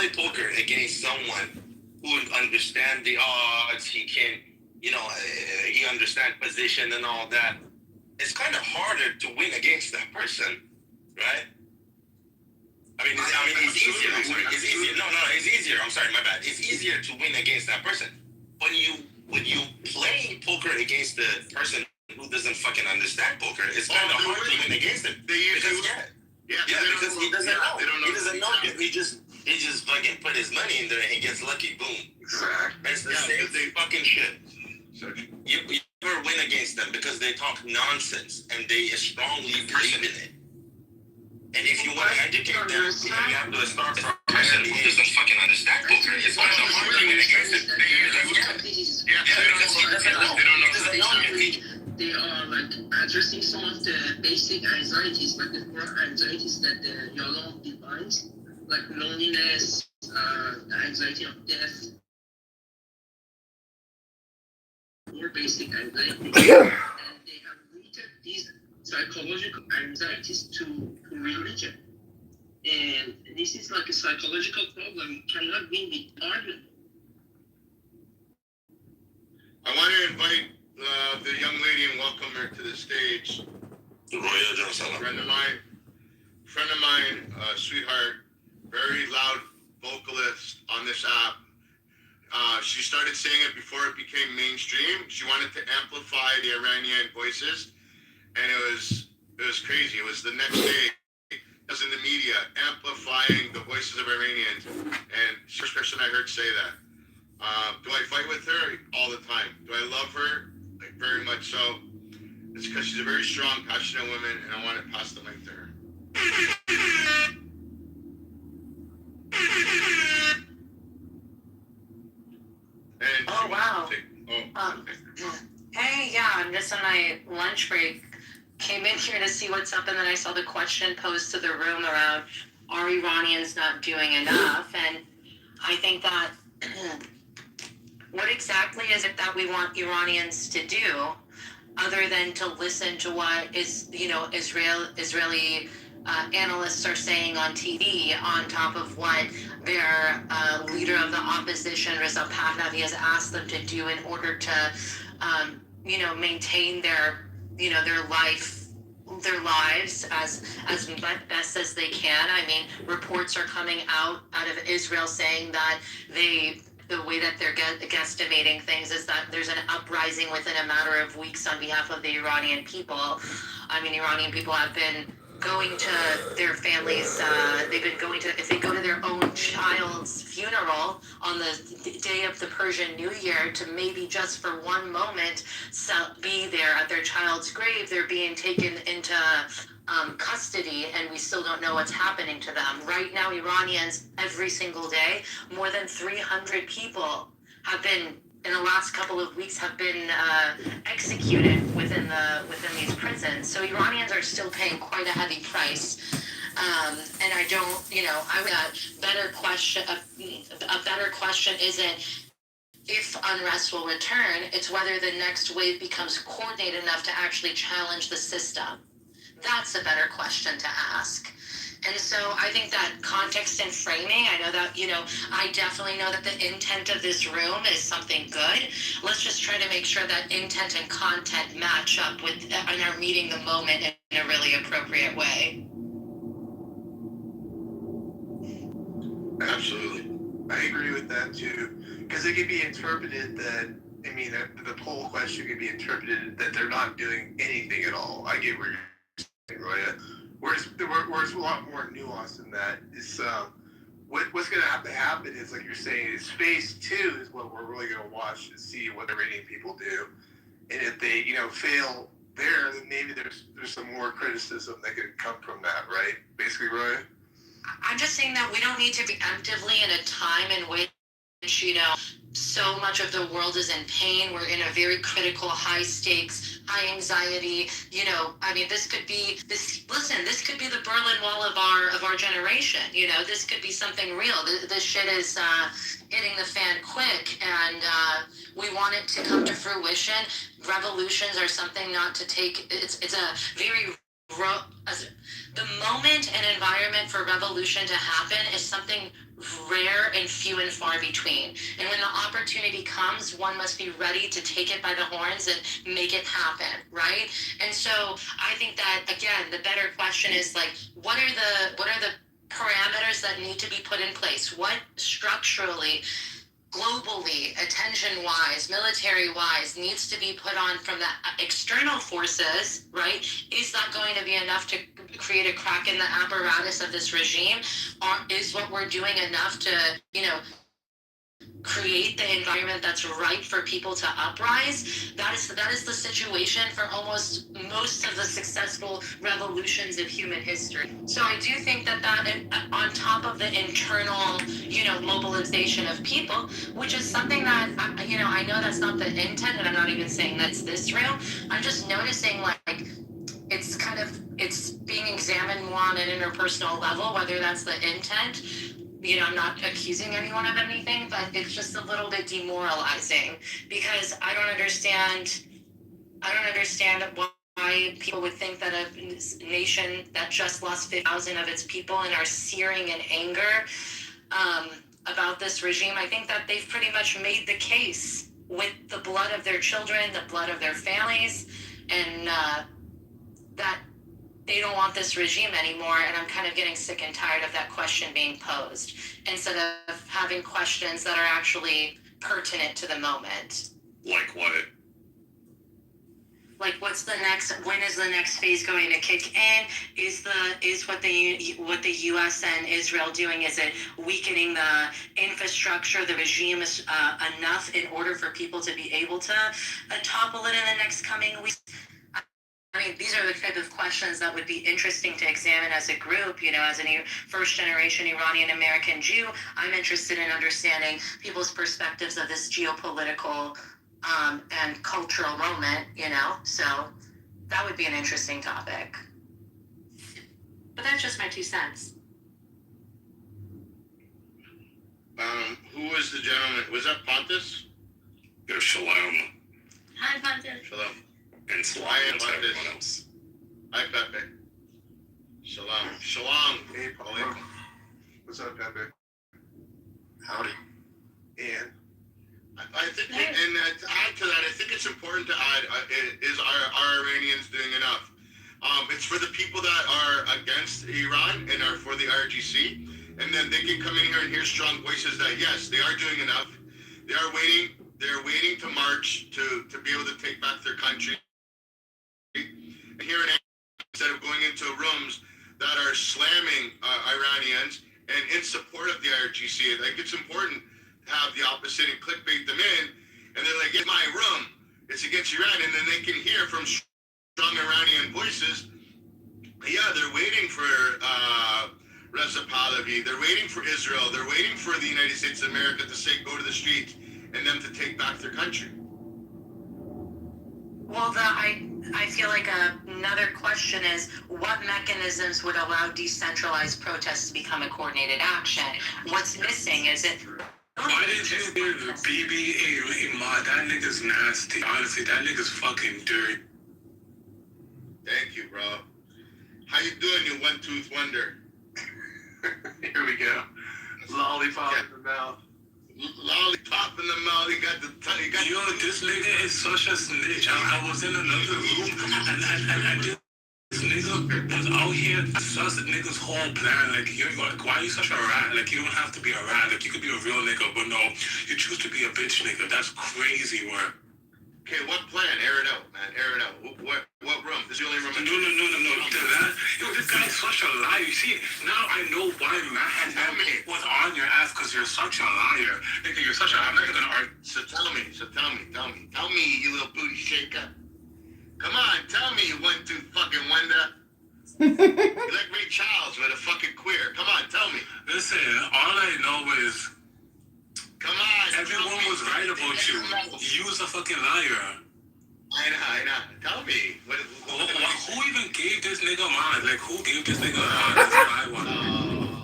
play poker against someone who understands the odds, he can, he understands position and all that, it's kind of harder to win against that person, right? I mean, it's easier. I'm sorry. It's easier. No, it's easier. I'm sorry, my bad. It's easier to win against that person. When you play poker against the person who doesn't fucking understand poker, it's kind of hard to win against him. Because he doesn't know. He doesn't know. He just fucking put his money in there and he gets lucky. Boom. Exactly. It's the same fucking shit. You never win against them because they talk nonsense and they strongly believe in it. And if you want to educate them, you have to start from a person who doesn't fucking understand poker. It's kind of hard to win against it. Because he doesn't know. He doesn't know. They are like addressing some of the basic anxieties, like the core anxieties that the YOLO defines, like loneliness, the anxiety of death, more basic anxiety. And they have rooted these psychological anxieties to religion. And this is like a psychological problem. You cannot win with argument. I want to invite the young lady and welcome her to the stage. Friend of mine, sweetheart, very loud vocalist on this app. She started saying it before it became mainstream. She wanted to amplify the Iranian voices, and it was crazy. It was the next day. It was in the media, amplifying the voices of Iranians, and first person I heard say that. Do I fight with her? All the time. Do I love her? Like, very much so. It's because she's a very strong, passionate woman, and I want to pass the mic to her. And oh, wow. Okay. Hey, yeah, I'm just on my lunch break. Came in here to see what's up, and then I saw the question posed to the room around, are Iranians not doing enough? And I think that what exactly is it that we want Iranians to do other than to listen to what is, Israeli analysts are saying on TV on top of what their leader of the opposition, Reza Pahlavi, has asked them to do in order to, maintain their lives as best as they can. I mean, reports are coming out of Israel saying that the way that they're guesstimating things is that there's an uprising within a matter of weeks on behalf of the Iranian people. I mean, Iranian people have been going to their families, if they go to their own child's funeral on the day of the Persian New Year to maybe just for one moment be there at their child's grave, they're being taken into custody, and we still don't know what's happening to them. Right now, Iranians, every single day, more than 300 people have been, in the last couple of weeks, have been executed within these prisons. So Iranians are still paying quite a heavy price. And I don't, a better question isn't if unrest will return, it's whether the next wave becomes coordinated enough to actually challenge the system. That's a better question to ask. And so I think that context and framing, I know that, I definitely know that the intent of this room is something good. Let's just try to make sure that intent and content match up with and are meeting the moment in a really appropriate way. Absolutely. I agree with that too, because it could be interpreted that, the poll question could be interpreted that they're not doing anything at all. I get where you're saying, Roya. Whereas a lot more nuanced than that. It's what's going to have to happen is, like you're saying, is phase 2 is what we're really going to watch and see what the Iranian people do. And if they, fail there, then maybe there's some more criticism that could come from that, right? Basically, Roya? I'm just saying that we don't need to be actively in a time in which, so much of the world is in pain. We're in a very critical, high stakes, high anxiety. This could be the Berlin Wall of our generation. This could be something real. This shit is hitting the fan quick, and we want it to come to fruition. Revolutions are something not to take. It's a very the moment and environment for revolution to happen is something rare and few and far between. And when the opportunity comes, one must be ready to take it by the horns and make it happen, right? And so I think that, again, the better question is like, what are the parameters that need to be put in place? What structurally, globally, attention-wise, military-wise, needs to be put on from the external forces, right? Is that going to be enough to create a crack in the apparatus of this regime? Or is what we're doing enough to, create the environment that's right for people to uprise? That is the situation for almost most of the successful revolutions of human history. So I do think that on top of the internal, mobilization of people, which is something that, I know that's not the intent, and I'm not even saying that's this real. I'm just noticing like it's being examined more on an interpersonal level, whether that's the intent. I'm not accusing anyone of anything, but it's just a little bit demoralizing because I don't understand why people would think that a nation that just lost 50,000 of its people and are searing in anger about this regime. I think that they've pretty much made the case with the blood of their children, the blood of their families, and that they don't want this regime anymore. And I'm kind of getting sick and tired of that question being posed instead of having questions that are actually pertinent to the moment. Like what? Like, when is the next phase going to kick in? Is what the U.S. and Israel doing? Is it weakening the infrastructure, the regime enough in order for people to be able to topple it in the next coming weeks? I mean, these are the type of questions that would be interesting to examine as a group. As a first-generation Iranian-American Jew, I'm interested in understanding people's perspectives of this geopolitical and cultural moment, so that would be an interesting topic. But that's just my 2 cents. Who was the gentleman? Was that Pontus? There's Shalom. Hi, Pontus. Shalom. And Shalom to everyone else. Hi, Pepe. Shalom. Shalom. Hey, Paul. What's up, Pepe? Howdy. And I think, and to add to that, I think it's important to add, is are Iranians doing enough? It's for the people that are against Iran and are for the RGC, and then they can come in here and hear strong voices that, yes, they are doing enough. They're waiting to march to be able to take back their country. And here instead of going into rooms that are slamming Iranians and in support of the RGC, I think it's important to have the opposite and clickbait them in, and they're like, it's my room, it's against Iran, and then they can hear from strong Iranian voices, yeah, they're waiting for Reza Pahlavi, they're waiting for Israel, they're waiting for the United States of America to say go to the streets and them to take back their country. Well, I feel like another question is what mechanisms would allow decentralized protests to become a coordinated action? What's missing? Is it... Why did you give BB a mod? That nigga's nasty. Honestly, that nigga's fucking dirty. Thank you, bro. How you doing, you one-tooth wonder? here we go. Lollipop in the mouth. Lollipop in the mouth. He got Yo, this nigga is such a snitch. I was in another room and this nigga was out here such a nigga's whole plan. Like, why are you such a rat? Like, you don't have to be a rat. Like, you could be a real nigga, but no, you choose to be a bitch nigga. That's crazy work. Okay, what plan? Air it out, man. Air it out. What room? This is the only room. No. Yo, this guy's such a liar. You see, now I know why Matt was on your ass, because you're such a liar. Nigga, you're such a... I'm not gonna argue. So tell me, you little booty shaker. Come on, tell me, you one-tooth fucking wonder. You like Ray Charles with a fucking queer. Come on, tell me. Listen, all I know is... Come on. Everyone was right about you. You was a fucking liar. I know. Tell me. Who even gave this nigga a mod? Like, who gave this nigga a mod? That's what I want.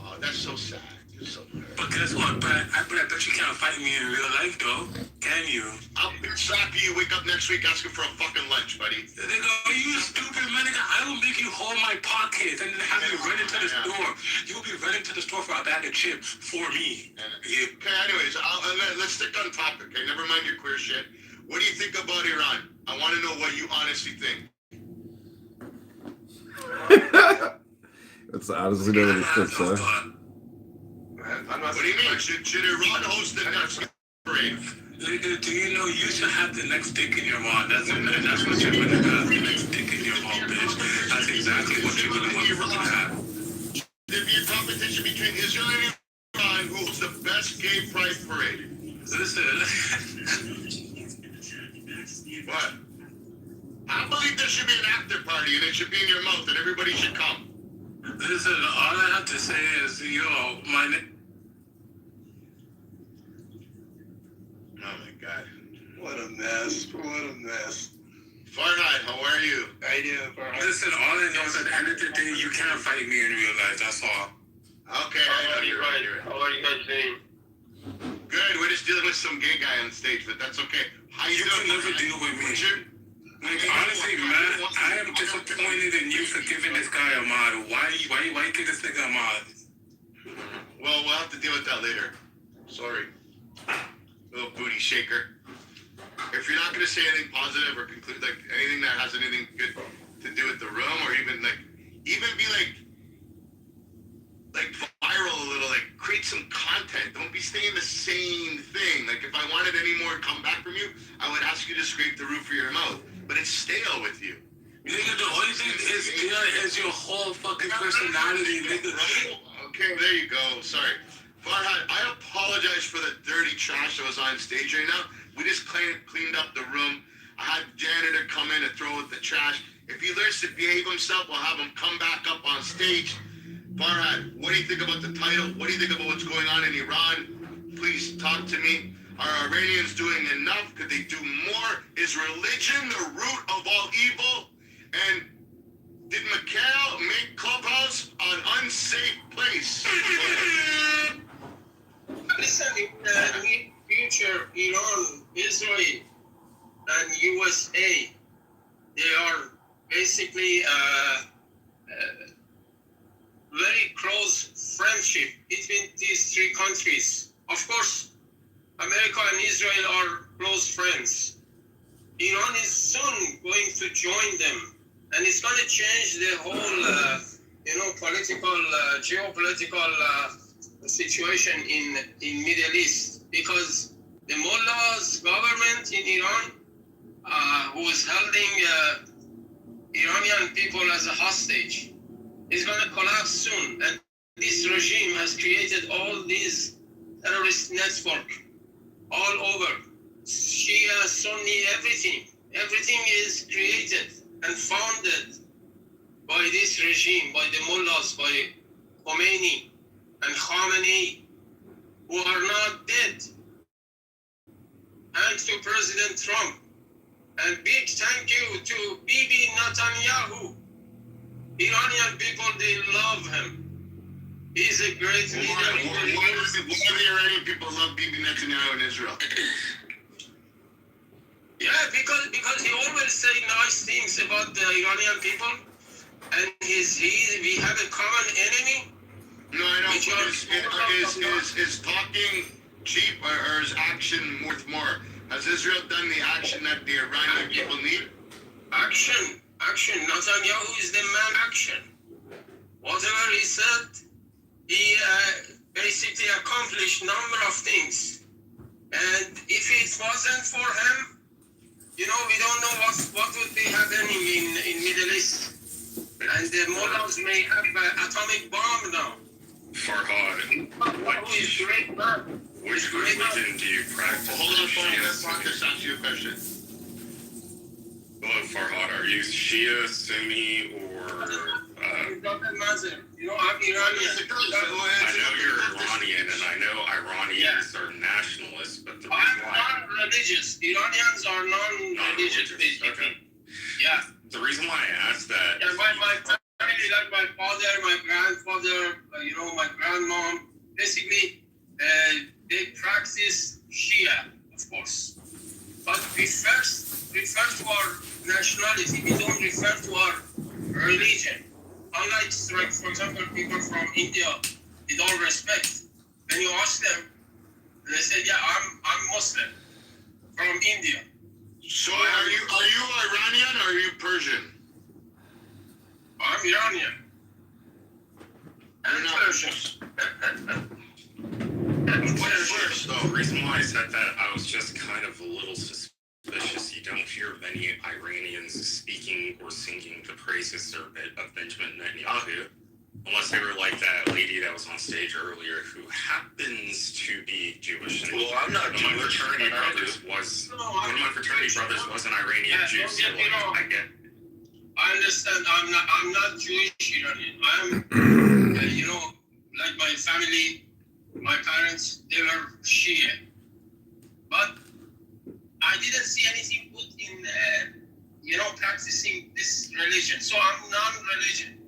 Oh, that's so sad. You're so hurt. But guess what? But I bet you can't fight me in real life, though. Can you? I'll slap you. Wake up next week asking for a fucking lunch, buddy. They go, you stupid man. Nigga, I will make you hold my pockets and then have you run into the store. You will be running to the store for a bag of chips for me. Okay, anyways, let's stick on topic. Okay, never mind your queer shit. What do you think about Iran? I want to know what you honestly think. That's honestly no one thinks so. What do you mean? Should Iran host the next parade? Nigga, do you know you should have the next dick in your mouth? That's what you're gonna have. The next dick in your mouth, bitch. That's exactly what you're gonna motherfucking have. There'd be a competition between Israel and Iran who holds the best gay pride parade. Listen. What? I believe there should be an after party and it should be in your mouth and everybody should come. Listen, all I have to say is, yo, Oh my God. What a mess. What a mess. Farhad, how are you? I do, Farhad. listen, all I know is at the end of the day, you can't fight me in real life, that's all. Okay, I know you're right. How are you guys doing? Good, we're just dealing with some gay guy on stage, but that's okay. How You doing? can never deal with me. Like, honestly, man, I am disappointed in you for giving this guy a mod. Why you give this nigga a mod? Well, we'll have to deal with that later. Sorry. Little booty shaker. If you're not going to say anything positive or conclude, like, anything that has anything good to do with the room, or even be viral a little, like, create some content. Don't be saying the same thing. Like, if I wanted any more comeback from you, I would ask you to scrape the roof of your mouth. But it's stale with you. Nigga, the only thing is your whole fucking personality, nigga. Okay, there you go. Sorry. Farhad, I apologize for the dirty trash that was on stage right now. We just cleaned up the room. I had janitor come in and throw out the trash. If he learns to behave himself, we'll have him come back up on stage. Farhad, what do you think about the title? What do you think about what's going on in Iran? Please talk to me. Are Iranians doing enough? Could they do more? Is religion the root of all evil? And did Mikhail make Clubhouse an unsafe place? Listen, in the near future, Iran, Israel, and USA, they are basically very close friendship between these three countries. Of course, America and Israel are close friends. Iran is soon going to join them, and it's going to change the whole, political, geopolitical situation in Middle East, because the mullahs government in Iran, who is holding Iranian people as a hostage, is going to collapse soon. And this regime has created all these terrorist network all over. Shia, Sunni, everything. Everything is created and founded by this regime, by the mullahs, by Khomeini and Khamenei, who are not dead. Thanks to President Trump. And big thank you to Bibi Netanyahu. Iranian people, they love him. He's a great leader. Why do the Iranian people love Bibi Netanyahu in Israel? Yeah, because he always say nice things about the Iranian people, and we have a common enemy. No, I know. Is talking cheap or is action worth more? Has Israel done the action that the Iranian people need? Action. Netanyahu is the man action. Whatever he said, he basically accomplished number of things. And if it wasn't for him, we don't know what would be happening in Middle East. And the mullahs may have an atomic bomb now. Farhad, He's a great man. which religion do you practice? Hold on, I'll just ask you a question. Well, Farhad, are you Shia, Sunni, or... It doesn't matter. I'm Iranian. I know you're Iranian, and I know Iranians are nationalists, but the reason I'm why... non-religious. Iranians are non-religious, basically. Okay. Yeah. The reason why I asked that... Yeah, my family, like my father, my grandfather, my grandmom, basically, practice Shia, of course. But we first refer to our nationality. We don't refer to our religion. Unlike, like, for example, people from India, with all respect, when you ask them, they say, yeah, I'm Muslim from India. So are you Iranian or are you Persian? I'm Iranian. And Persian. What's first, The though? reason why I said that, I was just kind of a little suspicious. You don't hear many Iranians speaking or singing the praises of Benjamin Netanyahu, unless they were like that lady that was on stage earlier who happens to be Jewish. And Well, I'm not one of my Jewish, fraternity but I brothers was No, one of my fraternity brothers was an Iranian Yeah, Jew, don't so get me wrong. I get. I understand. I'm not Jewish Iranian. I'm, you know, like my family, my parents, they were Shia. But I didn't see anything good in, you know, practicing this religion. So I'm non-religion.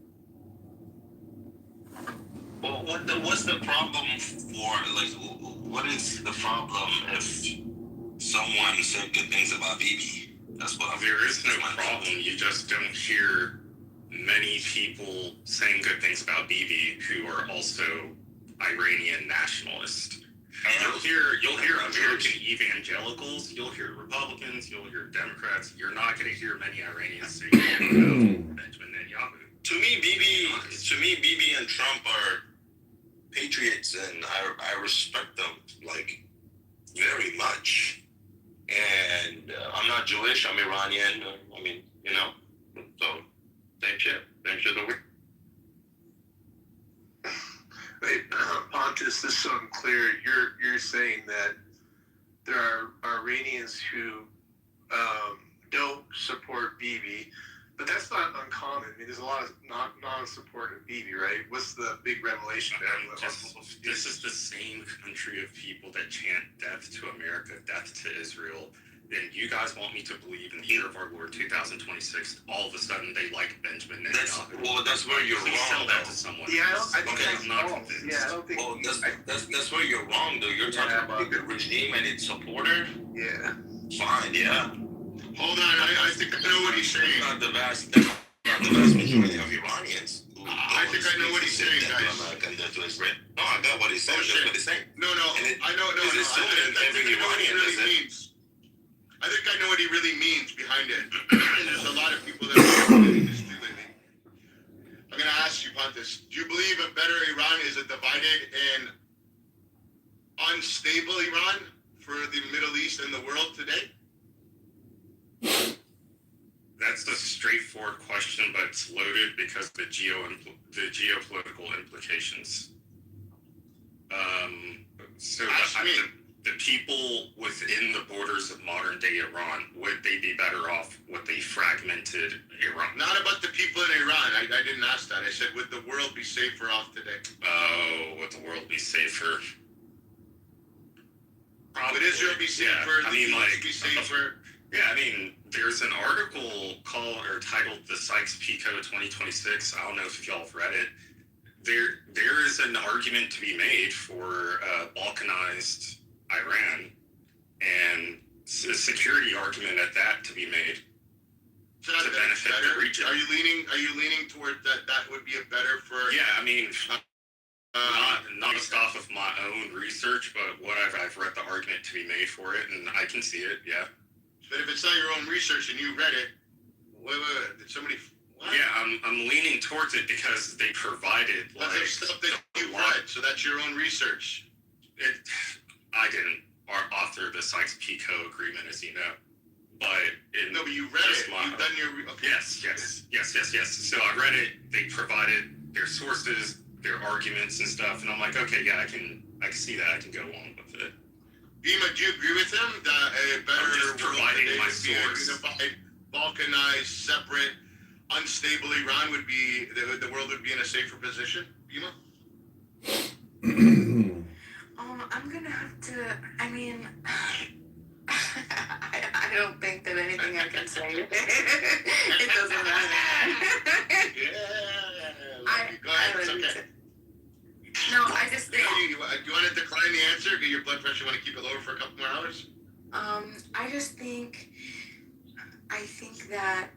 Well, what's the problem for, like, what is the problem if someone said good things about Bibi? That's what I'm. There is no that's my problem. You just don't hear many people saying good things about Bibi who are also Iranian nationalists. You'll hear American evangelicals, you'll hear Republicans, you'll hear Democrats. You're not going to hear many Iranians saying Benjamin Netanyahu. To me, Bibi and Trump are patriots, and I respect them, like, very much. And I'm not Jewish. I'm Iranian. I mean, you know. So same shit. Same shit over. Wait, Pontus, this is so unclear. You're saying that there are Iranians who don't support Bibi, but that's not uncommon. I mean, there's a lot of non-support of Bibi, right? What's the big revelation there? This is the same country of people that chant death to America, death to Israel. And you guys want me to believe in the year of our Lord 2026, all of a sudden they like Benjamin Netanyahu. That's where you're Please wrong, tell that though. to someone. Yeah, I think Okay, that's I'm not false. convinced. Yeah, I don't think. Well, that's where you're wrong, though. You're talking about the regime and its supporter. Yeah. Fine, yeah. Hold on, I think I know what he's saying. Not the vast majority of Iranians. I think I know what he's saying, guys. American, death to Israel. No, I got what he's saying. Oh, That's shit. what he's saying. No, And it- I know, no, is it no. still I think every I know what he Iranian, really is it? means. I think I know what he really means behind it. And there's a lot of people that are getting this too lately. I'm going to ask you, Pontus, do you believe a better Iran is a divided and unstable Iran for the Middle East and the world today? That's a straightforward question, but it's loaded because of the geopolitical implications. So Ask me. the people within the borders of modern day Iran, would they be better off with a fragmented Iran? Not about the people in Iran. I didn't ask that. I said, would the world be safer off today? Oh, would the world be safer? Would Israel be safer? Yeah. I mean, the like, US be safer? Yeah, I mean, there's an article titled "The Sykes-Picot 2026." I don't know if y'all have read it. There is an argument to be made for balkanized Iran, and a security argument at that to be made. So that- to that's benefit the better? region. Are you leaning toward that would be a better for? Yeah, I mean, not based off of my own research, but what I've read the argument to be made for it, and I can see it. Yeah. But if it's not your own research and you read it, wait, did somebody? What? Yeah, I'm leaning towards it because they provided That's like stuff that you a lot. read, so that's your own research. I didn't author the Sykes-Picot agreement, as you know, but No, but you read just it. my- You've done your. Okay. Yes. So I read it. They provided their sources, their arguments and stuff, and I'm like, okay, yeah, I can see that. I can go along with it. Dima, do you agree with him that a better I'm just world providing today my would be a source. unified, balkanized, separate, unstable Iran would be the world would be in a safer position? Dima? I'm gonna have to. I mean, I don't think that anything I can say. It doesn't matter. Yeah. I Go ahead. It's don't okay. No, I just think. Do you want to decline the answer? Get your blood pressure. Want to keep it lower for a couple more hours? I just think. I think that.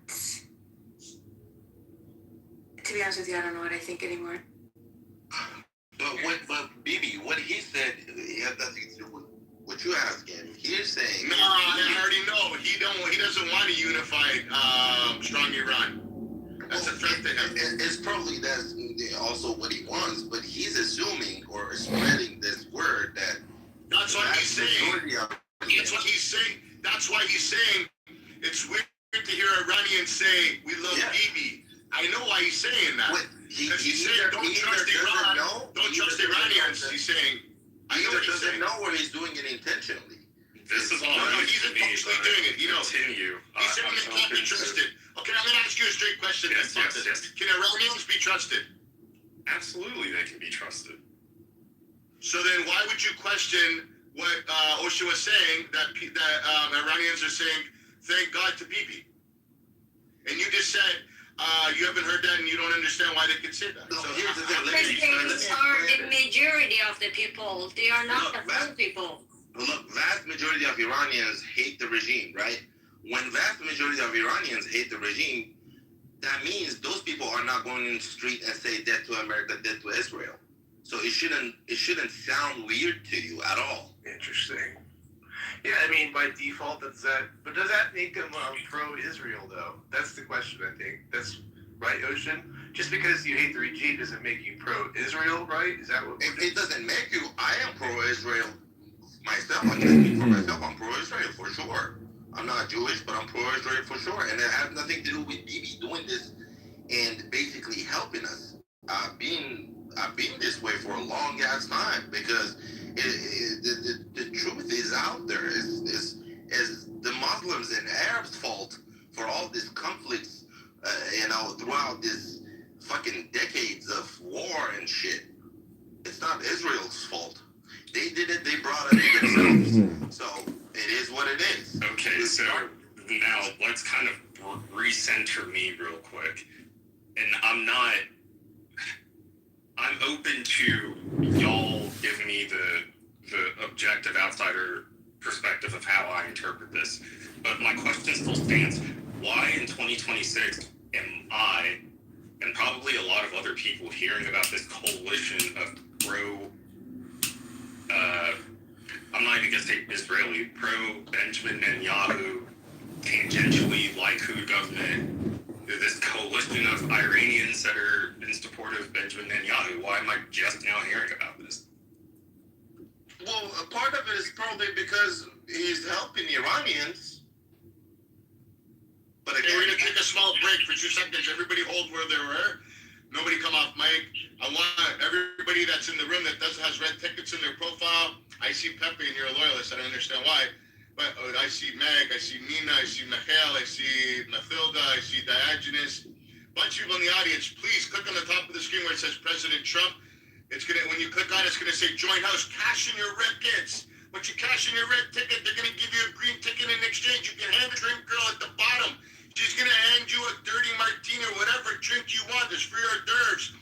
To be honest with you, I don't know what I think anymore. But Bibi, what he said, he had nothing to do with what you asked him. He's saying. No, I already know. He doesn't want a unified, strong Iran. That's a threat to him. It's probably that's also what he wants, but he's assuming or spreading this word that. That's what he's saying. That's what he's saying. That's why he's saying it's weird to hear Iranians say we love Bibi. I know why he's saying that. Because he's saying don't trust Iran. Don't trust Iranians. He's saying. I know what he's saying. Know where he's doing it intentionally. This is all he's intentionally doing it. You know. Continue. He's saying they can't be trusted. Okay, I'm going to ask you a straight question. Yes. Can Iranians be trusted? Absolutely, they can be trusted. So then, why would you question what OSHA was saying that Iranians are saying, "Thank God to Bibi"? And you just said you haven't heard that, and you don't understand why they could say that. No, so here's the thing. Muslims are the majority of the people. They are not the full people. Look, vast majority of Iranians hate the regime, right? When vast majority of Iranians hate the regime, that means those people are not going in the street and say death to America, death to Israel. So it shouldn't sound weird to you at all. Interesting. Yeah, I mean, by default, that's that. But does that make them pro-Israel, though? That's the question, I think. That's right, Ocean? Just because you hate the regime doesn't make you pro-Israel, right? Is that what it doesn't make you. I am pro-Israel myself. I can speak for myself. I'm pro-Israel for sure. I'm not Jewish, but I'm pro-Israel for sure. And it has nothing to do with Bibi doing this and basically helping us. I've been this way for a long ass time because the truth is out there. It's the Muslims and Arabs' fault for all these conflicts, throughout this fucking decades of war and shit. It's not Israel's fault. They did it. They brought it themselves. So it is what it is. Okay, so now let's kind of recenter me real quick. And I'm open to y'all giving me the objective outsider perspective of how I interpret this. But my question still stands. Why in 2026 am I, and probably a lot of other people, hearing about this coalition of I'm not even going to say Israeli, pro-Benjamin Netanyahu, tangentially Likud government, this coalition of Iranians that are in support of Benjamin Netanyahu? Why am I just now hearing about this? Well, a part of it is probably because he's helping Iranians. But again, we're going to take a small break for 2 seconds. Everybody hold where they were. Nobody come off mic. I want everybody that's in the room that has red tickets in their profile. I see Pepe and you're a loyalist. I don't understand why. But I see Meg, I see Nina, I see Michael, I see Mathilda, I see Diogenes. Bunch of people in the audience, please click on the top of the screen where it says President Trump. When you click on it, it's gonna say join house. Cash in your red tickets. Once you cash in your red ticket, they're gonna give you a green ticket in exchange. You can hand the drink girl at the bottom. She's gonna hand you a dirty martini or whatever drink you want. There's free hors d'oeuvres.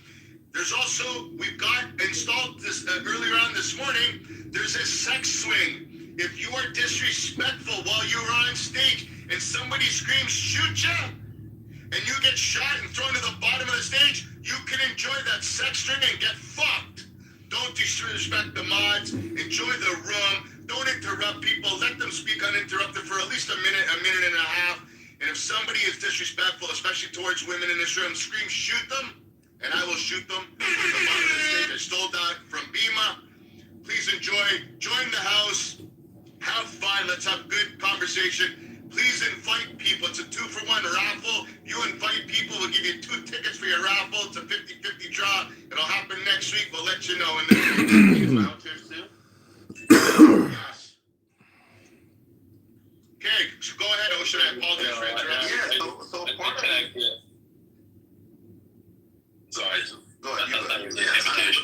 There's also, we've got installed this earlier on this morning, there's a sex swing. If you are disrespectful while you're on stage and somebody screams, shoot ya, and you get shot and thrown to the bottom of the stage, you can enjoy that sex string and get fucked. Don't disrespect the mods. Enjoy the room. Don't interrupt people. Let them speak uninterrupted for at least a minute and a half. And if somebody is disrespectful, especially towards women in this room, scream, shoot them, and I will shoot them from the bottom of the stage. I stole that from Bima. Please enjoy. Join the house. Have fun. Let's have good conversation. Please invite people. It's a 2-for-1 raffle. You invite people, we'll give you 2 tickets for your raffle. It's a 50-50 draw. It'll happen next week. We'll let you know. And then yes. Okay, so go ahead, Ocean. I apologize for interrupting. Yeah, so part of it. Sorry. Go ahead.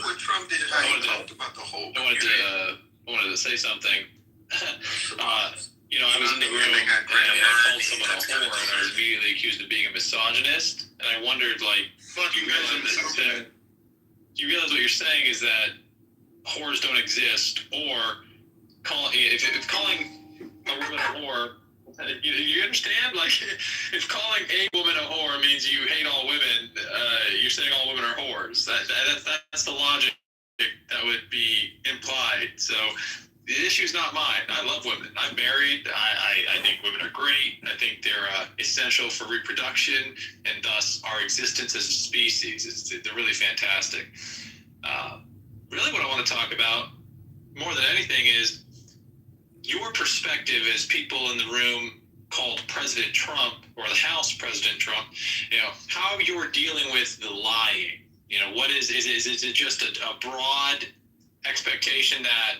What Trump did, I talked about the whole. I wanted to say something. I was in the room and I called someone a whore and I was immediately accused of being a misogynist. And I wondered, fucking guys. you realize what you're saying is that whores don't exist, or if calling a woman a whore, you understand? Like, if calling a woman a whore means you hate all women, you're saying all women are whores. That's the logic that would be implied. So the issue's not mine. I love women. I'm married. I think women are great. I think they're essential for reproduction and thus our existence as a species. They're really fantastic. Really what I want to talk about more than anything is your perspective as people in the room called President Trump, or the House President Trump, how you're dealing with the lying. What is it just a broad expectation that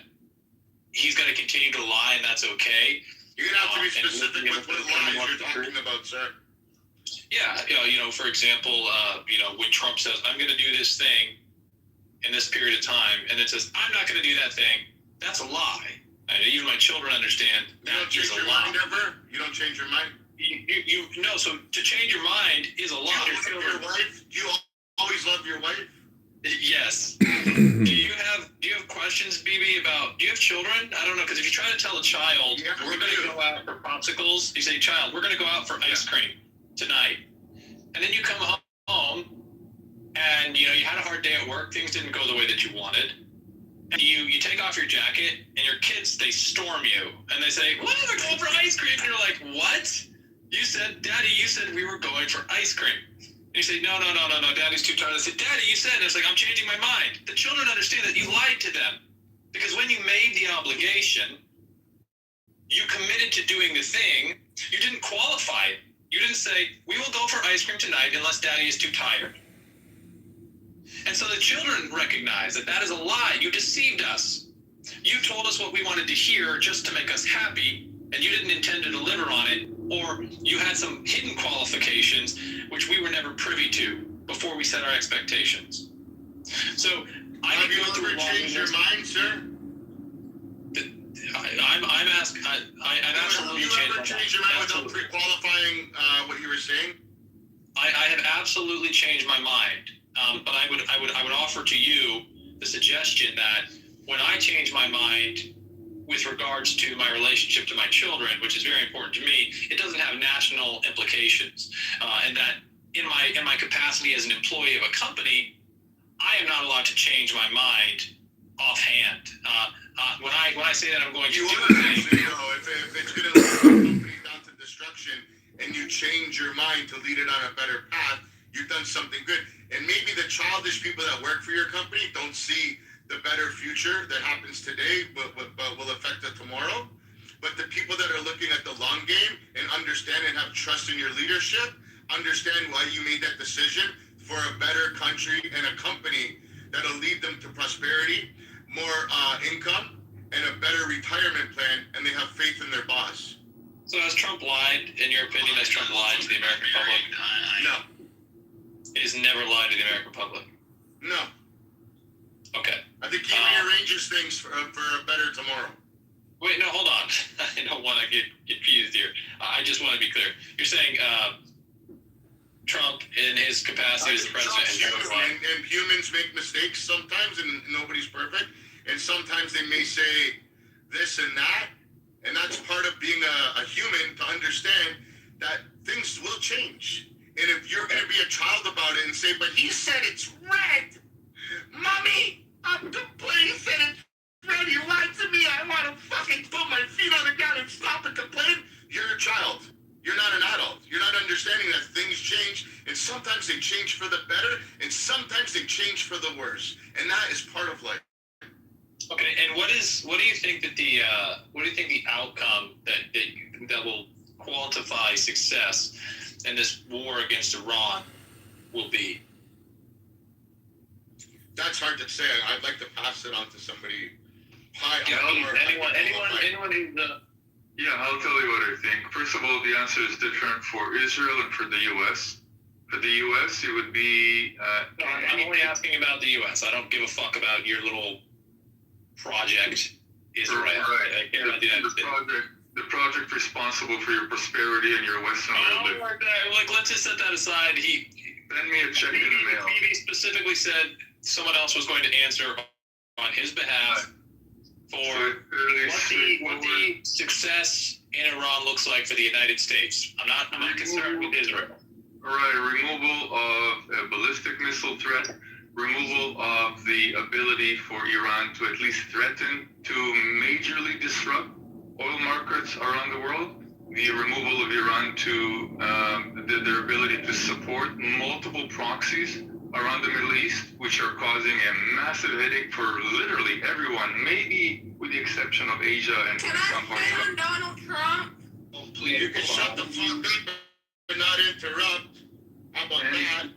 he's going to continue to lie and that's okay? You're going to have to be specific with what lies you're talking about, sir. Yeah, for example, when Trump says, I'm going to do this thing in this period of time, and then says, I'm not going to do that thing, that's a lie. And even my children understand that you don't change your mind ever? You don't change your mind? So to change your mind is a lie. Do you love your wife? Do you always love your wife? Yes. do you have questions, BB, about, do you have children? I don't know, because if you try to tell a child, we're going to go out for popsicles, you say, child, we're going to go out for ice cream tonight. And then you come home, and, you had a hard day at work, things didn't go the way that you wanted. And you take off your jacket, and your kids, they storm you, and they say, what, we're going for ice cream? And you're like, what? Daddy, you said we were going for ice cream. And you say, no, Daddy's too tired. I said, Daddy, you said, and it's like, I'm changing my mind. The children understand that you lied to them. Because when you made the obligation, you committed to doing the thing, you didn't qualify it. You didn't say, we will go for ice cream tonight unless Daddy is too tired. And so the children recognize that is a lie. You deceived us. You told us what we wanted to hear just to make us happy, and you didn't intend to deliver on it, or you had some hidden qualifications which we were never privy to before we set our expectations. So have you ever changed your mind, sir? I'm asking. I've absolutely changed my mind. Have you ever changed your mind without pre-qualifying what you were saying? I have absolutely changed my mind. But I would offer to you the suggestion that when I change my mind with regards to my relationship to my children, which is very important to me, it doesn't have national implications, and that in my capacity as an employee of a company, I am not allowed to change my mind offhand. When I say that I'm going to do it, if it's going to lead the company down to destruction, and you change your mind to lead it on a better path, you've done something good. And maybe the childish people that work for your company don't see the better future that happens today, but will affect it tomorrow. But the people that are looking at the long game and understand and have trust in your leadership, understand why you made that decision for a better country and a company that'll lead them to prosperity, more income, and a better retirement plan, and they have faith in their boss. So has Trump lied, in your opinion, has Trump lied to the American public? No. He has never lied to the American public. No. Okay. I think he rearranges things for a better tomorrow. Wait, no, hold on. I don't want to get confused here. I just want to be clear. You're saying Trump, in his capacity as the president, has never lied. And humans make mistakes sometimes, and nobody's perfect. And sometimes they may say this and that, and that's part of being a human, to understand that things will change. And if you're going to be a child about it and say, but he said it's red. Mommy, I'm complacent. It's red. He lied to me. I want to fucking put my feet on the ground and stop and complain. You're a child. You're not an adult. You're not understanding that things change. And sometimes they change for the better. And sometimes they change for the worse. And that is part of life. Okay. And what do you think that the outcome that will quantify success in this war against Iran will be? That's hard to say. I'd like to pass it on to somebody high. Anyone who's Yeah, I'll tell you what I think. First of all, the answer is different for Israel and for the U.S. For the U.S., it would be... I'm only asking about the U.S. I don't give a fuck about your little project, Israel. Right. I care about the United States. The project responsible for your prosperity and your Western world. Like, let's just set that aside. Send me a check in the mail. He specifically said someone else was going to answer on his behalf for what the success in Iran looks like for the United States. I'm not concerned with Israel. Right, removal of a ballistic missile threat, removal of the ability for Iran to at least threaten to majorly disrupt oil markets around the world, the removal of Iran to their ability to support multiple proxies around the Middle East, which are causing a massive headache for literally everyone, maybe with the exception of Asia and Can some I parts say of on Donald Trump? Oh, please. You can shut the fuck up and not interrupt. How about that?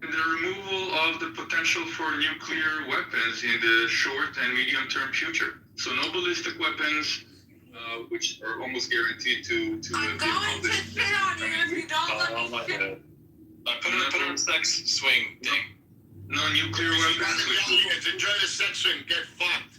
And the removal of the potential for nuclear weapons in the short and medium-term future. So no ballistic weapons, which are almost guaranteed to I'm be going to accomplished. shit on you if you don't let me shit. Put it on sex swing thing. No nuclear weapons, which will Enjoy the sex swing, get fucked.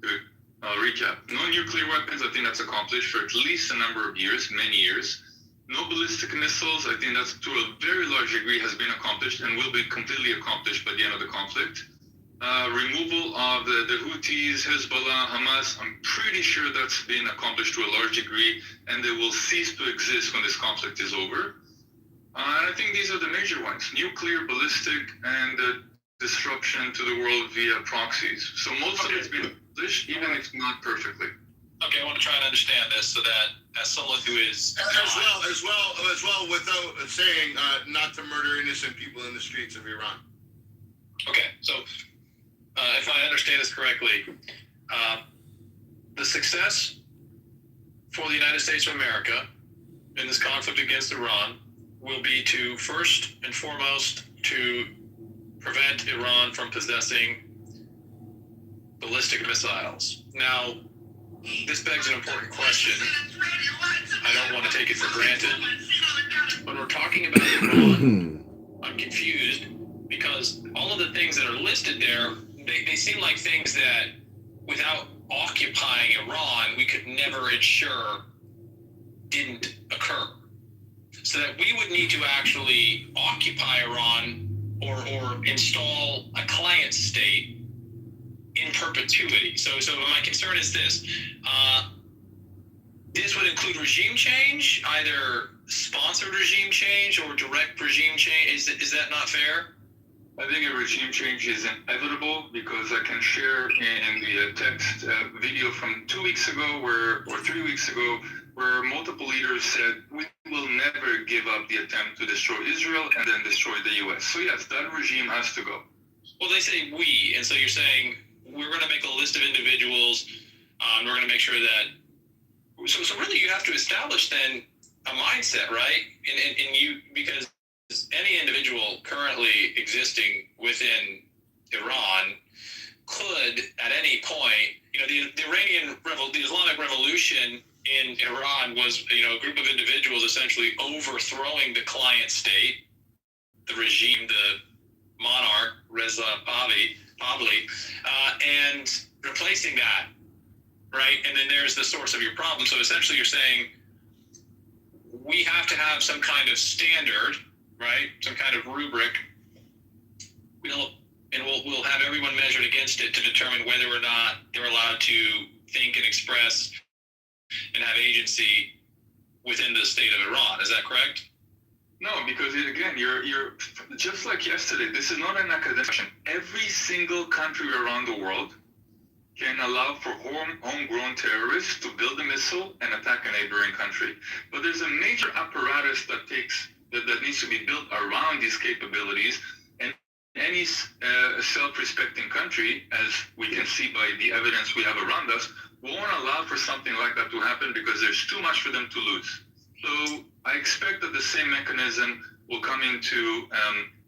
Good. I'll recap. No nuclear weapons, I think that's accomplished for at least a number of years, many years. No ballistic missiles, I think that's to a very large degree has been accomplished and will be completely accomplished by the end of the conflict. Removal of the Houthis, Hezbollah, Hamas, I'm pretty sure that's been accomplished to a large degree, and they will cease to exist when this conflict is over. And I think these are the major ones: nuclear, ballistic, and disruption to the world via proxies. So most of it's been accomplished, even if not perfectly. Okay, I want to try and understand this so that as someone who is As well, without saying not to murder innocent people in the streets of Iran. Okay, so if I understand this correctly, the success for the United States of America in this conflict against Iran will be to first and foremost to prevent Iran from possessing ballistic missiles. Now, this begs an important question. I don't want to take it for granted. When we're talking about Iran, I'm confused because all of the things that are listed there, they seem like things that without occupying Iran, we could never ensure didn't occur. So that we would need to actually occupy Iran or install a client state in perpetuity. So my concern is this. This would include regime change, either sponsored regime change or direct regime change. Is that not fair? I think a regime change is inevitable because I can share in the text video from 2 weeks ago or 3 weeks ago where multiple leaders said we will never give up the attempt to destroy Israel and then destroy the U.S. So yes, that regime has to go. Well, they say we, and so you're saying we're going to make a list of individuals, and we're going to make sure that. So really, you have to establish then a mindset, right? And you, because any individual currently existing within Iran could, at any point, the Islamic Revolution in Iran was, a group of individuals essentially overthrowing the client state, the regime, the monarch, Reza Pahlavi, and replacing that, right? And then there's the source of your problem. So essentially you're saying we have to have some kind of standard, right? Some kind of rubric. We'll have everyone measured against it to determine whether or not they're allowed to think and express and have agency within the state of Iran. Is that correct? No, because again, you're just like yesterday. This is not an academic question. Every single country around the world can allow for homegrown terrorists to build a missile and attack a neighboring country. But there's a major apparatus that needs to be built around these capabilities. And any self-respecting country, as we can see by the evidence we have around us, won't allow for something like that to happen because there's too much for them to lose. So I expect that the same mechanism will come into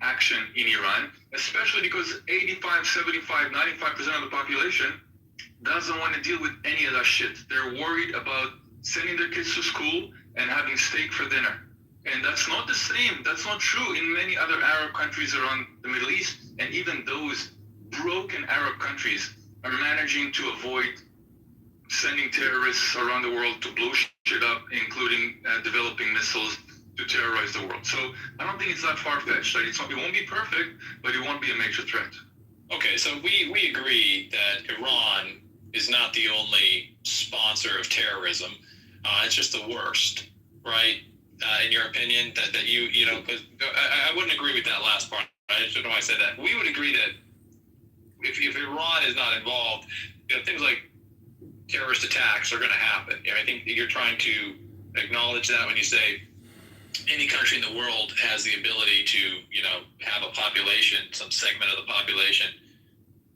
action in Iran, especially because 85, 75, 95% of the population doesn't want to deal with any of that shit. They're worried about sending their kids to school and having steak for dinner. And that's not the same. That's not true in many other Arab countries around the Middle East. And even those broken Arab countries are managing to avoid sending terrorists around the world to blow shit up, including developing missiles to terrorize the world. So I don't think it's that far-fetched. Like, it won't be perfect, but it won't be a major threat. Okay, so we agree that Iran is not the only sponsor of terrorism. It's just the worst, right? In your opinion, that you know, because I wouldn't agree with that last part. I don't know why I said that. We would agree that if Iran is not involved, you know, things like terrorist attacks are going to happen. You know, I think you're trying to acknowledge that when you say any country in the world has the ability to, you know, have a population, some segment of the population,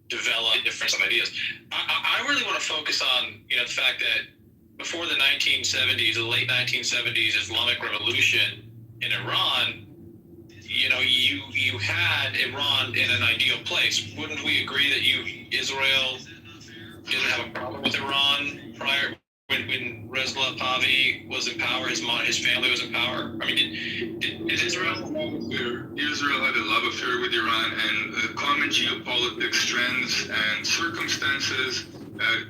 develop different ideas. I really want to focus on, you know, the fact that before the 1970s, the late 1970s Islamic Revolution in Iran, you know, you had Iran in an ideal place. Wouldn't we agree that Israel didn't have a problem with Iran prior? When Reza Pahlavi was in power, his family was in power. I mean, did Israel? Israel had a love affair with Iran, and common geopolitics trends and circumstances,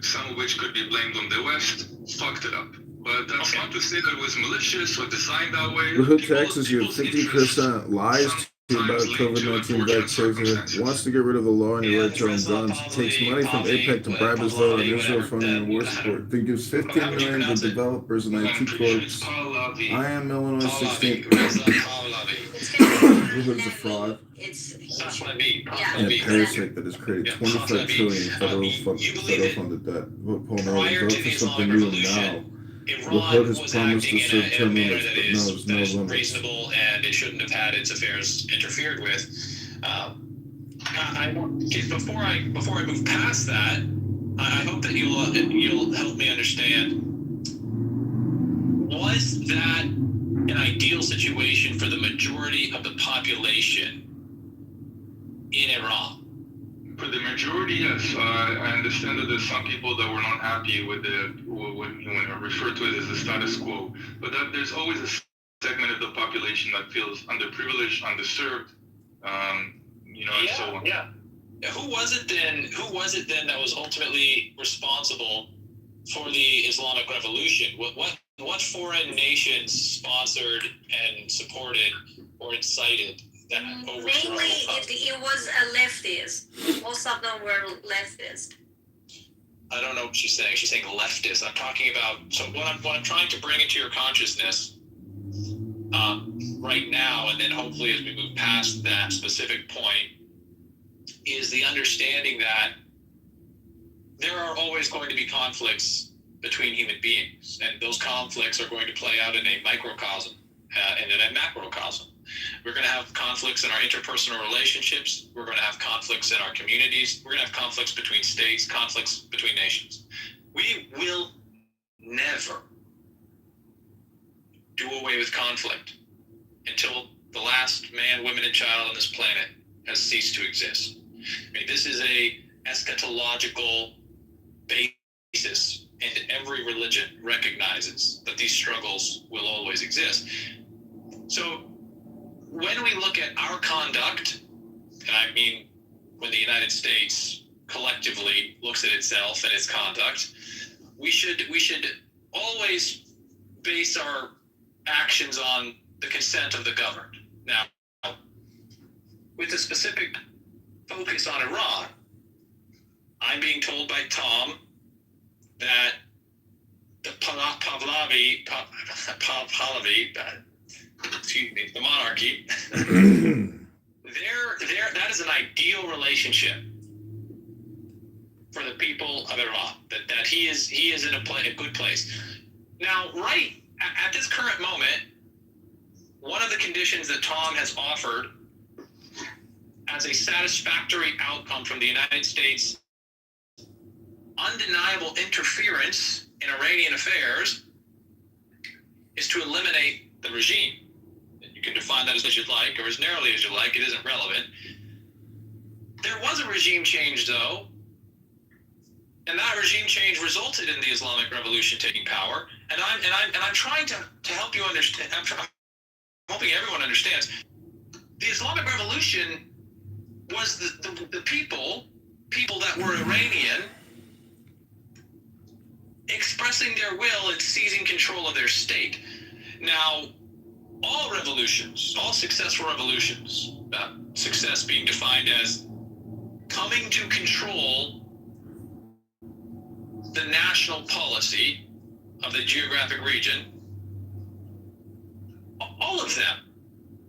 some of which could be blamed on the West, fucked it up. But that's not to say that it was malicious or designed that way. Who taxes you 50% lies about COVID-19 vaccination, wants to get rid of the law and your right to own guns, takes money from APEC to bribe Israel and Israel funding war support, then gives $15 million to developers and IT corps. I am Illinois 16. Who's a fraud? That's what I mean. And a parasite that has created 25 trillion federal funded debt. Vote for something new now. Iran was acting in a manner that is reasonable, and it shouldn't have had its affairs interfered with. Before I move past that, I hope that you'll help me understand. Was that an ideal situation for the majority of the population in Iran? For the majority, yes. I understand that there's some people that were not happy with what you refer to it as the status quo, but that there's always a segment of the population that feels underprivileged, underserved, you know, and so on. Yeah. Who was it then that was ultimately responsible for the Islamic Revolution? What foreign nations sponsored and supported or incited that overthrow? Mainly, it was a leftist. Most of them were leftist. I don't know what she's saying. She's saying leftist. I'm talking about. So what I'm trying to bring into your consciousness right now, and then hopefully as we move past that specific point, is the understanding that there are always going to be conflicts between human beings, and those conflicts are going to play out in a microcosm and in a macrocosm. We're going to have conflicts in our interpersonal relationships. We're going to have conflicts in our communities. We're going to have conflicts between states, conflicts between nations. We will never do away with conflict until the last man, woman, and child on this planet has ceased to exist. I mean, this is a eschatological basis, and every religion recognizes that these struggles will always exist. So when we look at our conduct, and I mean when the United States collectively looks at itself and its conduct, we should always base our actions on the consent of the governed. Now, with a specific focus on Iran, I'm being told by Tom that the Pahlavi, the monarchy, that is an ideal relationship for the people of Iran. That he is in a good place. Now, right at this current moment, one of the conditions that Tom has offered as a satisfactory outcome from the United States' undeniable interference in Iranian affairs is to eliminate the regime. You can define that as you'd like, or as narrowly as you like. It isn't relevant. There was a regime change, though, and that regime change resulted in the Islamic Revolution taking power. And I'm trying to help you understand. I'm hoping everyone understands. The Islamic Revolution was the people that were Iranian expressing their will and seizing control of their state. Now, all revolutions, all successful revolutions, success being defined as coming to control the national policy of the geographic region, all of them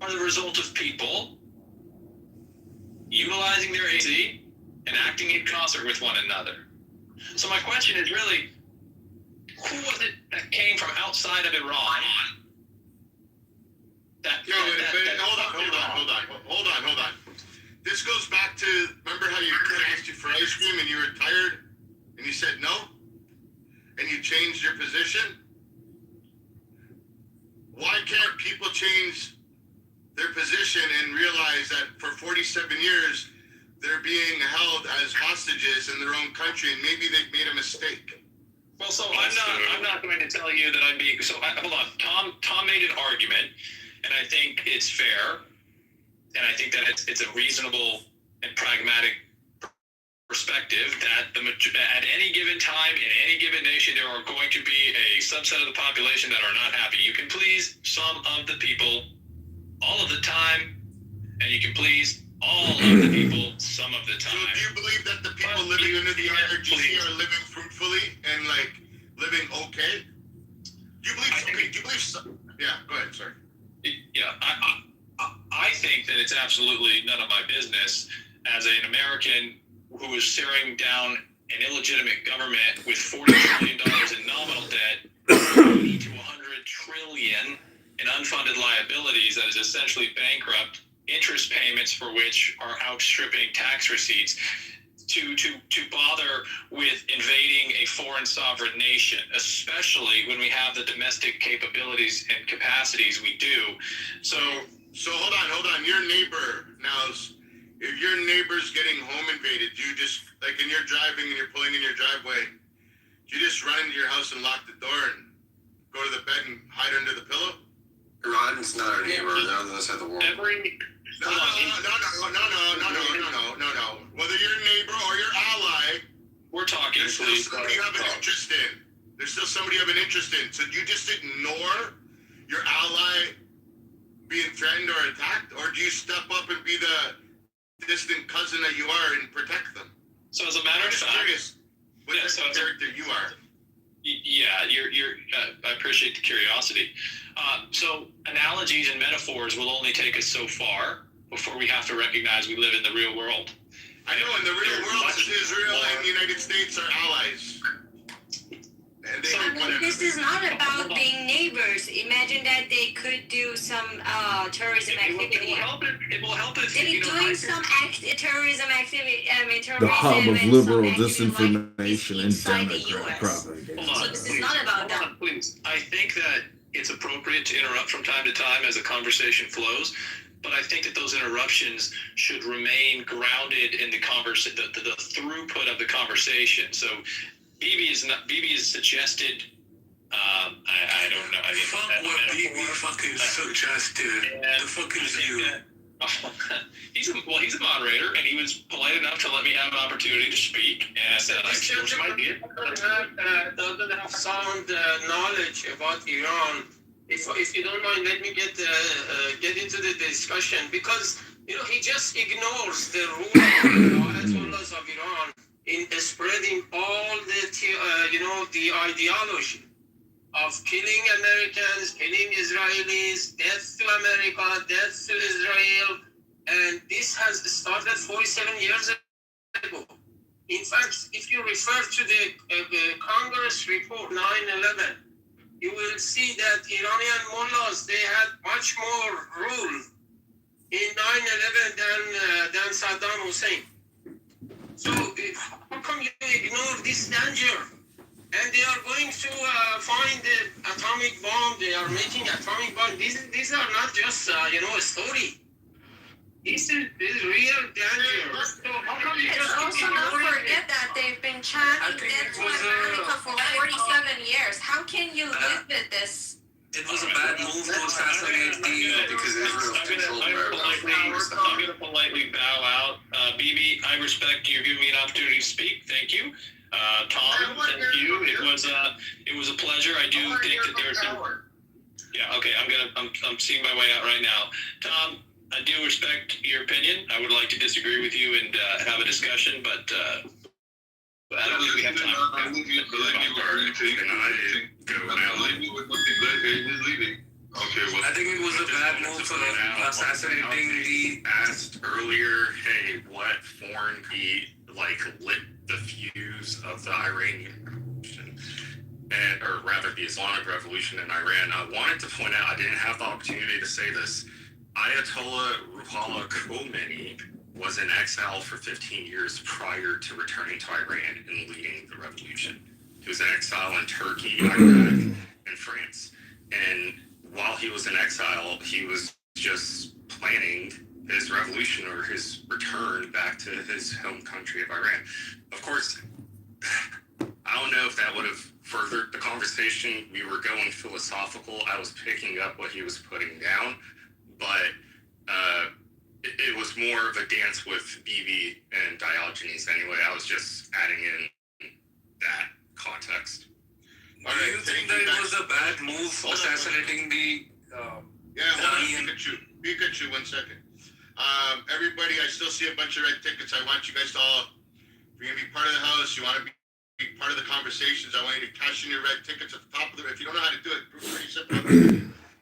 are the result of people utilizing their AC and acting in concert with one another. So my question is really, who was it that came from outside of Iran? Hold on. This goes back to, remember how you asked you for ice cream and you were tired and you said no? And you changed your position? Why can't people change their position and realize that for 47 years they're being held as hostages in their own country and maybe they've made a mistake? Well, so I'm not going to tell you that I'm being, hold on. Tom made an argument, and I think it's fair, and I think that it's a reasonable and pragmatic perspective that at any given time in any given nation there are going to be a subset of the population that are not happy. You can please some of the people all of the time, and you can please all of the people some of the time. So do you believe that the people living under the IRGC are living fruitfully and like living okay? Do you believe yeah, go ahead, sorry. Yeah, I think that it's absolutely none of my business as an American who is staring down an illegitimate government with $40 trillion in nominal debt, 80 to 100 trillion in unfunded liabilities that is essentially bankrupt, interest payments for which are outstripping tax receipts, to bother with invading a foreign sovereign nation, especially when we have the domestic capabilities and capacities we do. So hold on. Your neighbor now, if your neighbor's getting home invaded, do you just, like, and you're driving and you're pulling in your driveway, do you just run into your house and lock the door and go to the bed and hide under the pillow? Iran's not our neighbor. They're on the other side of the world. No. Whether you're a neighbor or your ally, we're talking. There's still somebody you have an interest in. So do you just ignore your ally being threatened or attacked, or do you step up and be the distant cousin that you are and protect them? So as a matter of fact, curious what type of character you are. Yeah, you're. I appreciate the curiosity. So analogies and metaphors will only take us so far before we have to recognize we live in the real world. I know, in the real world, Israel and the United States are allies. This is not about being neighbors. Imagine that they could do some terrorism activity. It will help if they're doing some terrorism activity. The hub of liberal disinformation and Democrat propaganda. So this is not about that. Please, I think that it's appropriate to interrupt from time to time as a conversation flows, but I think that those interruptions should remain grounded in the throughput of the conversation. So BB has suggested. I don't know. Fuck what BB fucking suggested. The fuck is you? He's a moderator, and he was polite enough to let me have an opportunity to speak. And I expressed my idea. Doesn't have sound knowledge about Iran. If you don't mind, let me get into the discussion, because he just ignores the rule of Ayatollahs of Iran in spreading all the ideology of killing Americans, killing Israelis, death to America, death to Israel, and this has started 47 years ago. In fact, if you refer to the Congress report 9/11, you will see that Iranian mullahs, they had much more rule in 9/11 than Saddam Hussein. So how come you ignore this danger? And they are going to find the atomic bomb. They are making atomic bomb. These are not just a story. This is real danger. So how come you just also not forget that they've been chanting death to America for 47 years. How can you live with this? It was a bad move to assassinate because Israel controlled America. I'm going to politely bow out. BB, I respect you giving me an opportunity to speak. Thank you. Tom, thank you. It was a pleasure. I do think that there's Yeah, okay, I'm seeing my way out right now. Tom, I do respect your opinion. I would like to disagree with you and have a discussion, but I don't think we have time. I think you he's leaving. Okay, well, I think it was a bad move for assassinating the. Asked earlier, hey, what foreign lit the fuse of the Iranian Revolution, or rather the Islamic Revolution in Iran. I wanted to point out, I didn't have the opportunity to say this, Ayatollah Ruhollah Khomeini was in exile for 15 years prior to returning to Iran and leading the revolution. He was in exile in Turkey, Iraq, and France. And while he was in exile, he was just planning his revolution or his return back to his home country of Iran. Of course, I don't know if that would have furthered the conversation. We were going philosophical. I was picking up what he was putting down, but it was more of a dance with BB and Diogenes anyway. I was just adding in that context. Do you think that it was a bad move assassinating the Pikachu, 1 second. Everybody, I still see a bunch of red tickets. I want you guys to all, if you're going to be part of the house, you want to be part of the conversations, I want you to cash in your red tickets at the top of the, if you don't know how to do it, pretty simple.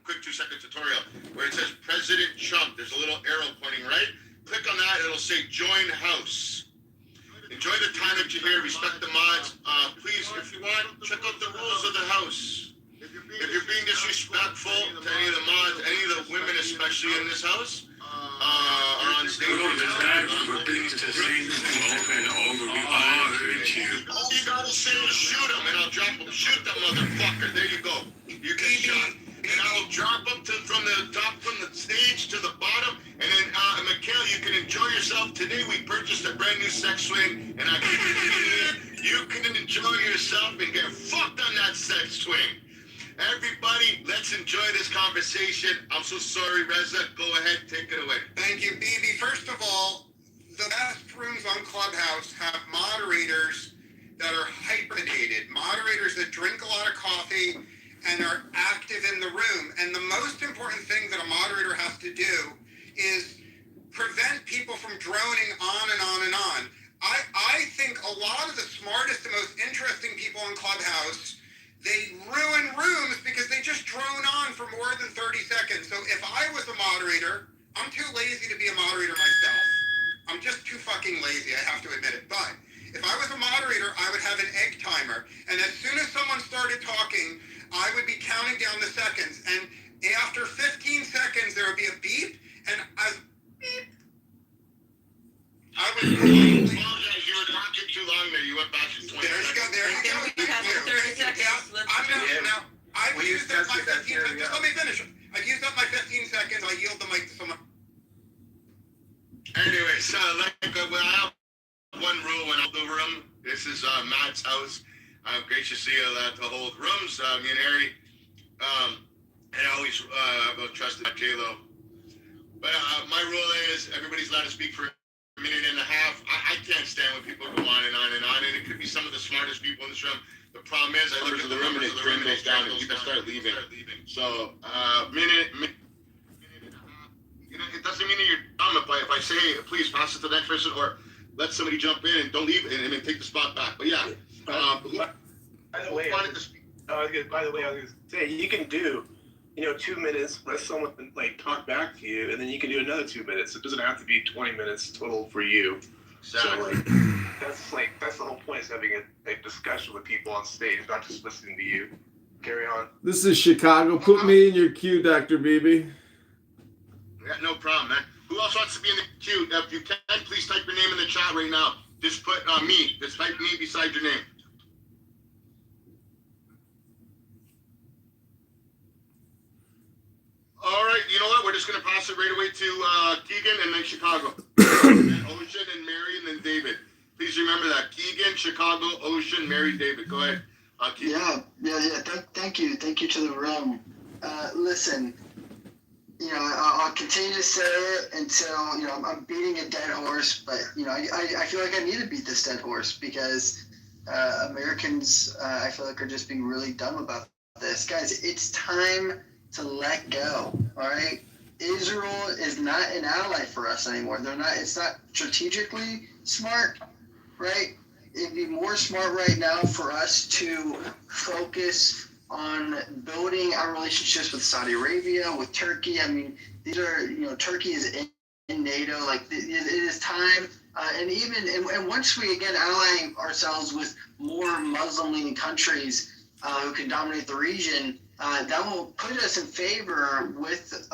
Quick 2-second tutorial where it says President Trump. There's a little arrow pointing right. Click on that. It'll say join house. Enjoy the time that you're here. Respect the mods. Please, if you want, check out the rules of the house. If you're being disrespectful to any of the mods, any of the women, especially in this house, are on stage. All you gotta say is shoot him, and I'll drop him. Shoot the motherfucker. There you go. You get shot. And I'll drop him from the top, from the stage to the bottom. And then, Mikhail, you can enjoy yourself. Today we purchased a brand new sex swing, and you can enjoy yourself and get fucked on that sex swing. Everybody, let's enjoy this conversation. I'm so sorry, Reza. Go ahead, take it away. Thank you, BB. First of all, the best rooms on Clubhouse have moderators that are hyperdated, moderators that drink a lot of coffee and are active in the room. And the most important thing that a moderator has to do is prevent people from droning on and on and on. I think a lot of the smartest and most interesting people on Clubhouse, they ruin rooms because they just drone on for more than 30 seconds. So if I was a moderator, I'm too lazy to be a moderator myself. I'm just too fucking lazy, I have to admit it. But if I was a moderator, I would have an egg timer. And as soon as someone started talking, I would be counting down the seconds. And after 15 seconds, there would be a beep. And beep. I would apologize. You were talking too long there. You went back to 20 seconds. There you go. We have 30 seconds. I've used up my 15 seconds. Just let me finish. I've used up my 15 seconds. I yield the mic to someone. Anyway, so I have one rule when I hold the room. This is Matt's house. I'm gracious to hold rooms. Me and Harry, and I always trusted J-Lo. But my rule is everybody's allowed to speak for a minute and a half. I can't stand when people go on and on and on, and it could be some of the smartest people in this room. The problem is, I look at the room and it goes down and people start leaving. So, minute and a half. You know, it doesn't mean that you're dumb if I say, hey, please pass it to the next person, or let somebody jump in and don't leave and then take the spot back. But yeah, by the way, I was gonna say you can do, 2 minutes. Let someone talk back to you, and then you can do another 2 minutes. It doesn't have to be 20 minutes total for you. Exactly. So that's the whole point, is having a discussion with people on stage, not just listening to you. Carry on. This is Chicago. Put me in your queue, Dr. BB. Yeah, no problem, man. Who else wants to be in the queue? If you can, please type your name in the chat right now. Just put me. Just type me beside your name. All right, you know what? We're just going to pass it right away to Keegan and then Chicago. And Ocean and Mary and then David. Please remember that. Keegan, Chicago, Ocean, Mary, David. Go ahead. Yeah. Thank you to the room. Listen, I'll continue to say it until, I'm beating a dead horse, but, I feel like I need to beat this dead horse because Americans, I feel like, are just being really dumb about this. Guys, it's time to let go. All right, Israel is not an ally for us anymore. They're not. It's not strategically smart, right? It'd be more smart right now for us to focus on building our relationships with Saudi Arabia, with Turkey. I mean, these are, Turkey is in NATO. Like, it is time. And once we again ally ourselves with more Muslim-leaning countries who can dominate the region, that will put us in favor with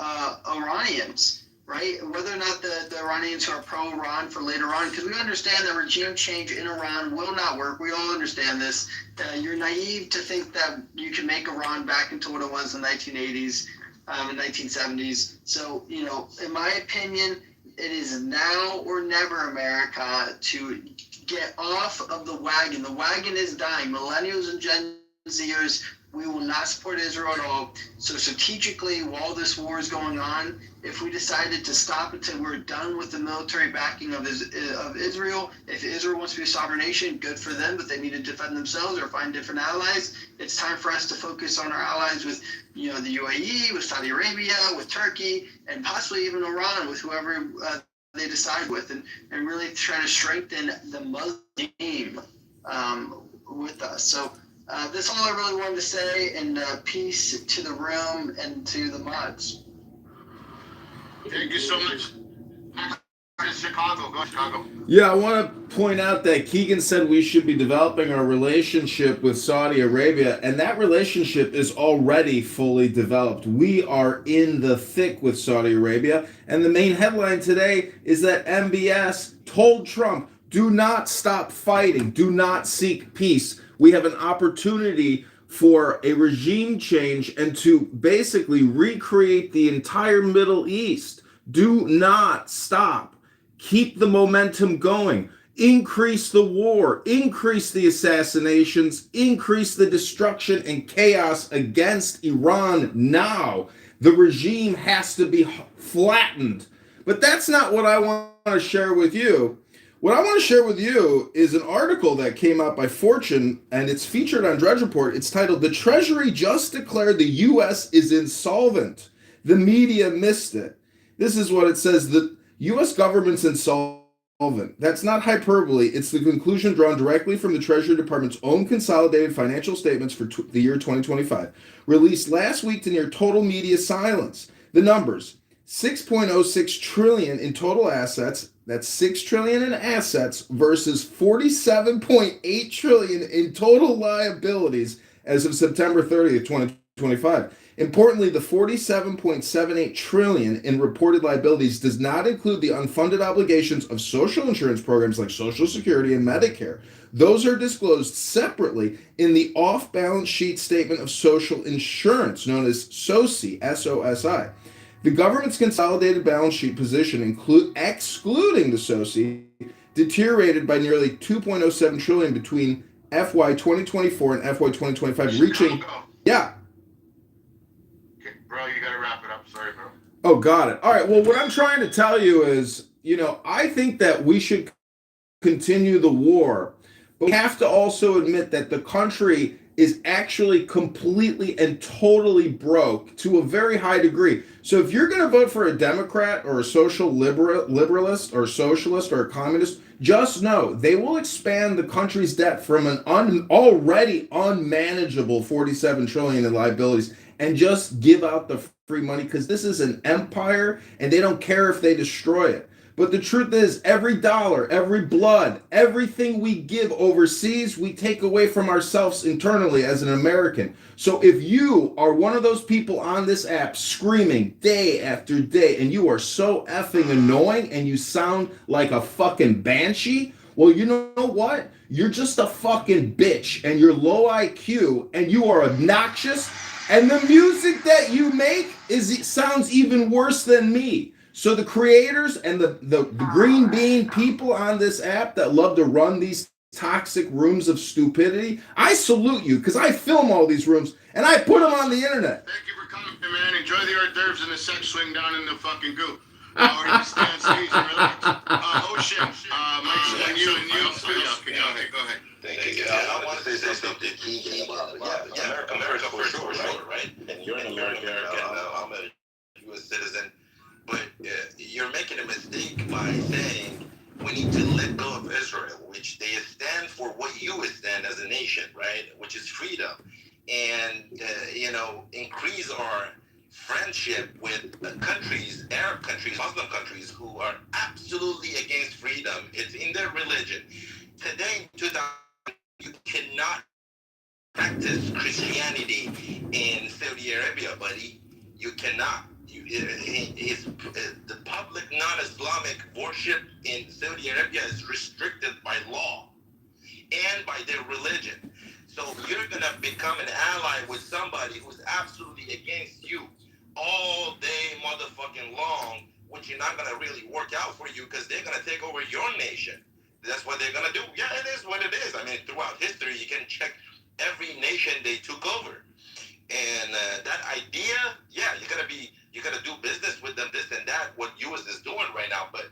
Iranians, right? Whether or not the Iranians who are pro-Iran for later on, because we understand that regime change in Iran will not work. We all understand this. You're naive to think that you can make Iran back into what it was in the 1980s and 1970s. So, in my opinion, it is now or never, America, to get off of the wagon. The wagon is dying. Millennials and Gen Zers, we will not support Israel at all. So strategically, while this war is going on, if we decided to stop until we're done with the military backing of Israel, if Israel wants to be a sovereign nation, good for them, but they need to defend themselves or find different allies. It's time for us to focus on our allies with, the UAE, with Saudi Arabia, with Turkey, and possibly even Iran, with whoever they decide with, and really try to strengthen the Muslim team with us. So that's all I really wanted to say, and peace to the room and to the mods. Thank you so much. Chicago, go Chicago. Yeah, I want to point out that Keegan said we should be developing our relationship with Saudi Arabia, and that relationship is already fully developed. We are in the thick with Saudi Arabia, and the main headline today is that MBS told Trump, do not stop fighting, do not seek peace. We have an opportunity for a regime change and to basically recreate the entire Middle East. Do not stop. Keep the momentum going. Increase the war. Increase the assassinations. Increase the destruction and chaos against Iran now. The regime has to be flattened. But that's not what I want to share with you. What I want to share with you is an article that came out by Fortune, and it's featured on Drudge Report. It's titled, "The Treasury Just Declared the U.S. is Insolvent. The Media Missed It." This is what it says. The U.S. government's insolvent. That's not hyperbole. It's the conclusion drawn directly from the Treasury Department's own consolidated financial statements for the year 2025, released last week to near total media silence. The numbers: $6.06 trillion in total assets. That's $6 trillion in assets versus $47.8 trillion in total liabilities as of September 30th, 2025. Importantly, the $47.78 trillion in reported liabilities does not include the unfunded obligations of social insurance programs like Social Security and Medicare. Those are disclosed separately in the off-balance sheet statement of social insurance, known as SOSI, S-O-S-I. The government's consolidated balance sheet position, excluding the SOSI, deteriorated by nearly $2.07 trillion between FY 2024 and FY 2025, reaching... Yeah. Okay, bro, you gotta wrap it up. Sorry, bro. Oh, got it. All right, well, what I'm trying to tell you is, I think that we should continue the war, but we have to also admit that the country is actually completely and totally broke to a very high degree. So if you're going to vote for a Democrat or a social liberalist or a socialist or a communist, just know they will expand the country's debt from an already unmanageable $47 trillion in liabilities and just give out the free money, because this is an empire and they don't care if they destroy it. But the truth is, every dollar, every blood, everything we give overseas, we take away from ourselves internally as an American. So if you are one of those people on this app screaming day after day, and you are so effing annoying and you sound like a fucking banshee, well, you know what? You're just a fucking bitch, and you're low IQ, and you are obnoxious, and the music that you make sounds even worse than me. So the creators and the green bean people on this app that love to run these toxic rooms of stupidity, I salute you, because I film all these rooms and I put them on the internet. Thank you for coming, man. Enjoy the hors d'oeuvres and the sex swing down in the fucking goo. Or just stay on stage and relax. Ocean, Mike's on you. Go ahead. Thank you. I want to say something to Keegan about America for sure, right? And you're in America, and increase our friendship with countries, Arab countries, Muslim countries, who are absolutely against freedom. It's in their religion. Today, in 2000, you cannot practice Christianity in Saudi Arabia, buddy. You cannot. The public non-Islamic worship in Saudi Arabia is restricted by law and by their religion. So you're going to become an ally with somebody who's absolutely against you all day motherfucking long, which is not going to really work out for you because they're going to take over your nation. That's what they're going to do. Yeah, it is what it is. I mean, throughout history, you can check every nation they took over. And that idea, yeah, you gotta do business with them, this and that, what US is doing right now, but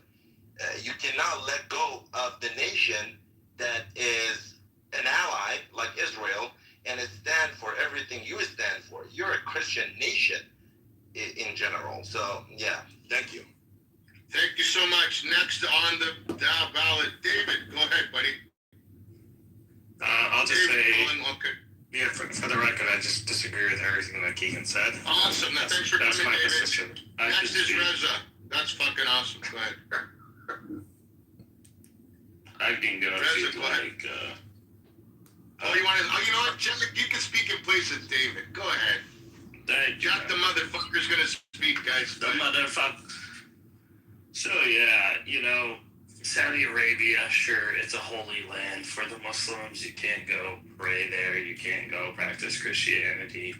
you cannot let go of the nation that is an ally like Israel and it stands for everything you stand for. You're a Christian nation in general. So yeah, thank you. Thank you so much. Next on the ballot, David, go ahead, buddy. I'll just David, say, okay. Yeah, for the record, I just disagree with everything that Keegan said. Awesome. Thanks for That's coming, my David. position. Next is Reza. That's fucking awesome. Go ahead. I can go Reza, go ahead. You want to? Oh, you know what? You can speak in place of David. Go ahead. Thank you. Jack the motherfucker's gonna speak, guys. The motherfucker. So yeah, Saudi Arabia, sure, it's a holy land for the Muslims. You can't go pray there. You can't go practice Christianity.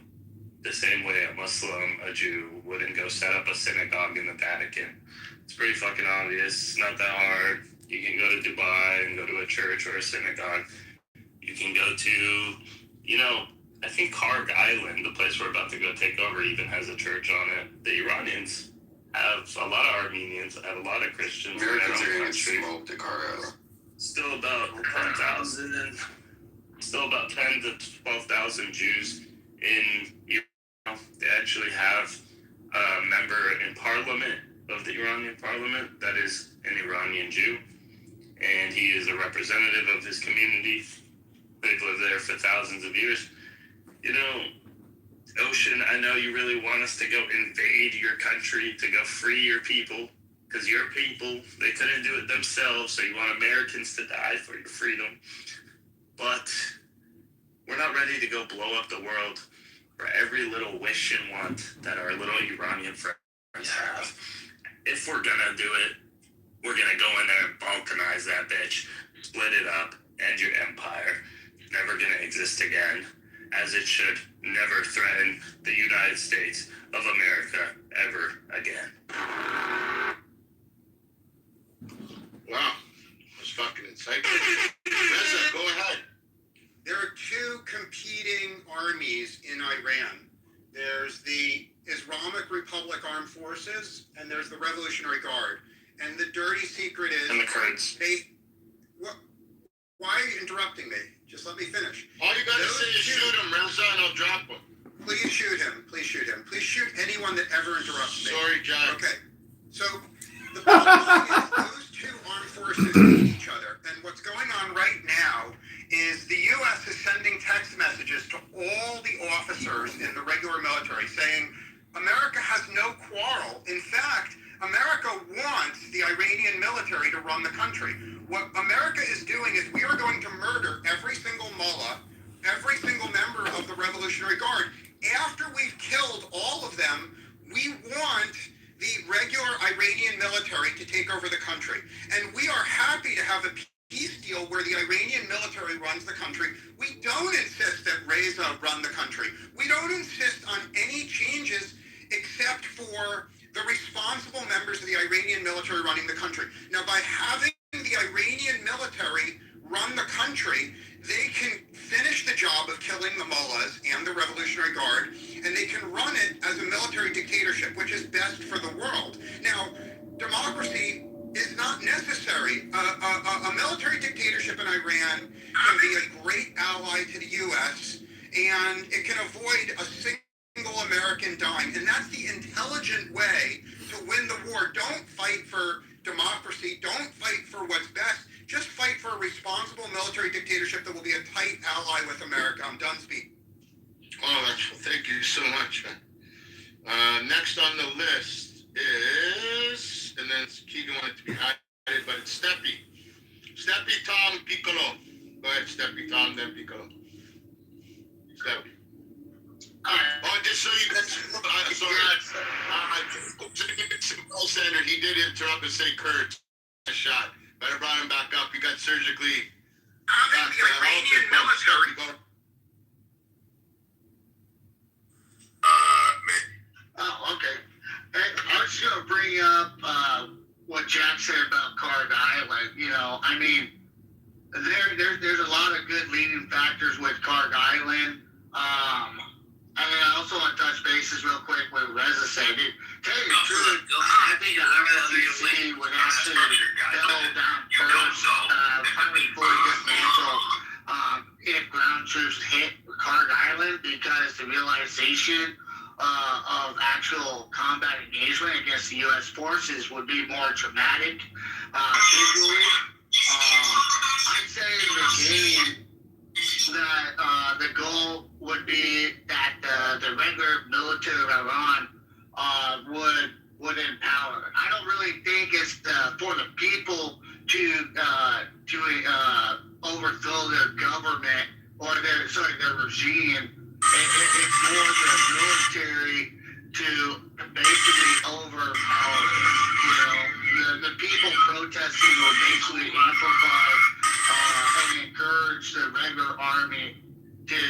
The same way a Muslim, a Jew, wouldn't go set up a synagogue in the Vatican. It's pretty fucking obvious. It's not that hard. You can go to Dubai and go to a church or a synagogue. You can go to, I think Karg Island, the place we're about to go take over, even has a church on it. The Iranians have a lot of Armenians, have a lot of Christians in their own country. Still about 10,000 still about 10 to 12,000 Jews in Iran. They actually have a member in parliament of the Iranian parliament that is an Iranian Jew, and he is a representative of his community. They've lived there for thousands of years. Ocean, I know you really want us to go invade your country, to go free your people, because your people, they couldn't do it themselves, so you want Americans to die for your freedom. But we're not ready to go blow up the world for every little wish and want that our little Iranian friends have. If we're gonna do it, we're gonna go in there and balkanize that bitch, split it up, end your empire. Never gonna exist again, as it should never threaten the United States of America ever again. Wow, that's fucking insightful. Reza, go ahead. There are two competing armies in Iran. There's the Islamic Republic Armed Forces, and there's the Revolutionary Guard. And the dirty secret is... And the Kurds. Why are you interrupting me? Just let me finish. All you gotta say is shoot him, Reza, and I'll drop him. Please shoot him. Please shoot him. Please shoot anyone that ever interrupts me. Sorry, Jack. Okay. So, the bottom line is those two armed forces need each other. And what's going on right now is the U.S. is sending text messages to all the officers in the regular military saying, America has no quarrel. In fact, America wants the Iranian military to run the country. What America is doing is we are going to murder every single mullah, every single member of the Revolutionary Guard. After we've killed all of them, we want the regular Iranian military to take over the country. And we are happy to have a peace deal where the Iranian military runs the country. We don't insist that Reza run the country. We don't insist on any changes except for the responsible members of the Iranian military running the country. Now, by having the Iranian military run the country, they can finish the job of killing the mullahs and the Revolutionary Guard, and they can run it as a military dictatorship, which is best for the world. Now, democracy is not necessary. A military dictatorship in Iran can be a great ally to the U.S., and it can avoid a single American dying. And that's the intelligent way to win the war. Don't fight for democracy. Don't fight for what's best. Just fight for a responsible military dictatorship that will be a tight ally with America. I'm done speaking. you so much, man. Next on the list is, and then Keegan wanted to be added, but it's Steppy. Steppy, Tom, Piccolo. Go ahead, Steppy, Tom, then Piccolo. Steppy. Oh, just so you guys, call center, he did interrupt and say Kurt shot. Better brought him back up. He got surgically. I'm in the Iranian military. Oh, okay. Hey, I was just going to bring up what Jack said about Card Island. You know, I mean, there's a lot of good leading factors with Card Island. I mean, I also want to touch bases real quick with Reza said. Tell you the truth, I think the RLDC would actually double down first, probably fully dismantle if ground troops hit Card Island, because the realization of actual combat engagement against the U.S. forces would be more traumatic visually. I'd say in the game that the goal would be that the regular military of Iran would empower. I don't really think it's for the people to overthrow their government or their regime. It's more the military to basically overpower it. You know, the people protesting will basically amplify and encourage the regular army to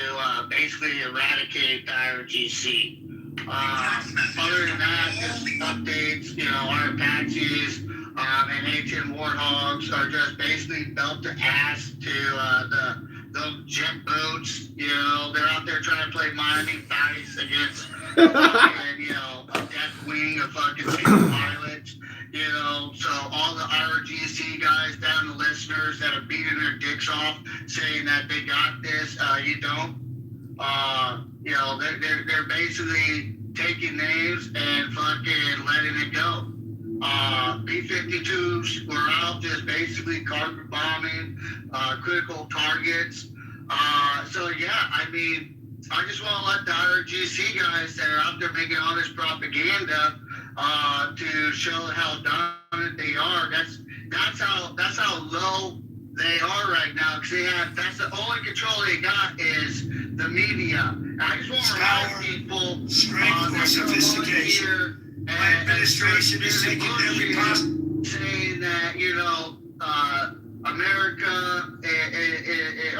basically eradicate the IRGC. Other than that, just updates, you know, our Apaches and A-10 Warthogs are just basically belt to ass to the jet boats. You know, they're out there trying to play Miami Vice against fucking, you know, a death wing of fucking pilots. You know, so all the IRGC guys down, the listeners that are beating their dicks off, saying that they got this, you don't. You know, they're basically taking names and fucking letting it go. B-52s were out just basically carpet bombing critical targets. So yeah, I mean, I just want to let the IRGC guys that are out there making all this propaganda to show how dominant they are. That's how low they are right now, because that's the only control they got is the media. I just want to remind people strength or sophistication. My administration is taking every possible saying that, you know, America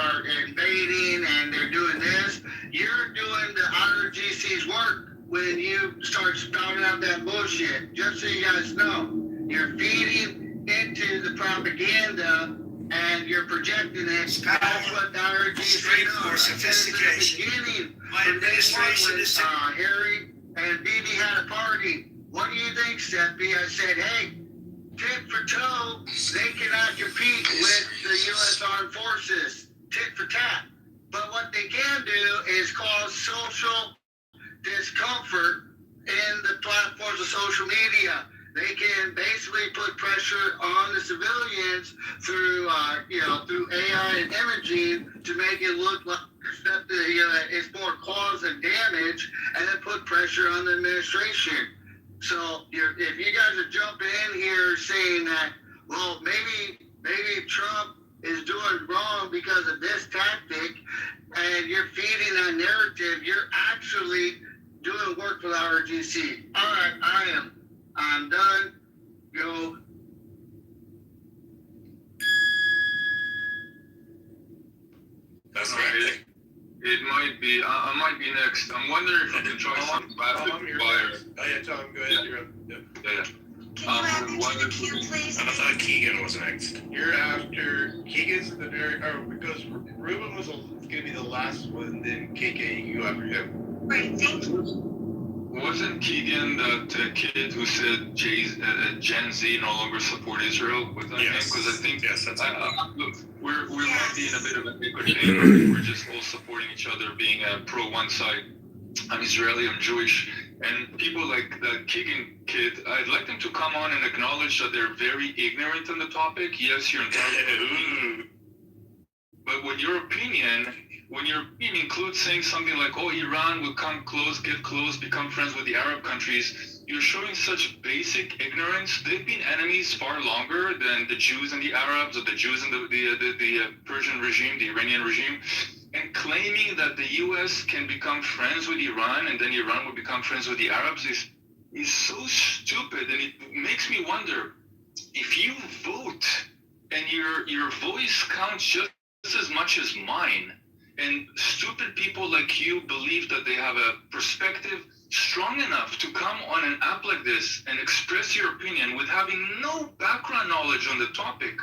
are invading and they're doing this. You're doing the IRGC's work when you start spouting out that bullshit. Just so you guys know, you're feeding into the propaganda and you're projecting it. That's what the IRGC knows. Sophistication. My administration is Harry and BB had a party. What do you think, Steppy? I said, hey, tit for toe, they cannot compete with the U.S. Armed Forces. Tit for tat. But what they can do is cause social discomfort in the platforms of social media. They can basically put pressure on the civilians through, through AI and imaging to make it look like it's more cause than damage, and then put pressure on the administration. So if you guys are jumping in here saying that, well, maybe Trump is doing wrong because of this tactic, and you're feeding that narrative, you're actually doing work for the RGC. All right, I'm done. Go. That's right. It might be. I might be next. I'm wondering if I can try some rapid fire. Oh yeah, Tom, go ahead. You're up. Yep. Yeah. Can you add me to the queue, please? I thought Keegan was next. You're after Keegan's the very, because Ruben was going to be the last one, then KK, you go after him. Great, thank you. Wasn't Keegan that kid who said Gen Z no longer support Israel? Was that him? Because I think that's look, we might be in a bit of an equity. We're just all supporting each other, being pro one side. I'm Israeli, I'm Jewish, and people like the Keegan kid, I'd like them to come on and acknowledge that they're very ignorant on the topic. Yes, you're entitled to opinion, but with your opinion, when your opinion includes saying something like, oh, Iran will come close, get close, become friends with the Arab countries, you're showing such basic ignorance. They've been enemies far longer than the Jews and the Arabs, or the Jews and the Persian regime, the Iranian regime. And claiming that the U.S. can become friends with Iran and then Iran will become friends with the Arabs is so stupid. And it makes me wonder, if you vote and your voice counts just as much as mine, and stupid people like you believe that they have a perspective strong enough to come on an app like this and express your opinion with having no background knowledge on the topic,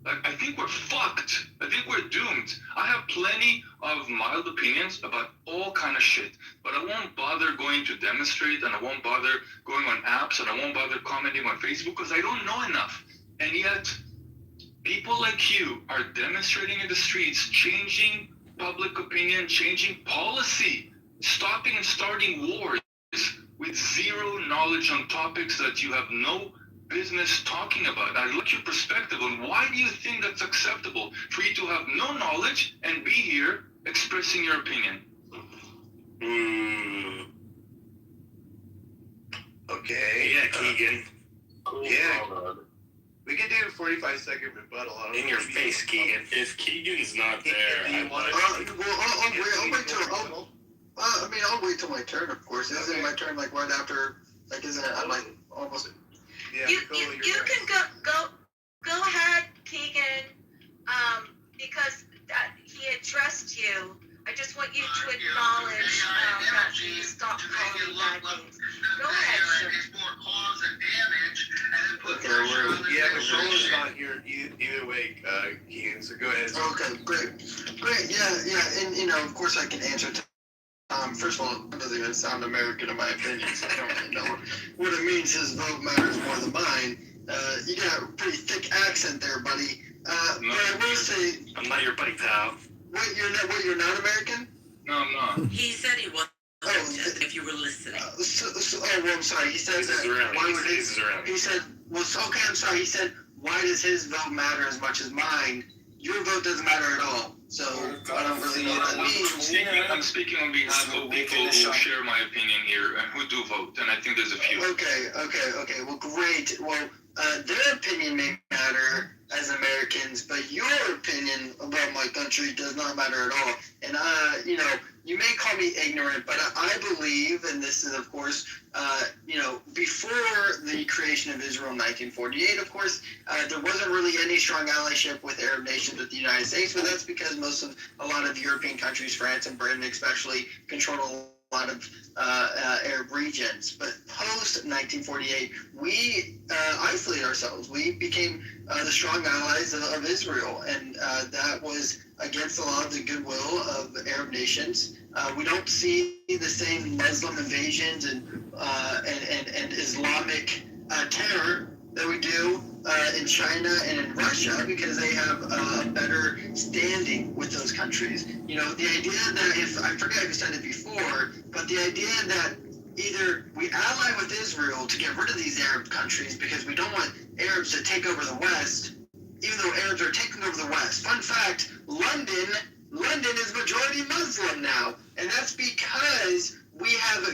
I think we're fucked. I think we're doomed. I have plenty of mild opinions about all kind of shit, but I won't bother going to demonstrate, and I won't bother going on apps, and I won't bother commenting on Facebook because I don't know enough. And yet, people like you are demonstrating in the streets, changing public opinion, changing policy, stopping and starting wars with zero knowledge on topics that you have no business talking about. I look your perspective on why do you think that's acceptable for you to have no knowledge and be here expressing your opinion? Okay. Yeah, Keegan. Yeah. We can do a 45-second rebuttal. In your face, Keegan. If Keegan's not there, I'll wait till my turn, of course. Isn't it my turn like right after? Like, isn't it? I'm like almost. Yeah, You can go ahead, Keegan, because he addressed you. I just want you to acknowledge that he stopped calling me bad names. Go ahead, sir. Okay, yeah, but Roland's not here either way, Keegan, so go ahead. Okay, great. Yeah, and of course I can answer. First of all, it doesn't even sound American in my opinion, so I don't really know what it means. His vote matters more than mine. You got a pretty thick accent there, buddy. But I will say, I'm not your buddy, pal. You're not American? No, I'm not. He said he was. If you were listening. Well, I'm sorry. He said that. Why would he said, well, okay, I'm sorry. He said, why does his vote matter as much as mine? Your vote doesn't matter at all. So I don't really know what that means. I'm speaking on behalf of people who share my opinion here and who do vote, and I think there's a few. Okay. Well, great. Well, their opinion may matter as Americans, but your opinion about my country does not matter at all. And you may call me ignorant, but I believe, and this is, of course, before the creation of Israel in 1948, of course, there wasn't really any strong allyship with Arab nations with the United States, but that's because a lot of European countries, France and Britain especially, controlled a lot of Arab regions. But post 1948, we isolated ourselves. We became the strong allies of Israel, and that was against a lot of the goodwill of Arab nations. We don't see the same Muslim invasions and Islamic terror that we do in China and in Russia, because they have a better standing with those countries. The idea that, I forget who said it before, but the idea that either we ally with Israel to get rid of these Arab countries because we don't want Arabs to take over the West, even though Arabs are taking over the West. Fun fact, London is majority Muslim now, and that's because we have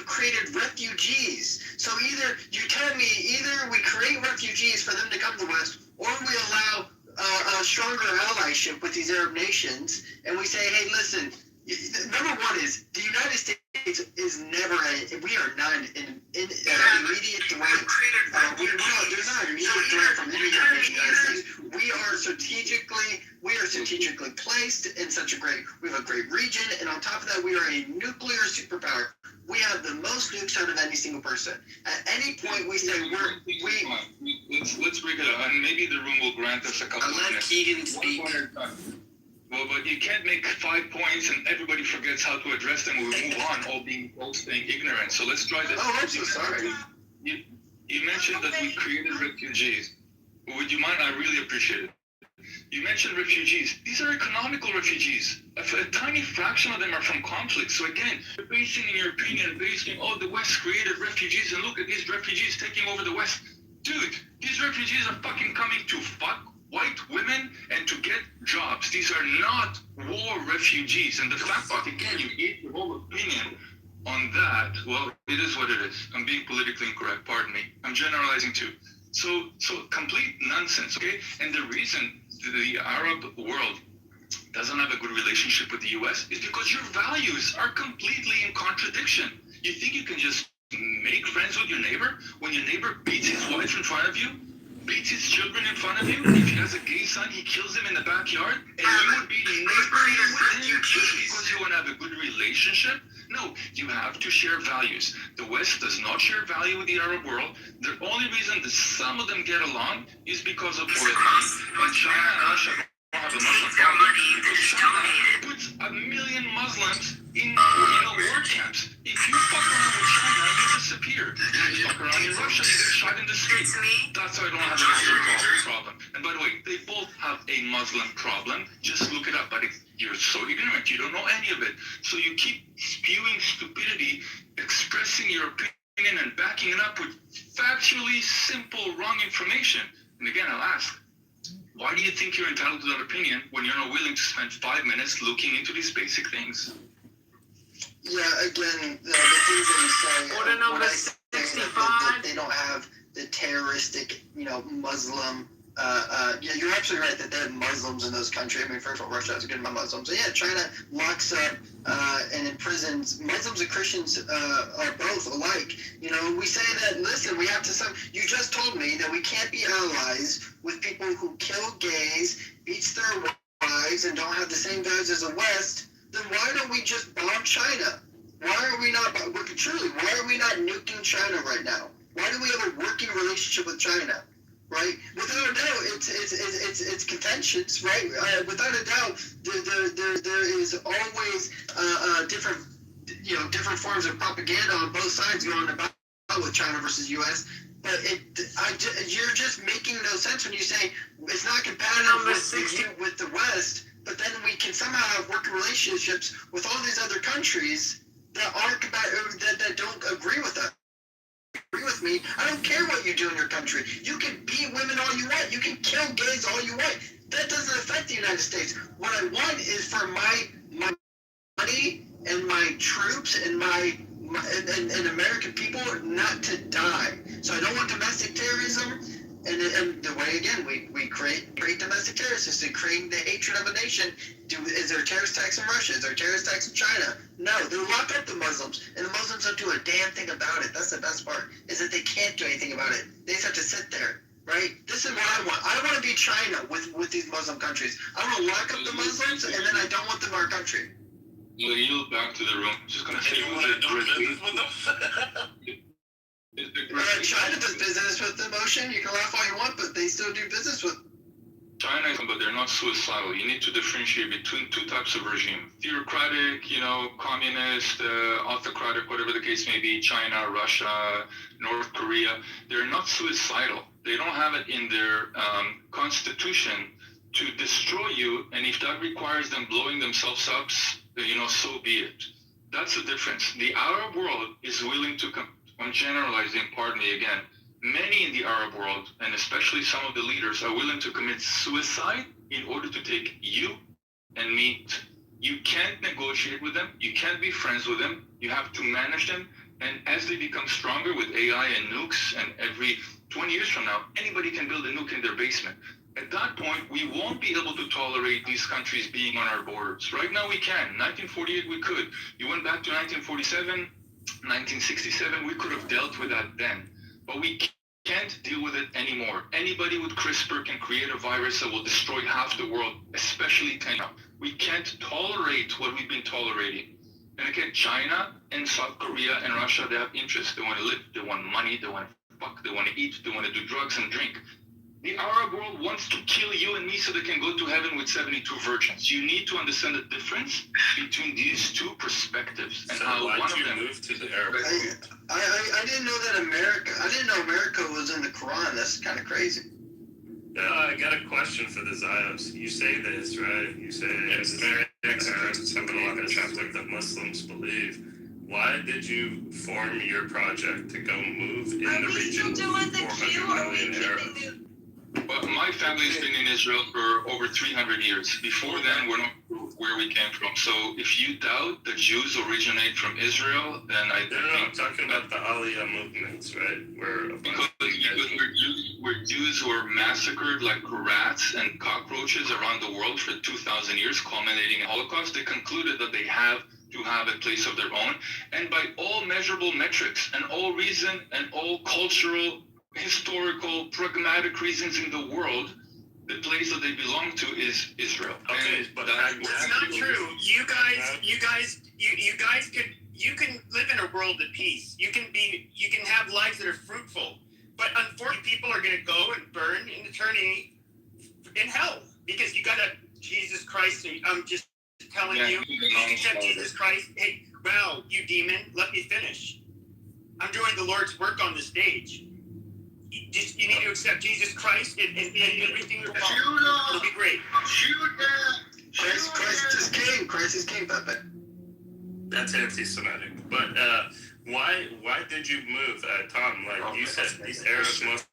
created refugees. So either you tell me, either we create refugees for them to come to the West, or we allow a stronger allyship with these Arab nations, and we say, hey, listen, number one is the United States is never we are not an immediate threat. There's not an immediate threat from any United States. We are strategically placed in we have a great region, and on top of that, we are a nuclear superpower. We have the most nukes out of any single person. At any point, we say Let's break it up, and maybe the room will grant us a couple of minutes. Let Keegan speak. Well, but you can't make 5 points and everybody forgets how to address them. We move on, all staying ignorant. So let's try this. Oh, I'm so sorry. You mentioned that we created refugees. Would you mind? I really appreciate it. You mentioned refugees. These are economical refugees. A tiny fraction of them are from conflict. So again, you're basing in your opinion, the West created refugees, and look at these refugees taking over the West. Dude, these refugees are fucking coming to fuck white women and to get jobs. These are not war refugees. And the fact that, again, you gave your whole opinion on that, well, it is what it is. I'm being politically incorrect, pardon me. I'm generalizing too. So complete nonsense, okay? And the reason the Arab world doesn't have a good relationship with the US is because your values are completely in contradiction. You think you can just make friends with your neighbor when your neighbor beats his wife in front of you, beats his children in front of you? If he has a gay son, he kills him in the backyard, and you would be neighboring with him just because you want to have a good relationship? No, you have to share values. The West does not share value with the Arab world. The only reason that some of them get along is because of oil money. And China and Russia don't have a Muslim problem because China puts 1 million Muslims in war camps. If you fuck around with China, you disappear. If you fuck around in Russia, you get shot in the street. That's why I don't have a Muslim problem. And by the way, they both have a Muslim problem. Just look it up. But you're so ignorant. You don't know any of it. So you keep spewing stupidity, expressing your opinion and backing it up with factually simple, wrong information. And again, I'll ask, why do you think you're entitled to that opinion when you're not willing to spend 5 minutes looking into these basic things? Yeah, again, the things that you say, Order number when I say 65. that they don't have the terroristic, Muslim, yeah, you're absolutely right that they have Muslims in those countries. I mean, first of all, Russia has a good amount of Muslims. So yeah, China locks up and imprisons Muslims and Christians are both alike. We say that, listen, we have to, you just told me that we can't be allies with people who kill gays, beats their wives, and don't have the same values as the West. Then why don't we just bomb China? Why are we not nuking China right now? Why do we have a working relationship with China? Right? Without a doubt, it's contentious, right? Without a doubt, there is always different forms of propaganda on both sides going about with China versus U.S. But you're just making no sense when you say it's not compatible with the West. But then we can somehow have working relationships with all these other countries that aren't that don't agree with us. Agree with me. I don't care what you do in your country. You can beat women all you want. You can kill gays all you want. That doesn't affect the United States. What I want is for my money and my troops and and American people not to die. So I don't want domestic terrorism. And the way, again, we create domestic terrorists to create the hatred of a nation. Is there a terrorist tax in Russia? Is there a terrorist tax in China? No, they lock up the Muslims, and the Muslims don't do a damn thing about it. That's the best part, is that they can't do anything about it. They just have to sit there, right? This is what I want. I want to be China with these Muslim countries. I want to lock up the Muslims, and then I don't want them in our country. We'll yield back to the room. Just going to say, China does business with the motion. You can laugh all you want, but they still do business with. China, but they're not suicidal. You need to differentiate between two types of regime: theocratic, communist, autocratic, whatever the case may be. China, Russia, North Korea. They're not suicidal. They don't have it in their constitution to destroy you, and if that requires them blowing themselves up, so be it. That's the difference. The Arab world is willing to. I'm generalizing, pardon me again. Many in the Arab world, and especially some of the leaders, are willing to commit suicide in order to take you and me. You can't negotiate with them. You can't be friends with them. You have to manage them. And as they become stronger with AI and nukes, and every 20 years from now, anybody can build a nuke in their basement. At that point, we won't be able to tolerate these countries being on our borders. Right now, we can. 1948, we could. You went back to 1947, 1967, we could have dealt with that then. But we can't deal with it anymore. Anybody with CRISPR can create a virus that will destroy half the world, especially China. We can't tolerate what we've been tolerating. And again, China and South Korea and Russia, they have interests. They want to live, they want money, they want to fuck, they want to eat, they want to do drugs and drink. The Arab world wants to kill you and me so they can go to heaven with 72 virgins. You need to understand the difference between these two perspectives and how one of them moved to the Arab world. I didn't know that I didn't know America was in the Quran. That's kind of crazy. I got a question for the Zios. You say this, right? You say Arabs have a lot of Catholic that Muslims believe. Why did you form your project to go move in the region with 400 million Arabs? But my family's been in Israel for over 300 years. Before then, we're not sure where we came from. So if you doubt the Jews originate from Israel, then I think... I'm talking about the Aliyah movements, right? Because Jews were massacred like rats and cockroaches around the world for 2,000 years, culminating in Holocaust. They concluded that they have to have a place of their own. And by all measurable metrics and all reason and all cultural, historical, pragmatic reasons in the world, the place that they belong to is Israel. Okay, but that's not true. You can live in a world of peace. You can have lives that are fruitful. But unfortunately, people are going to go and burn in eternity in hell because you got Jesus Christ. I'm just telling you accept Jesus Christ. Hey, wow, you demon, let me finish. I'm doing the Lord's work on the stage. You need to accept Jesus Christ and everything will follow. It'll be great. Christ is king, Pepe. That's anti-Semitic. But why did you move, Tom? Like you said, these Arabs must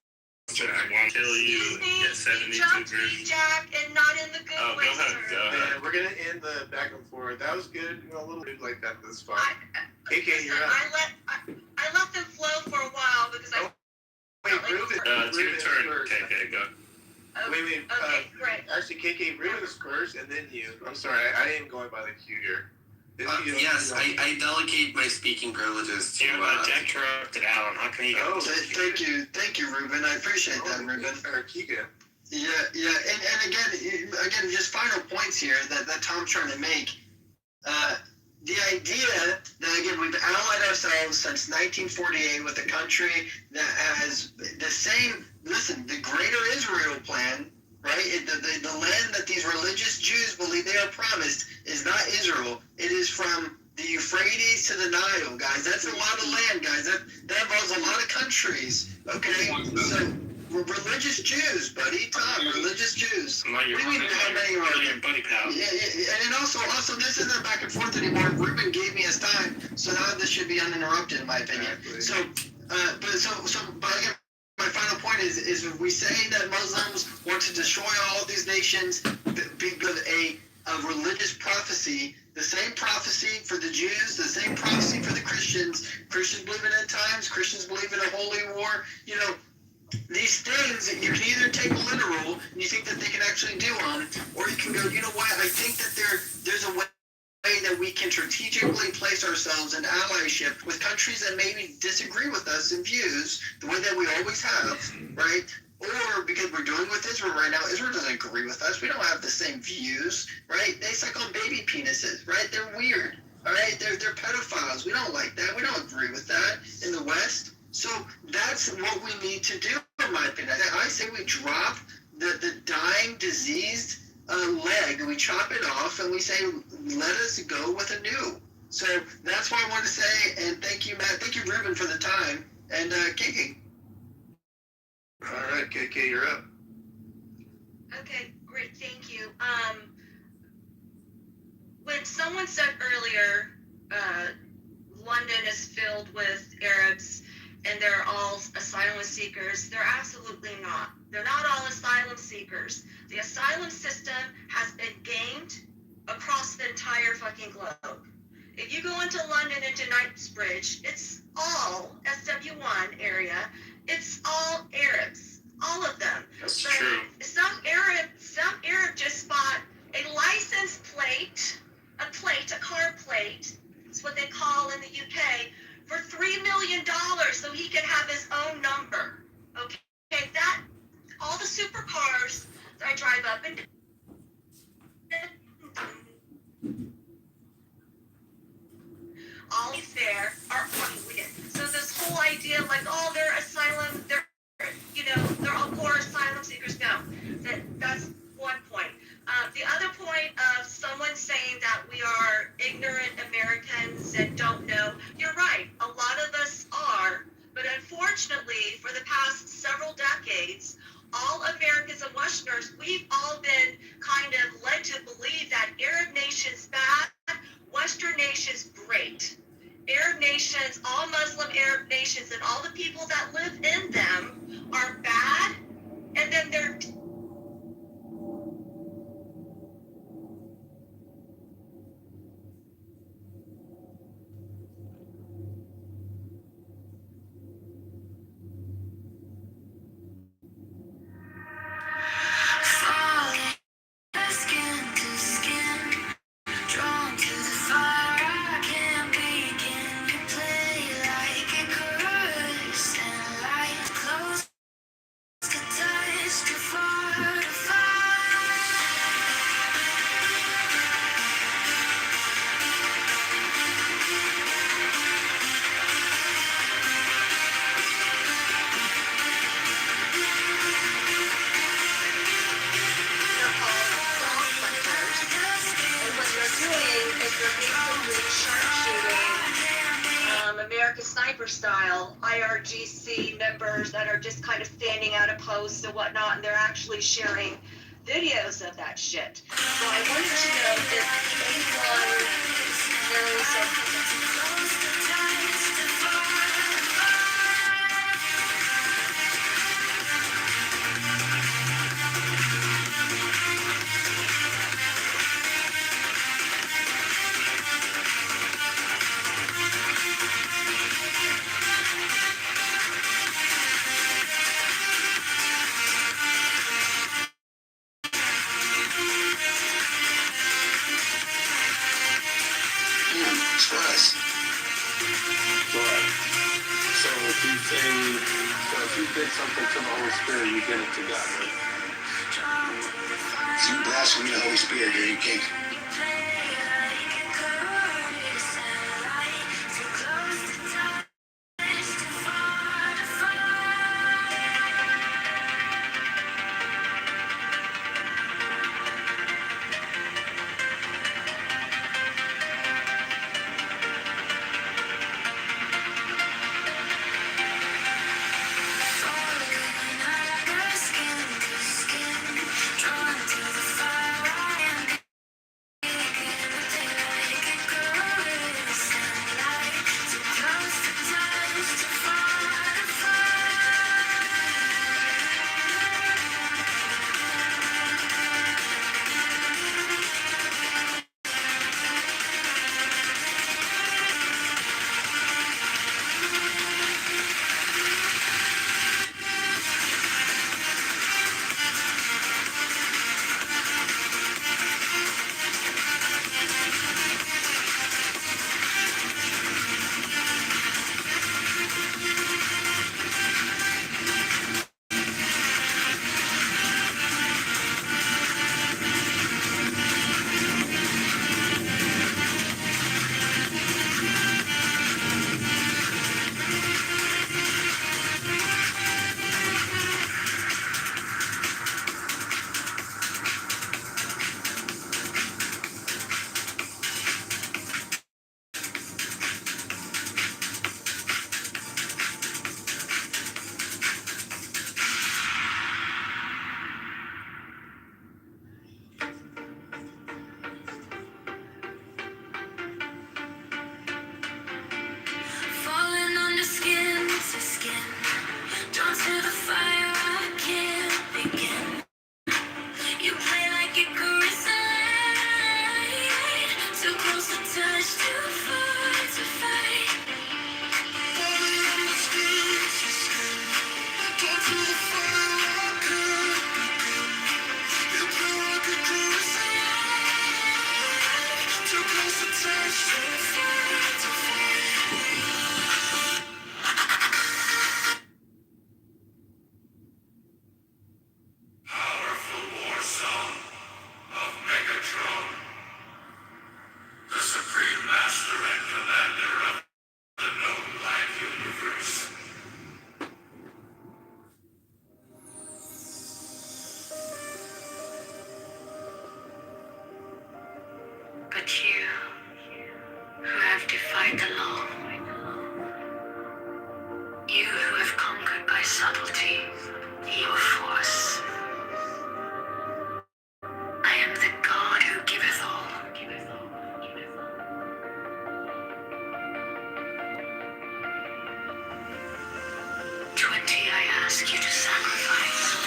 want to kill you and get 72 degrees. Jack, and not in the good way. Go ahead. Yeah, we're gonna end the back and forth. That was good. A little bit like that. That's fine. KK, you're up. I let them flow for a while because I. Wait, Ruben. It's your turn, KK. Go. Wait. Okay, great. Actually, KK, Ruben's first, and then you. I'm sorry, I am going by the queue here. Yes, I delegate my speaking privileges to. Jack interrupted Alan. How can you? Oh, thank you, Ruben. I appreciate that, Ruben. Or Kika. Yeah, and again, just final points here that Tom's trying to make. The idea that, again, we've allied ourselves since 1948 with a country that has the same, the Greater Israel plan, right? The land that these religious Jews believe they are promised is not Israel. It is from the Euphrates to the Nile, guys. That's a lot of land, guys. That involves a lot of countries, okay? So, we're religious Jews, buddy. Tom, religious Jews. What do you mean how many are there? Buddy, pal. Yeah, and also, this isn't back and forth anymore. Ruben gave me his time, so now this should be uninterrupted, in my opinion. Exactly. But again, my final point is we say that Muslims want to destroy all of these nations because a religious prophecy, the same prophecy for the Jews, the same prophecy for the Christians. Christians believe in end times. Christians believe in a holy war. These things, you can either take literal and you think that they can actually do them, or you can go, you know what, I think that there's a way that we can strategically place ourselves in allyship with countries that maybe disagree with us in views, the way that we always have, right? Or because we're dealing with Israel right now, Israel doesn't agree with us. We don't have the same views, right? They suck on baby penises, right? They're weird, all right? They're pedophiles. We don't like that. We don't agree with that in the West. So that's what we need to do, in my opinion. I say we drop the dying, diseased leg, we chop it off, and we say, let us go with a new. So that's what I want to say, and thank you, Matt. Thank you, Ruben, for the time, and KK. All right, KK, you're up. Okay, great, thank you. When someone said earlier, London is filled with Arabs, and they're all asylum seekers. They're absolutely not. They're not all asylum seekers. The asylum system has been gamed across the entire fucking globe. If you go into London, into Knightsbridge, it's all SW1 area. It's all Arabs, all of them. That's true. Some Arab just bought a license plate, a car plate. It's what they call in the UK. For $3 million so he can have his own number. Okay, that, all the supercars that I drive up in, all there are fucking. So this whole idea like, oh, they're asylum, they're all poor asylum seekers. No, that's one point. The other point of someone saying that we are ignorant Americans and don't know, you're right, a lot of us are, but unfortunately, for the past several decades, all Americans and Westerners, we've all been kind of led to believe that Arab nations bad, Western nations great. Arab nations, all Muslim Arab nations, and all the people that live in them are bad, and then they're skin to skin, drawn to the fire. I can't begin. You play like a chorus and light close to touch to far to American Sniper style IRGC members that are just kind of standing out of posts and whatnot, and they're actually sharing videos of that shit. So I wanted to know if anyone knows of Express. Right. So if you say, so if you did something to the Holy Spirit, you did it to God, right? If you blaspheme the Holy Spirit, then you can't. falling under skin to skin, drawn to the fire. I can't begin. You play like a caress light, too close to touch, too far to fight. Falling under skin to skin, drawn to the fire. I can't begin. You play like a caress light, too close to touch, too far to fight. Powerful war song of Megatron, the supreme master and commander of the known life universe. But you, who have defied the law, you who have conquered by subtlety, evil force, I am the God who giveth all. 20 I ask you to sacrifice.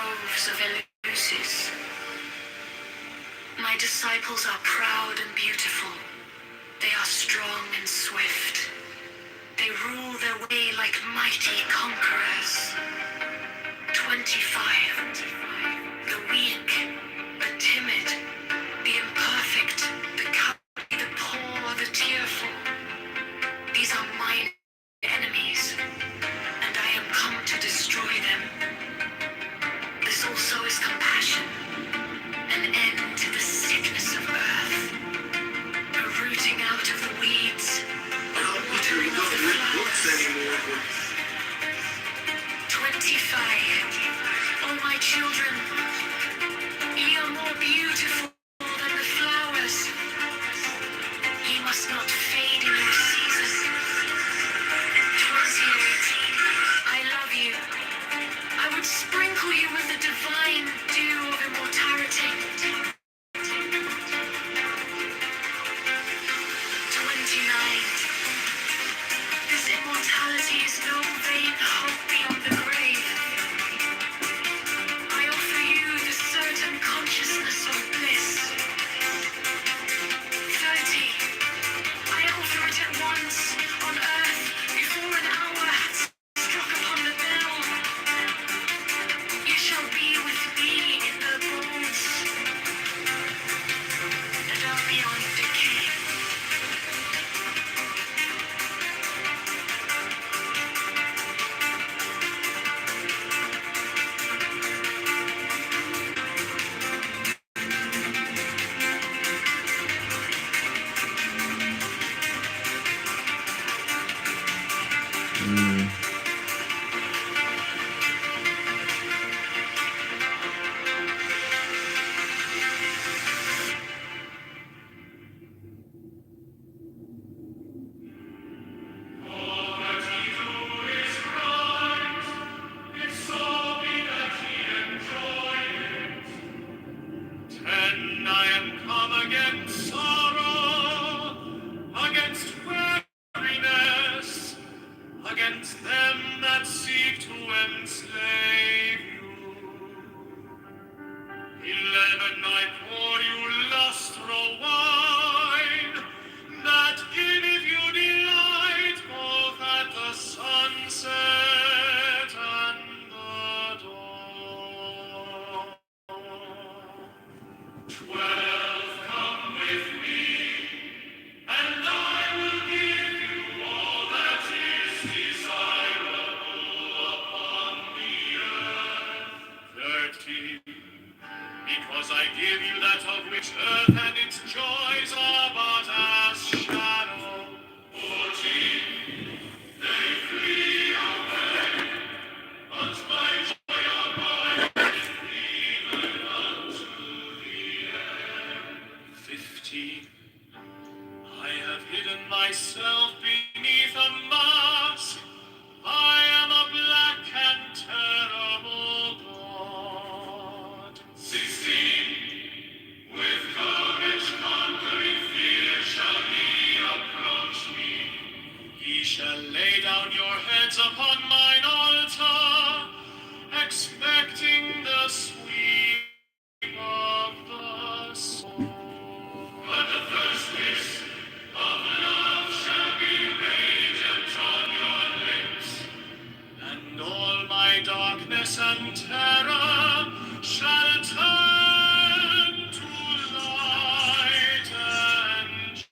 groves of Eleusis. My disciples are proud and beautiful. They are strong and swift. They rule their way like mighty conquerors. 25. The weak, the timid, the imperfect, the cowardly, the poor, the tearful. These are mine enemies, and I am come to destroy them. This also is compassion, an end to the sickness of earth, a rooting out of the weeds, a watering of the flowers. 25. Oh, my children, ye are more beautiful than the flowers. Ye must not fade in your season. 28. I love you. I would sprinkle you with the divine dew of immortality. 29. This immortality is no vain hope beyond the grave. I offer you the certain consciousness of bliss. 30. I offer it at once, on earth, before an hour had struck upon the bell. You shall be with me in the bones, and are beyond decay. And I am come against sorrow, against weariness, against them that seek to enslave you. 11 I pour you lustral wine, that giveth you delight both at the sunset and the dawn. 12 come with me, and I will give you all that is desirable upon the earth. 13. Because I give you that of which earth and its joys are but as shadow. 14. They flee away, but my joy abideth even unto the end. 15. I have hidden myself beneath a mask. I am a black and terrible God. 16. With courage conquering fear shall ye approach me. Ye shall lay down your heads upon mine altar, expecting the sweep of the sword. But the first kiss of love shall be radiant on your lips, and all my darkness and terror shall turn to light and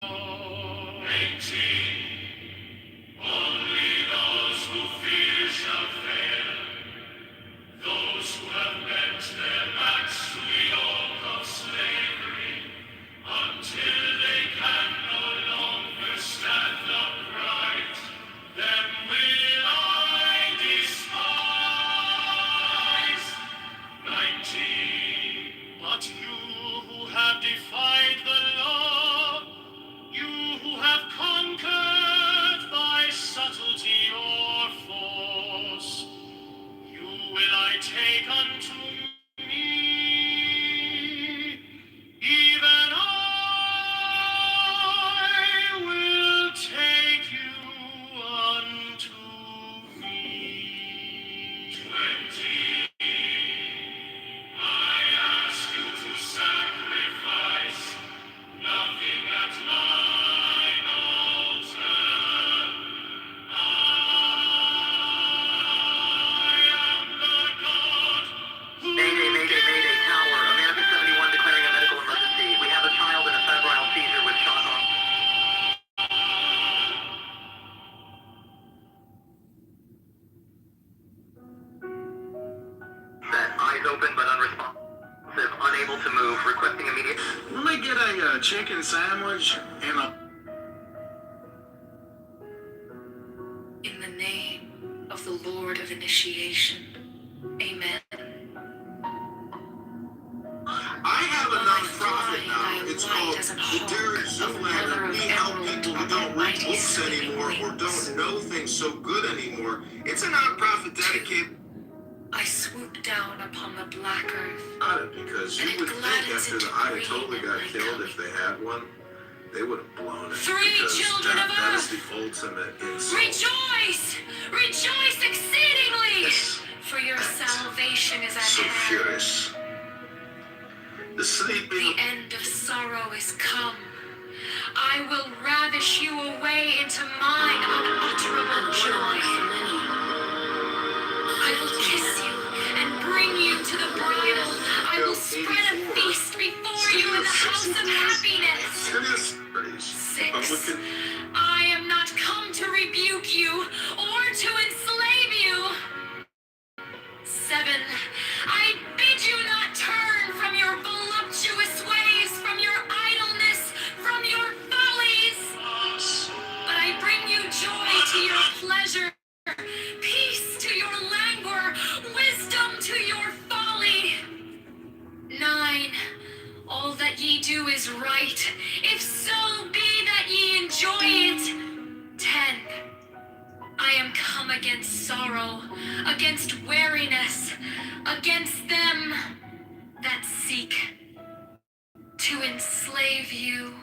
joy. 18. Only those who fear shall fail, those who have bent their backs to the yoke of slavery, until they can no longer stand upright, them will I despise. 19. But you who have defied the law, you who have conquered by subtlety or force, you will I take unto me, even I will take you unto me. 20. eyes open but unresponsive, unable to move, requesting immediate. Let me get a chicken sandwich and a... In the name of the Lord of Initiation. Amen. I have a nonprofit now. It's called the Derek Zoolander. We help people who don't read books anymore or don't know things so good anymore. It's a nonprofit dedicated... I swoop down upon the black earth. Because you would think after the Ayatollah got killed, if they had one, they would have blown it. Because that is the ultimate insult. Rejoice! Rejoice exceedingly! For your salvation is at So hand. furious. The sleeping... The end of sorrow is come. I will ravish you away into mine unutterable joy. I will kiss you and bring you to the bridal. I will spread a feast before you in the house of happiness. 6. I am not come to rebuke you or to enslave you. 7. I bid you not turn from your voluptuous ways, from your idleness, from your follies. But I bring you joy to your pleasure, peace to your languor, wisdom to your folly. 9. All that ye do is right, if so be that ye enjoy it. 10. I am come against sorrow, against weariness, against them that seek to enslave you.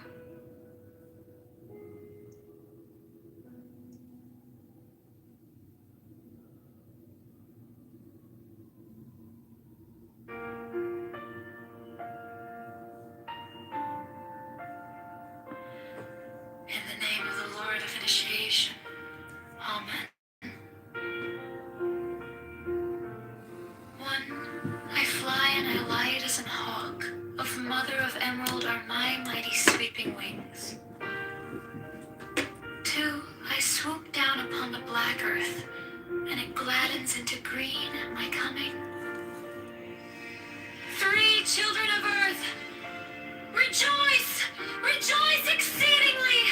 In the name of the Lord of Initiation. Amen. 1. I fly and I light as an hawk. Of mother of emerald are my mighty sweeping wings. 2. I swoop down upon the black earth, and it gladdens into green at my coming. 3. Children of earth, rejoice! Rejoice exceedingly!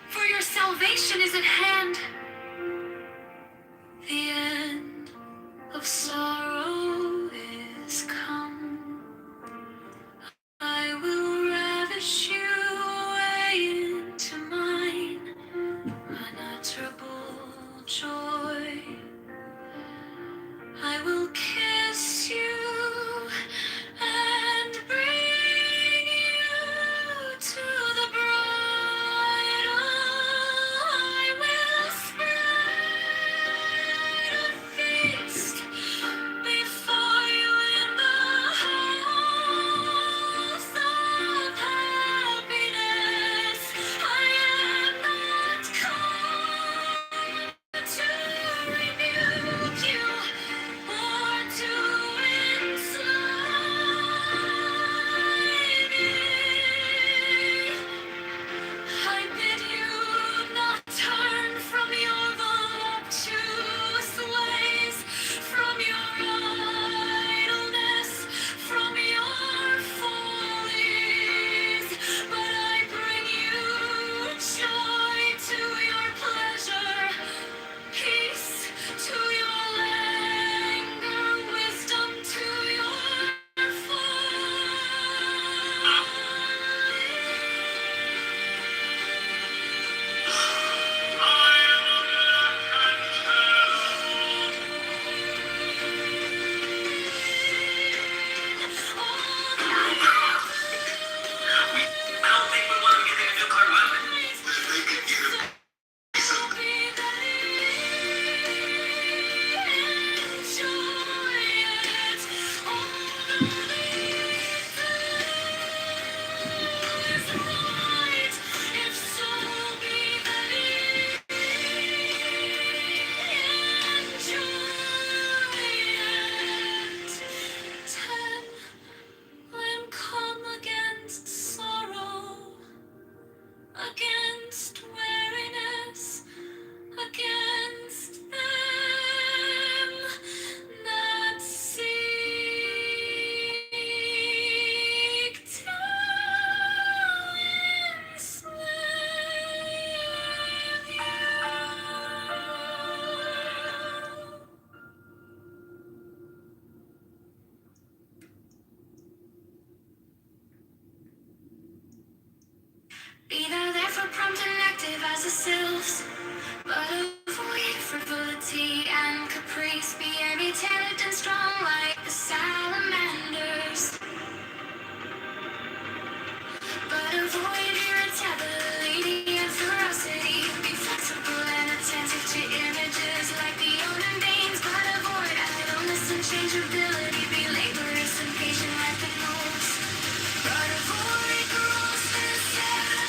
For your salvation is at hand. The end of sorrow is come. I will ravish you away into mine unutterable joy. I will kiss you and bring you to the bridal. I will spread Be thou therefore prompt and active as the sylphs, but avoid frivolity and caprice. Be irritated and strong like the salamanders, but avoid irritability and ferocity. Be flexible and attentive to images like the olden days, but avoid idleness and changeability. Be laborious and patient like the gnomes, but avoid grossness and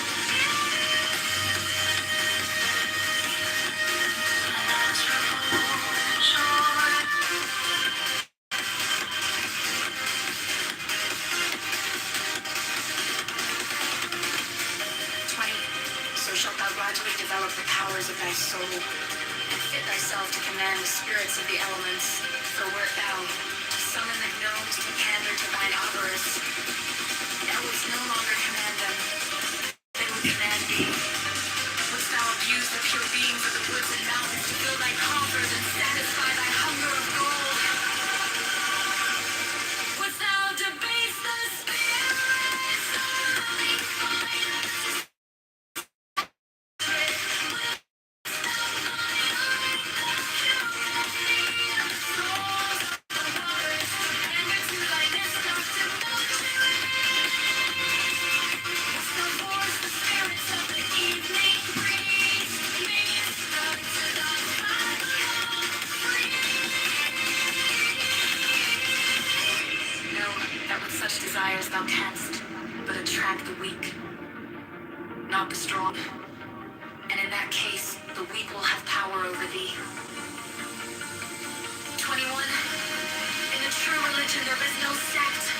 so shalt thou gradually develop the powers of thy soul, and fit thyself to command the spirits of the elements. For wert thou to summon the gnomes to pander to thine avarice, thou wouldst no longer command them, they would command thee. Wouldst thou abuse the pure beings of the woods and mountains to fill thy coffers and satisfy thy hunger of gold? Wouldst thou debase the spirits of the finest? Such desires thou canst but attract the weak, not the strong. And in that case, the weak will have power over thee. 21. In the true religion there is no sect.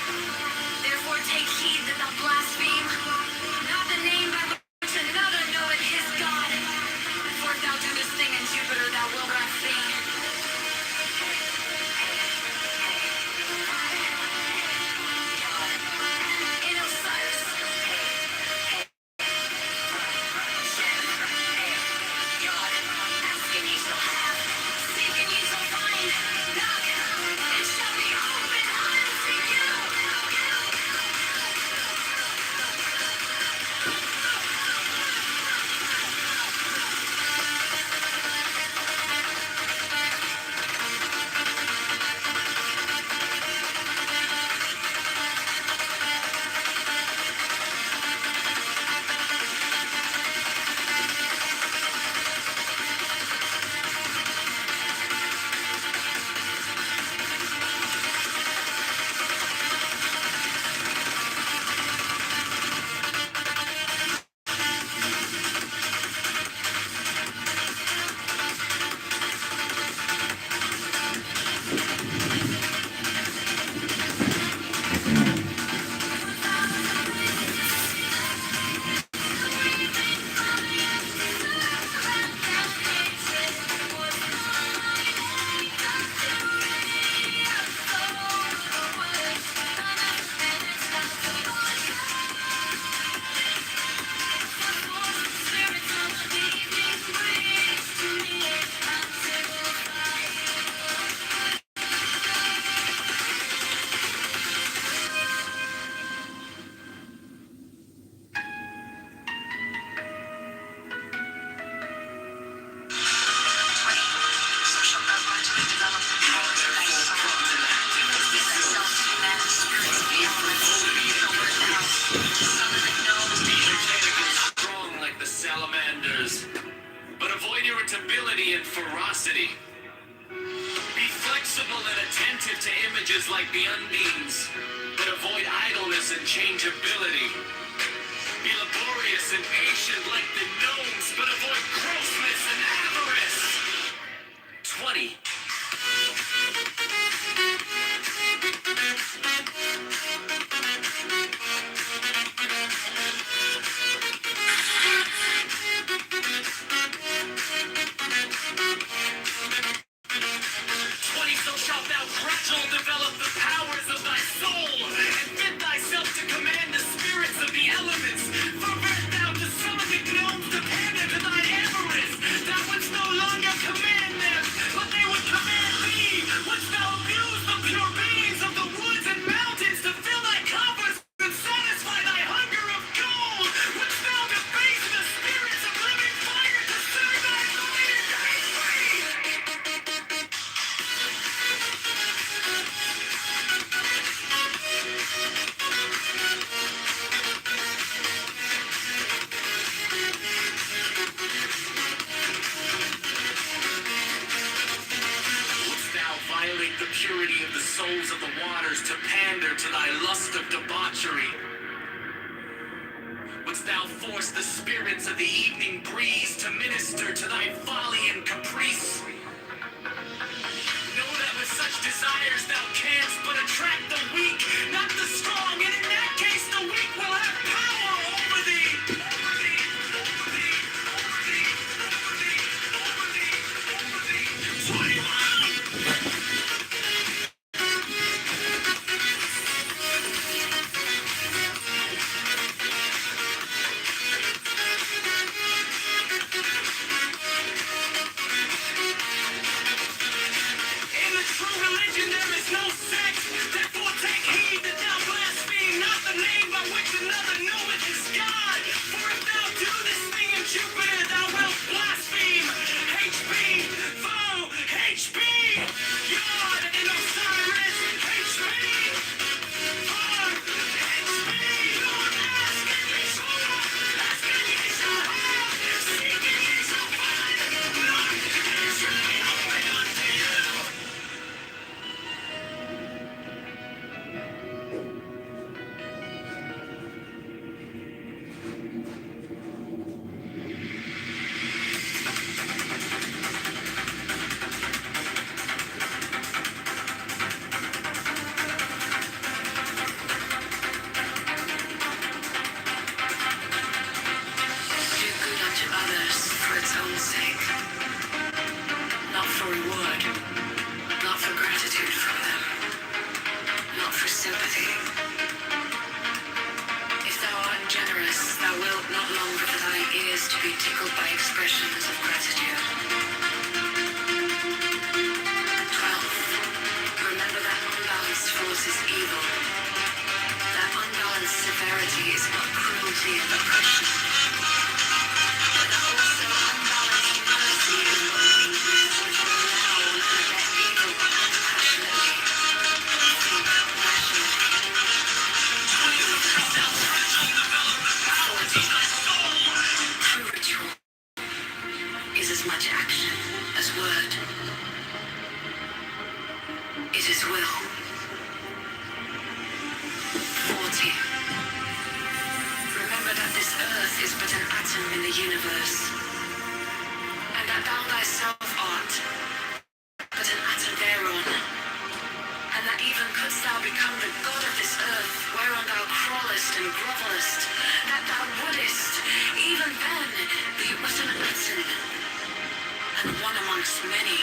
Therefore take heed that thou blaspheme not the name by which another knoweth his God. For if thou do this thing in Jupiter, thou wilt blaspheme. But avoid irritability and ferocity. Be flexible and attentive to images like the undines, but avoid idleness and changeability. Be laborious and patient like the gnomes, but avoid grossness and avarice. 20. So shalt thou gradually develop the powers of thy soul, and fit thyself to command the spirits of the elements. For wert thou to summon the gnomes to pander to thine avarice, thou wouldst no longer command them, but they would command thee. Wouldst thou abuse the pure beings of the woods and mountains to fill thy coffers and satisfy thy hunger of gold? Wouldst thou debase violate the purity of the souls of the waters to pander to thy lust of debauchery? Wouldst thou force the spirits of the evening breeze to minister to thy folly and caprice? Know that with such desires thou canst but attract the weak, not the strong, and in that case the weak will have power over thee. In the true religion there is no sex. Therefore take heed that thou blaspheme not the name by which another knoweth is God. For if thou do this thing in Jupiter, thou wilt blaspheme HB, foe, HB, God in Osiris, HB, foe, HB, Lord, asking ye shall have, seeking ye shall find, knock, and shall be opened unto you. Do good unto others for its own sake, not for reward, not for gratitude from them, not for sympathy. If thou art generous, thou wilt not longer for thine ears to be tickled by expressions of gratitude. 12. Remember that unbalanced force is evil. That unbalanced severity is but cruelty and oppression. But that also unbalanced mercy is but weakness which will allow and abet evil passionately. Think rationally. True ritual is as much action as word. It is will. 40. Remember that this earth is but an atom in the universe, and that thou thyself art but an atom thereon, and that even couldst thou become the god of this earth, whereon thou crawlest and grovellest, that thou wouldest, even then, be but an atom, and one amongst many.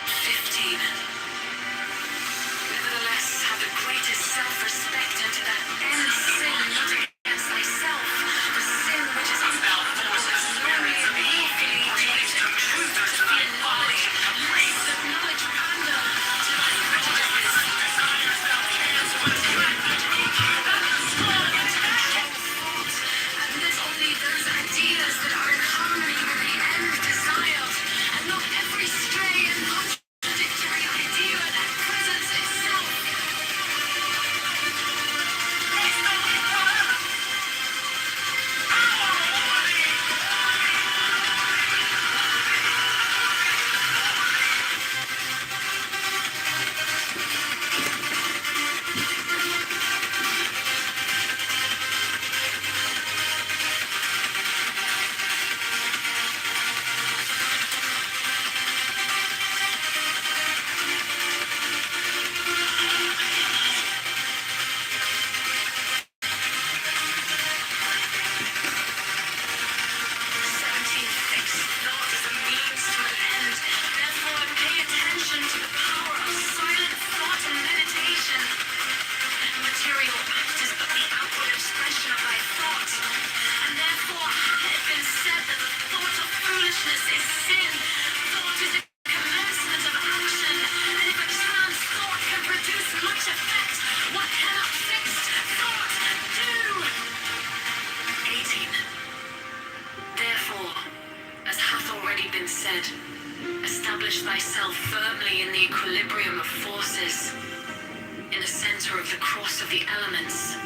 15. Nevertheless, have the greatest self-respect and to that end sin not against thyself, the sin which is unbounded, glory, willfully, truth, folly, grace, acknowledge pander to thy prejudices. That is strong and actual thought, and there's only those ideas that are in harmony with the end desired, and not every stray and contradictory idea that presents itself. Establish thyself firmly in the equilibrium of forces, in the center of the cross of the elements,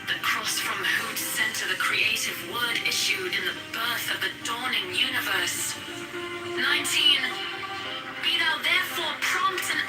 the cross from whose center the creative word issued in the birth of the dawning universe. 19. Be thou therefore prompt and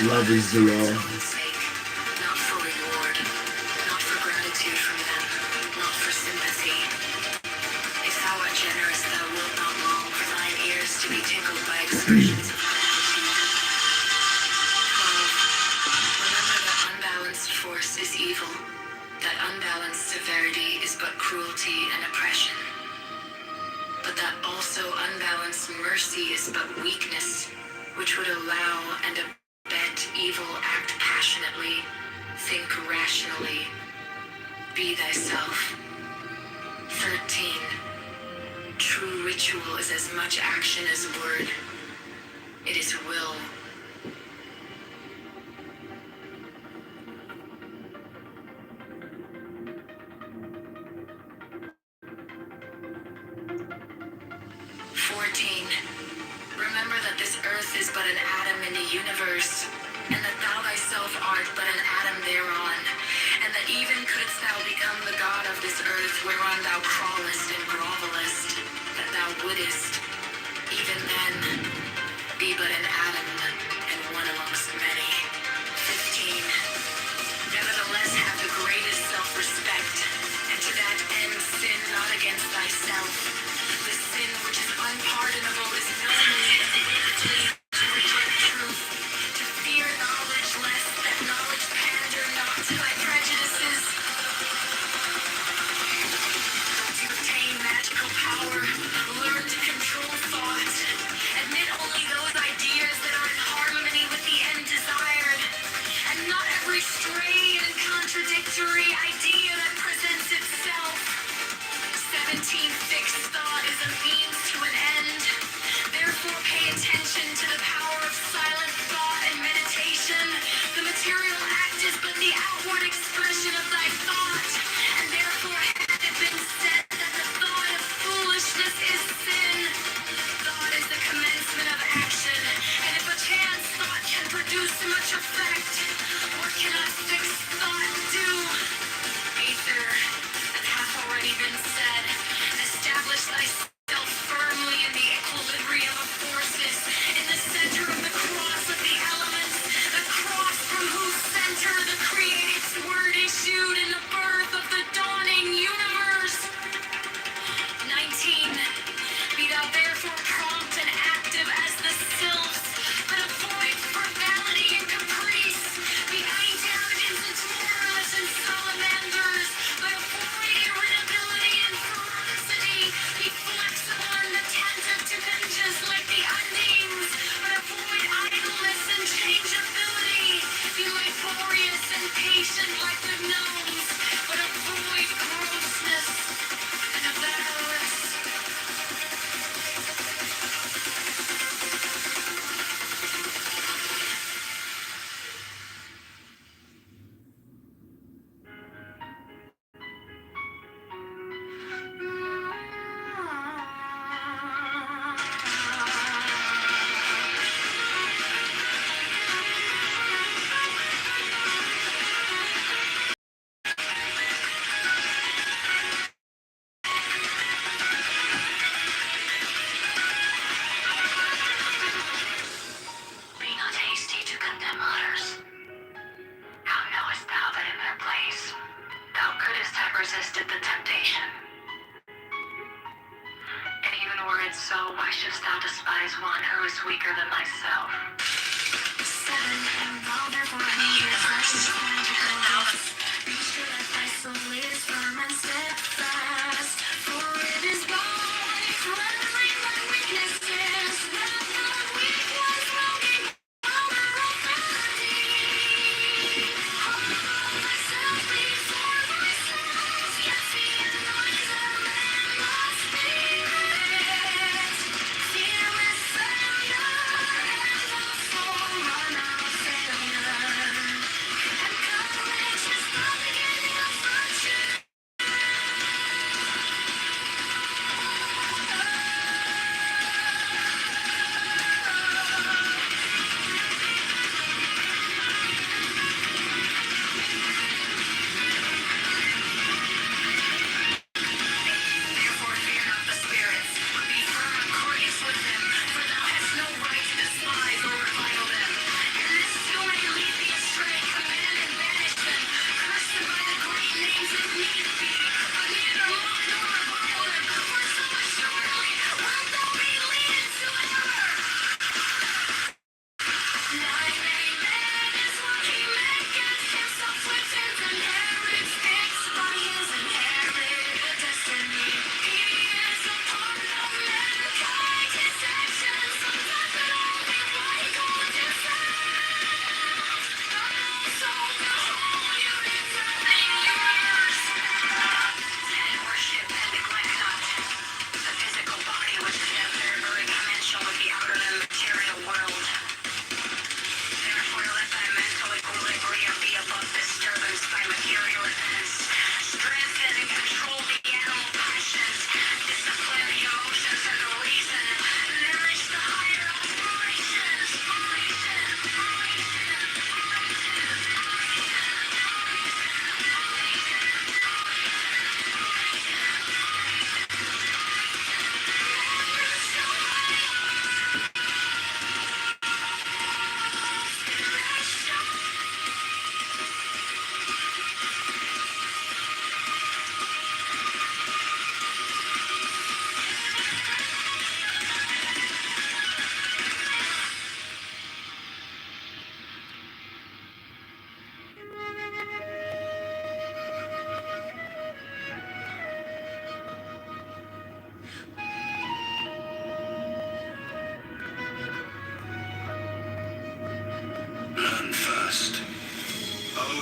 Love is the law. Not for reward, not for gratitude from them, not for sympathy. If thou art generous, thou wilt not long for thine ears to be tickled by expressions of gratitude. 12. Remember that unbalanced force is evil, that unbalanced severity is but cruelty and oppression, but that also unbalanced mercy is but weakness, which would allow and abet evil, act passionately, think rationally, be thyself. 13. True ritual is as much action as word. It is will. Remember that this earth is but an atom in the universe, and that thou thyself art but an atom thereon, and that even couldst thou become the god of this earth whereon thou crawlest and grovelest, that thou wouldest, even then, be but an atom and one amongst many. 15. Nevertheless have the greatest self-respect, and to that end sin not against thyself. The sin which is unpardonable is knowingly and willfully to reject truth, to fear knowledge lest that knowledge pander not to thy prejudices. To obtain magical power, learn to control thought, admit only those ideas that are in harmony with the end desired, and not every stray and contradictory idea that presents itself. 17. Fixed thought is a means to an end. Therefore pay attention to the power of silent thought and meditation. The material act is but the outward expression of thy thought, and therefore hath it been said that the thought of foolishness is sin. Thought is the commencement of action, and if a chance thought can produce much effect, what can a fixed thought do? Aether, that hath already been said, establish thyself firmly in the equilibrium of forces, in the center of the cross of the elements, the cross from whose center the Creator's word issued in the birth of the dawning universe. 19. Be thou therefore prompt and active as the sylphs, but avoid frivolity and caprice. Be kind to arrogance and tourists and salamanders, but avoid irritability and ferocity. Be flexible and attentive to ninjas like the undines, but avoid idleness and changeability. Be laborious and patient like the gnomes, but avoid grossness and avarice. Be not hasty to condemn others. How knowest thou that in their place thou couldst have resisted the temptation? And even were it so, why shouldst thou despise one who is weaker than thyself? 7. Thou therefore be sure that thy soul is firm and steadfast, for it is God cleansing thy weaknesses, that the weak ones will be power of vanity. Humble thyself before thyself, yet be wiser than the spirit. Fear is failure, and the forerunner of failure.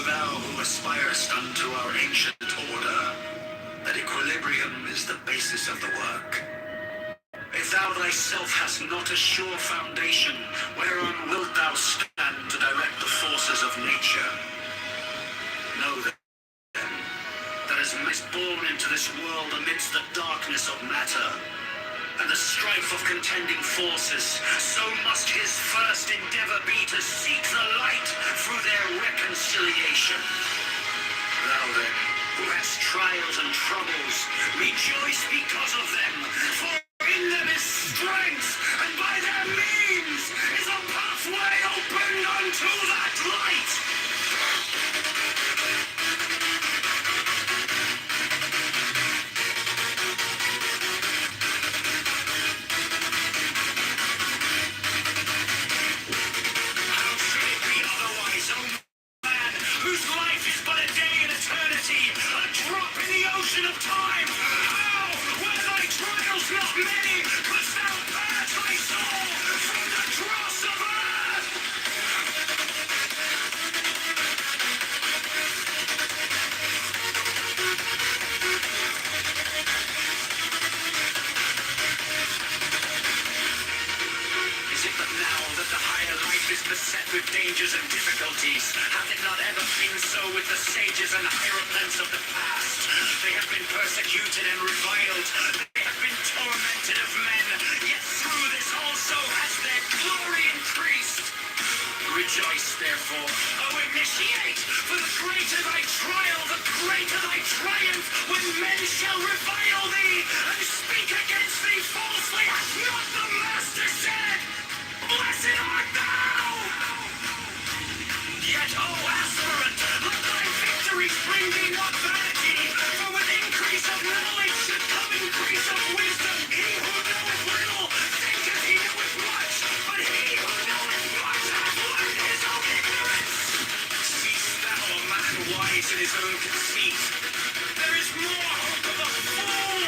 thou who aspirest unto our ancient order, that equilibrium is the basis of the work. If thou thyself hast not a sure foundation, whereon wilt thou stand to direct the forces of nature? Know then, that as man is born into this world amidst the darkness of matter, and the strife of contending forces, so must his first endeavor be to seek the light through their reconciliation. Thou then, who hast trials and troubles, rejoice because of them, for in them is strength, and by their means is a pathway opened unto that light. Whose life is but a day in eternity, a drop in the ocean of time. How, were thy trials not many, couldst thou bear thy soul from the dross of earth? Is it but now that the higher life is beset with dangers and difficulties? Hath it not ever been so with the sages and hierophants of the past? They have been persecuted and reviled. They have been tormented of men. Yet through this also has their glory increased. Rejoice, therefore, O initiate, for the greater thy trial, the greater thy triumph, when men shall revile thee and speak against thee falsely. Hath not the Master said, Blessed art thou! Yet, O aspirant, let thy victories bring thee not vanity, for with increase of knowledge should come increase of wisdom. He who knoweth little thinketh he knoweth much, but he who knoweth much hath learned his own ignorance. Seest thou a man wise in his own conceit? There is more hope of a fool.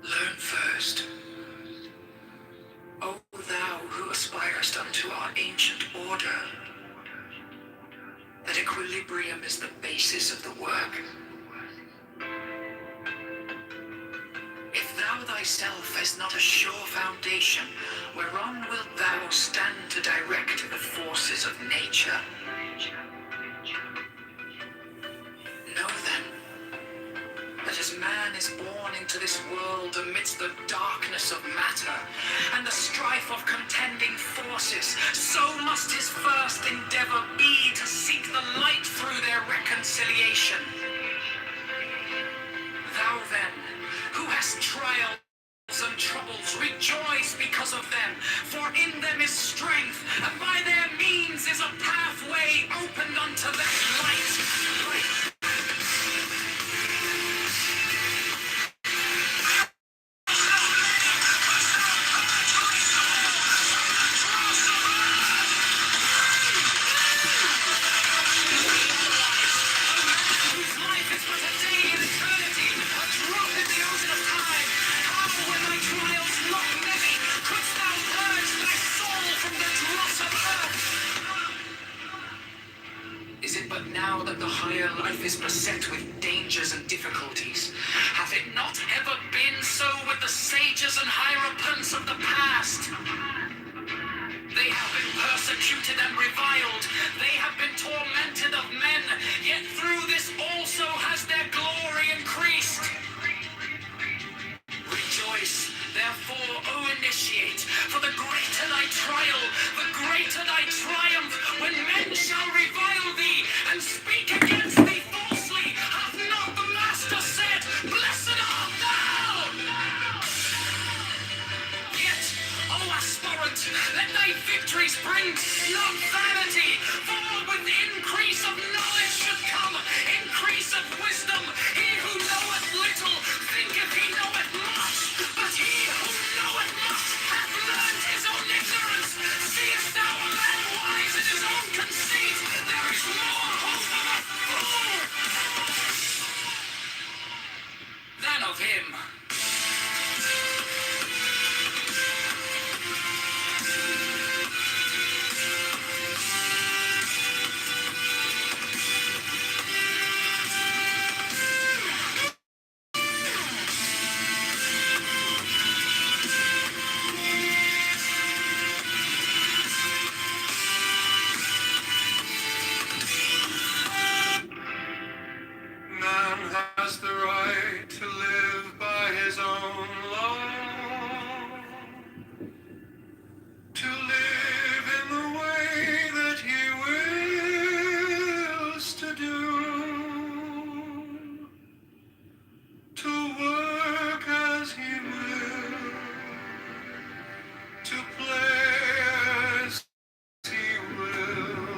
Learn first, O thou who aspirest unto our ancient order, that equilibrium is the basis of the work. If thou thyself hast not a sure foundation, whereon wilt thou stand to direct the forces of nature? Know then, that as man is born into this world amidst the darkness of matter and the strife of contending forces, so must his first endeavor be to seek the light through their reconciliation. Thou then, who hast trials and troubles, rejoice because of them, for in them is strength, and by their means is a pathway opened unto that light. Is it but now that the higher life is beset with dangers and difficulties? Hath it not ever been so with the sages and hierophants of the past? They have been persecuted and reviled. They have been tormented of men. Yet through this also has their glory increased. Rejoice, therefore, O initiate, for the greater thy trial, the greater thy triumph, when men shall revile thee and speak against thee falsely. Hath not the Master said, Blessed art thou? Yet, O aspirant, let thy victories bring not vanity, for with increase of knowledge should come increase of wisdom. He who knoweth little thinketh he knoweth much, but he who knoweth much hath learned his own ignorance. Seest thou a man wise in his own conceit? There is more hope of a fool than of him. Man has the right to live by his own law, to live in the way that he wills to do, to work as he will, to play as he will,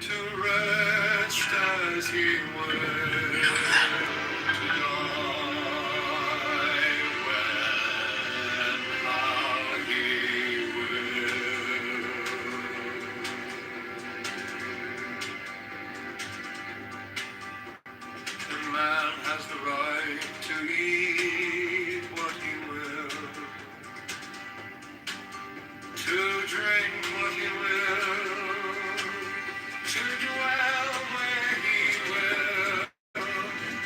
to rest as he will, to die when how he will. The man has the right to eat what he will, to drink what he will, to dwell where he will,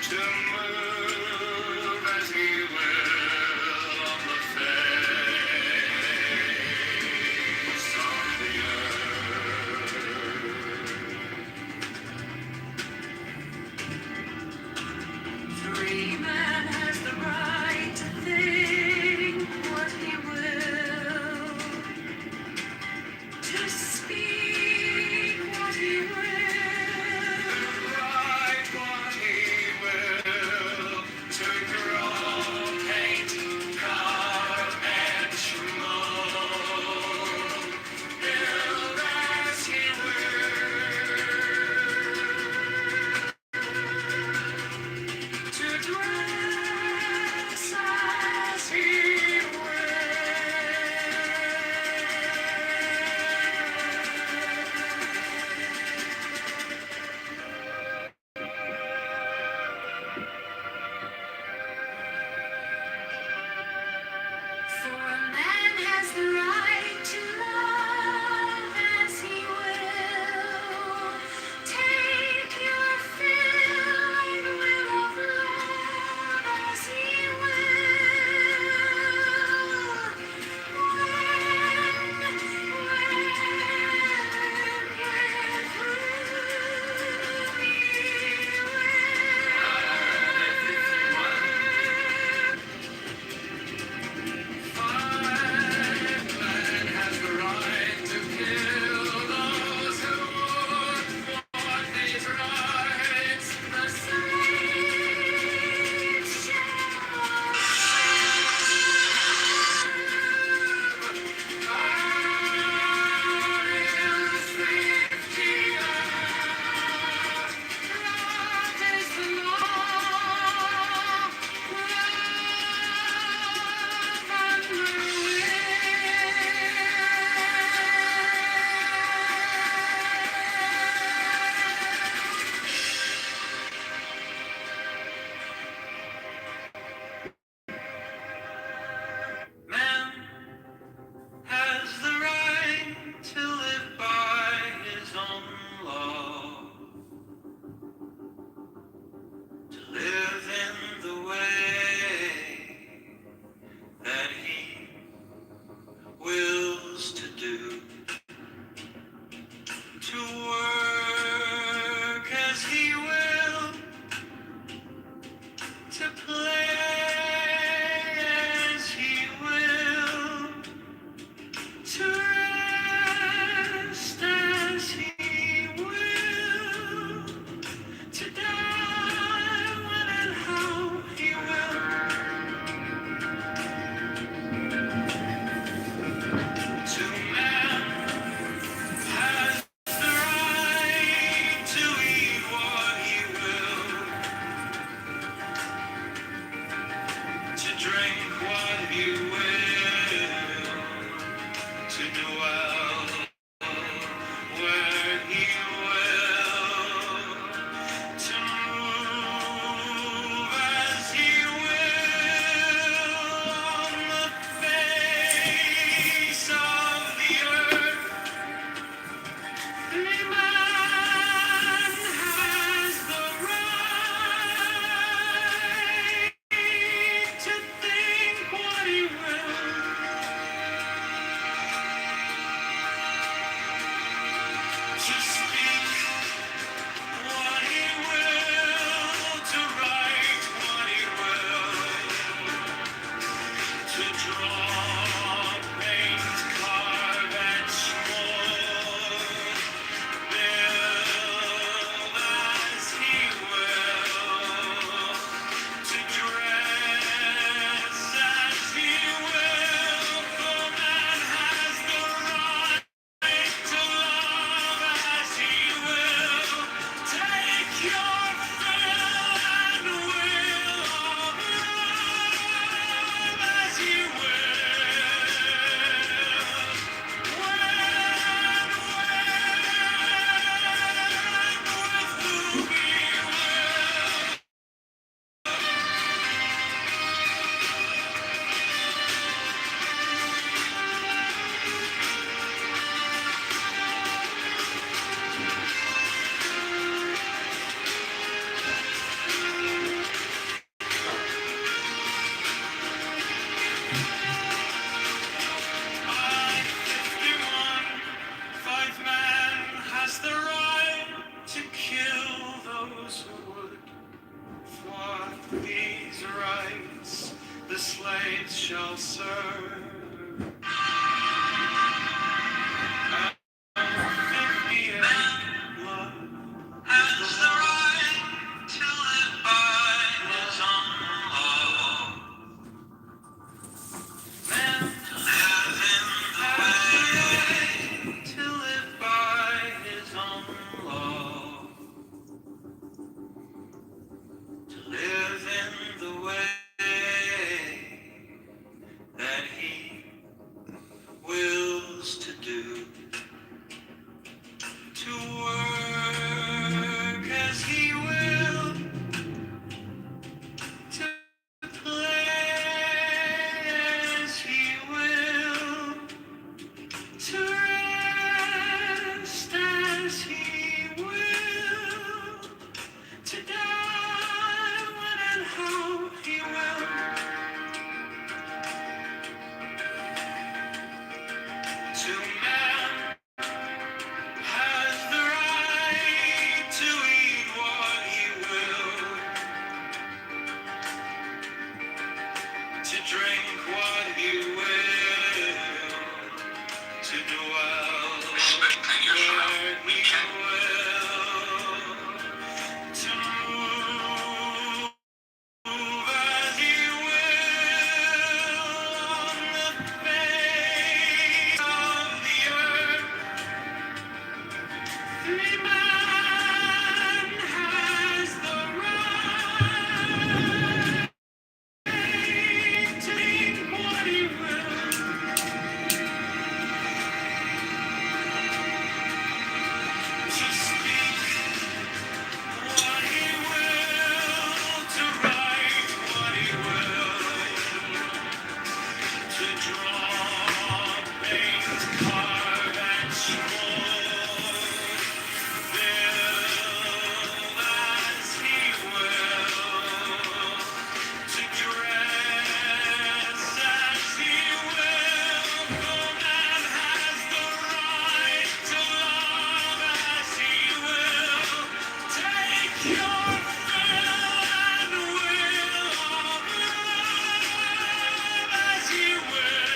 to move as he will on the face of the earth. Free man has the right to think what he will, to speak what he will, Write what he will, to draw, paint, carve, etch, mold, build as he will, to dress as he for a man has the right to love as he will. Take your fill and will of love as he will. Man has the right to kill those who would thwart his rights. The slave shall God is 50 love is the law. Love and Man has the right to live by his own law, to live in the way that he wills to do, to work as he will, to play as he will, paint, carve and mold, build as he will, to dress as he will, for man has the right to love as he will. Take your fill and will of love as he Five man has the right to kill those who would thwart these rights. The slaves shall serve. Has the right to live by his own law. Man lives in the way to live by his own law. To live in the way that he wills to do. To work as he will, to play as he will, to rest as he will, to die when and how he will. To man has the right to eat what he will, to drink what he will, to dwell where he will, to move as he will on the face of the earth. Free man has the right to eat what he will, to speak what he will, to write what he will, to draw, paint, carve and mold, build as he will, to dress as he will, for man has the right to love as he will. Take your fill and will of love as he will.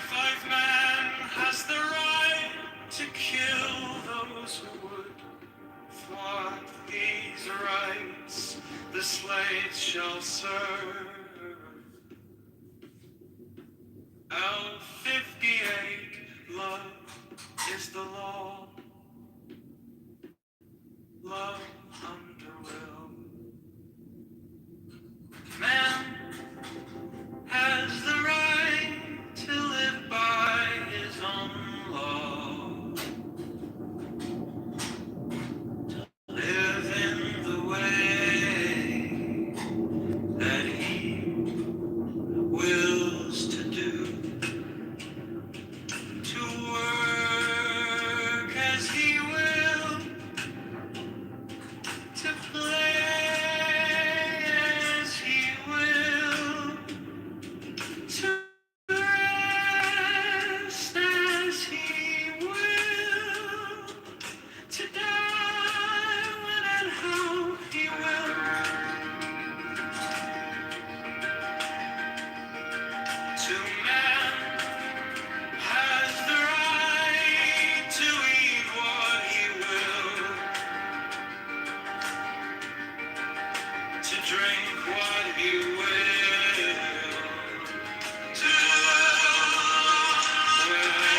Five man has the right to kill those who would thwart these rights. The slaves shall serve. L58, love is the law. Love under will. Man has the right to live by his own law. To live in the way that he To man has the right to eat what he will, to drink what he will, to dwell where he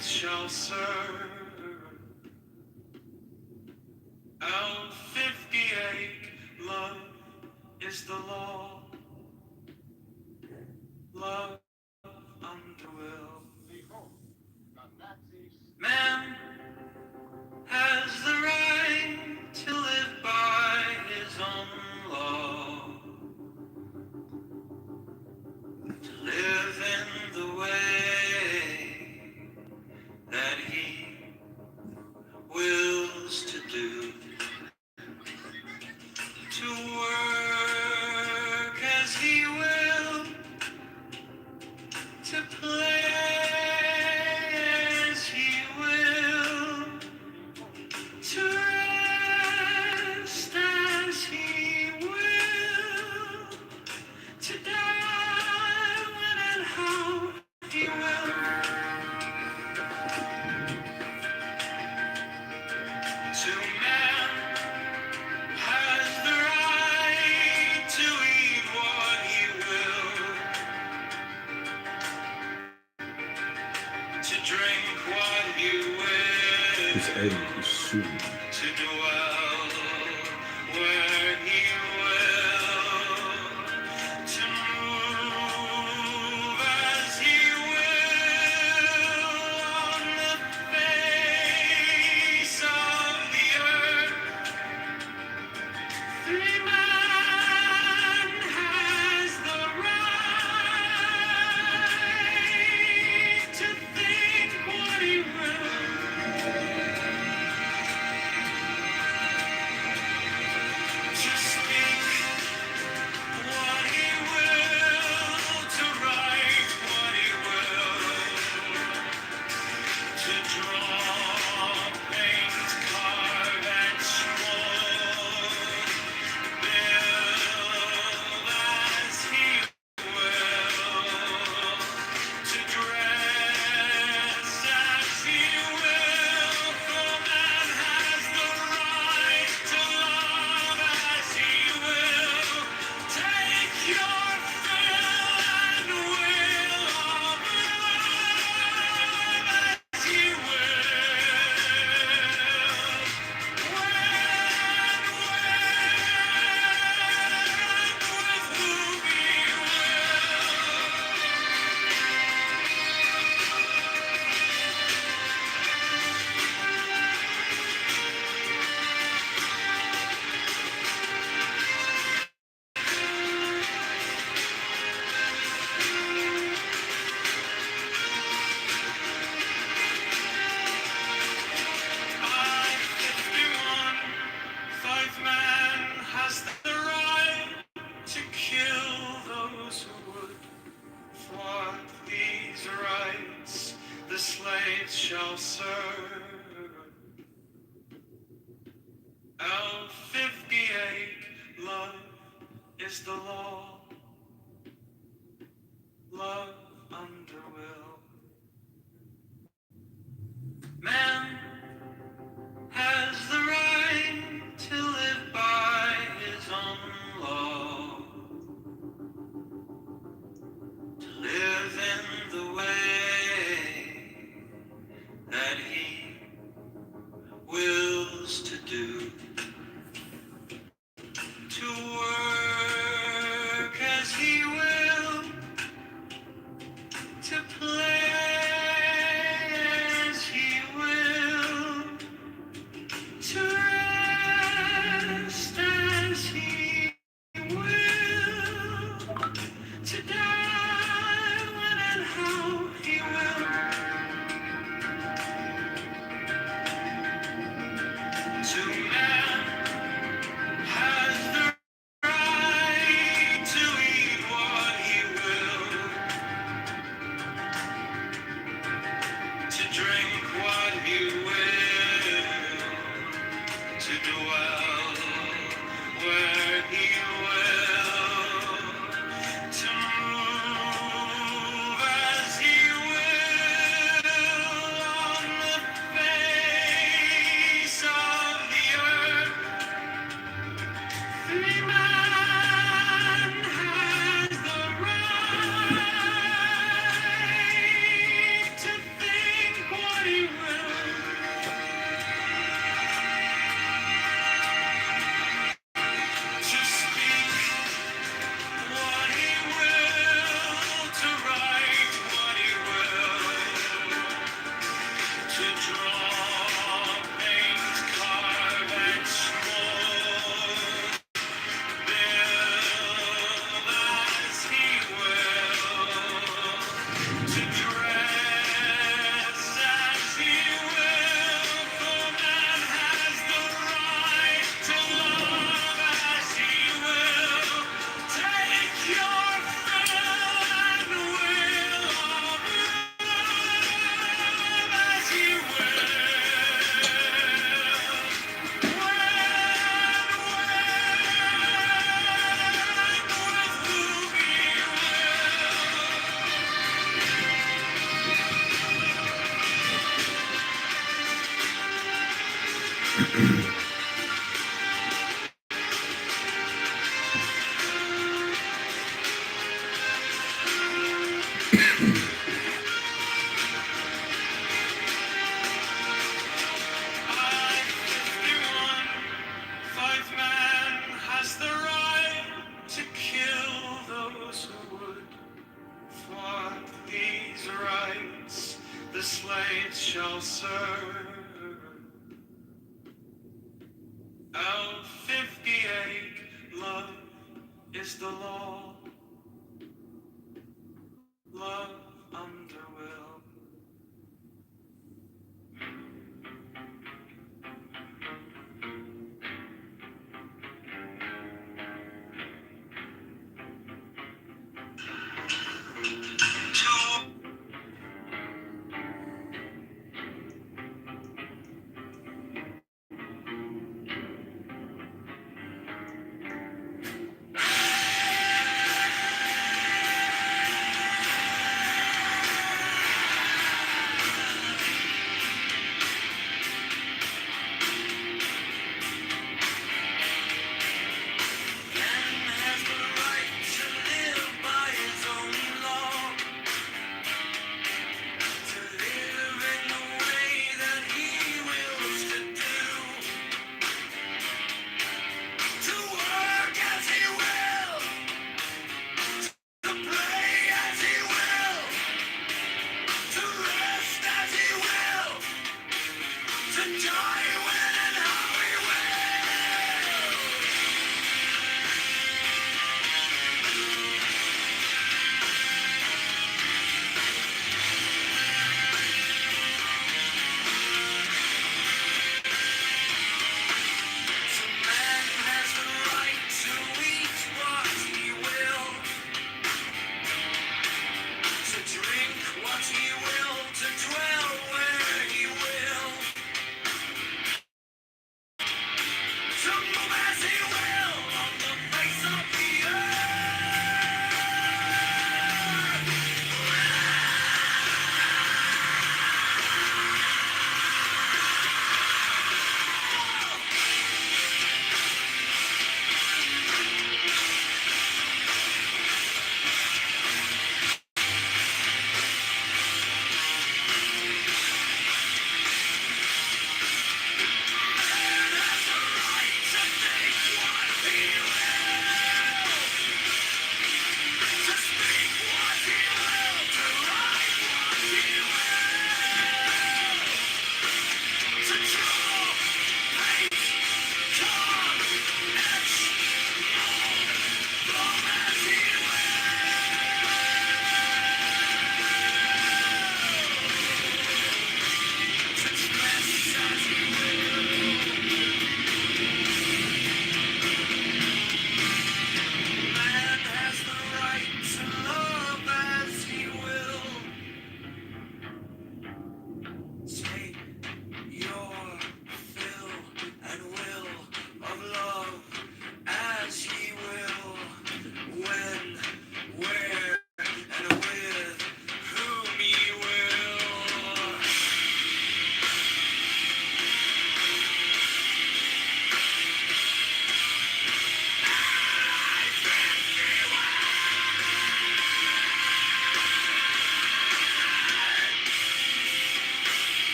shall serve. L58, love is the law. Love under will. Man has the right to live by his own law. To live in the way that he wills to do. To work as he will. To play as he will. To rest as he will. To die when and how he will. To man has the right to eat what he will, to drink what he will, to dwell where he will, to move as he will on the face of the earth. Free man has the right to think what he will. L58, love is the law. Love under will. Man has the right to live by his own law, to live in the way that he wills to do, to work as he will, to play as he will, to rest as he will, to die when and how he will, to man has the right to eat what he will, to drink what he will, to dwell where he will, to move as he will on the face of the earth. Free man has the right to think what he will, to speak what he will, to write what he will, to draw, paint, carve, and scroll, build as he will, to dress as he will, for man has the right to love as he will. Take your fill and will of love as he will. Five man has the right to kill those who would. For these rights the slaves shall serve. L58, love is the law. Love under will.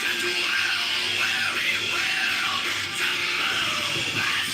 To dwell where he will, to move as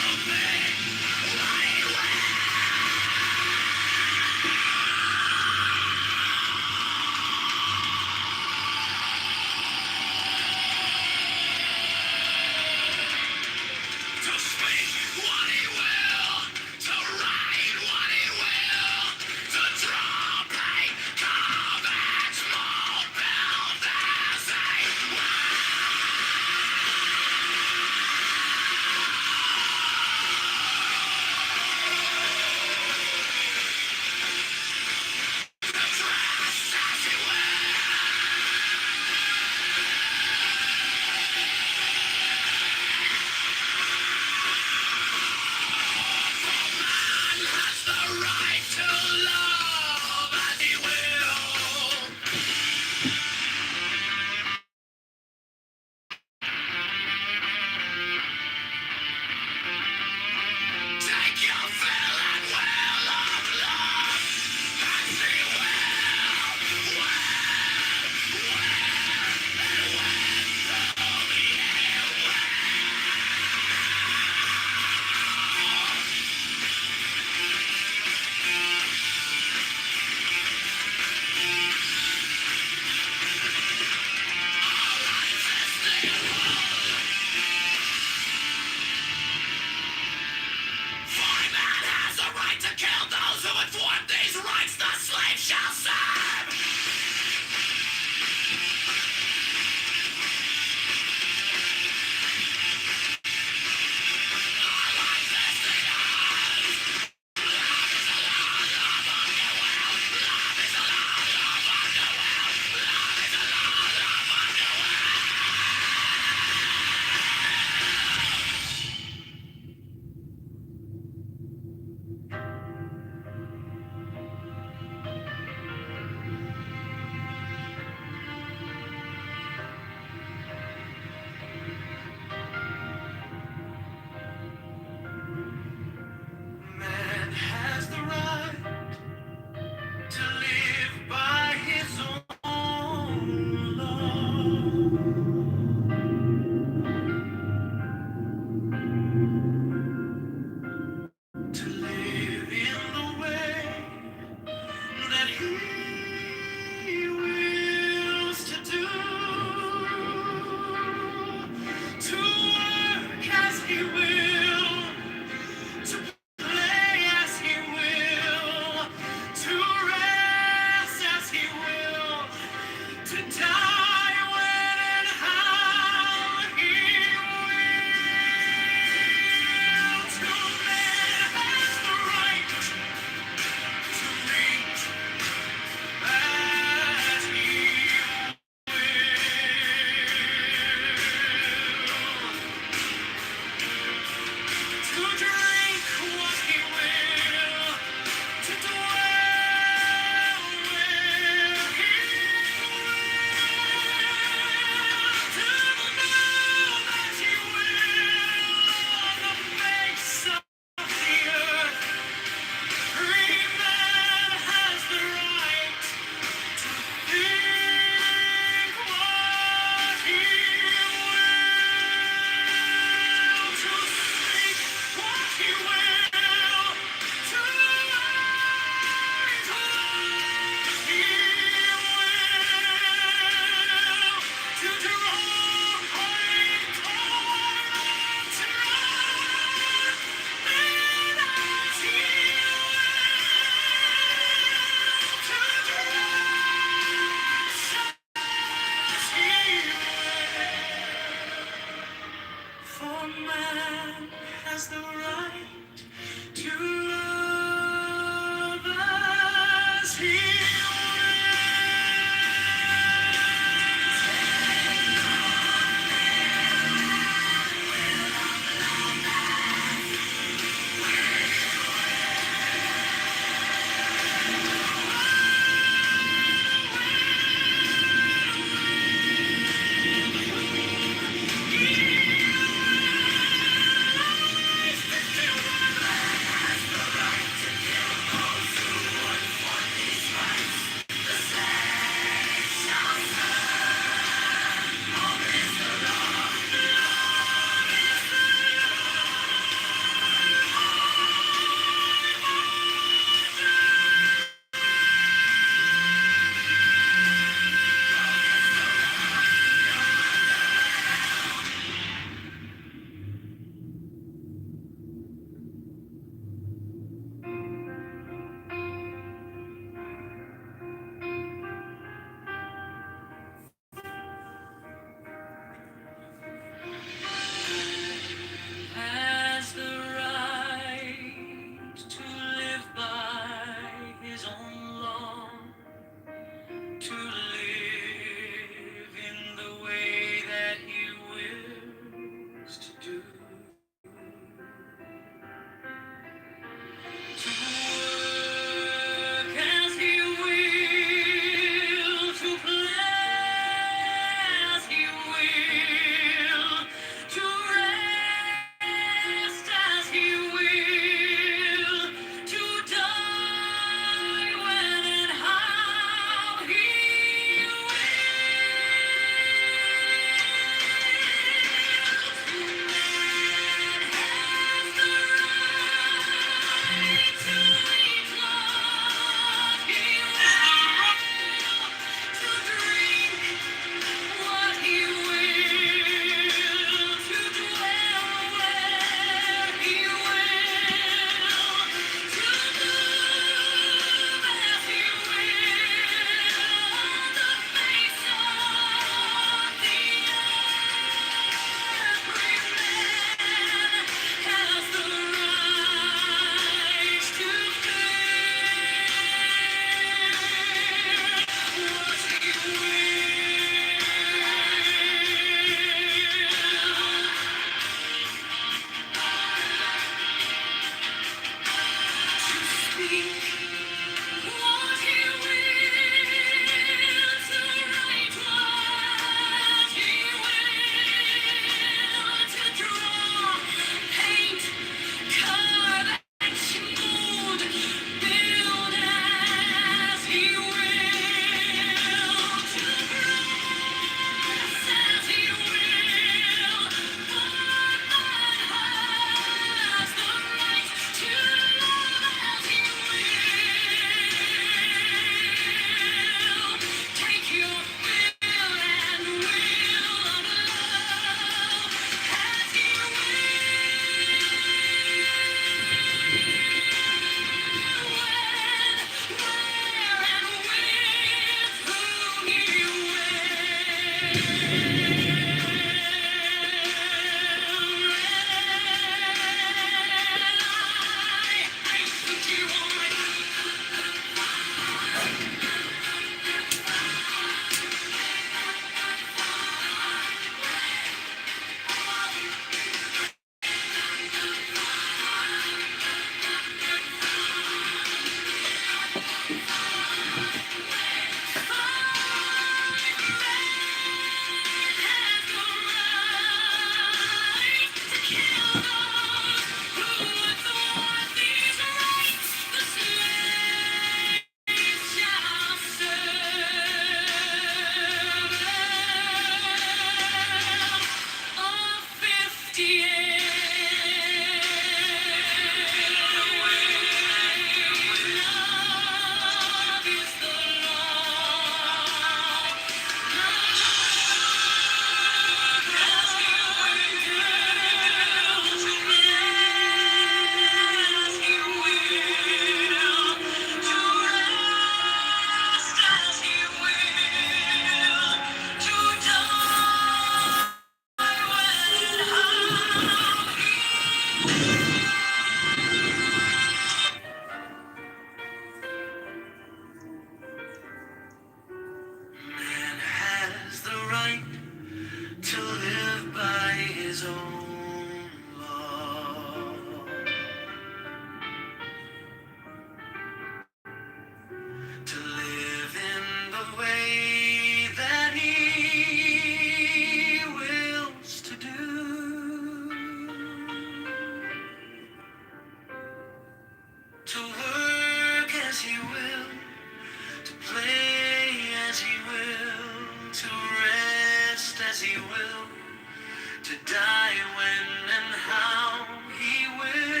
to die when and how he will.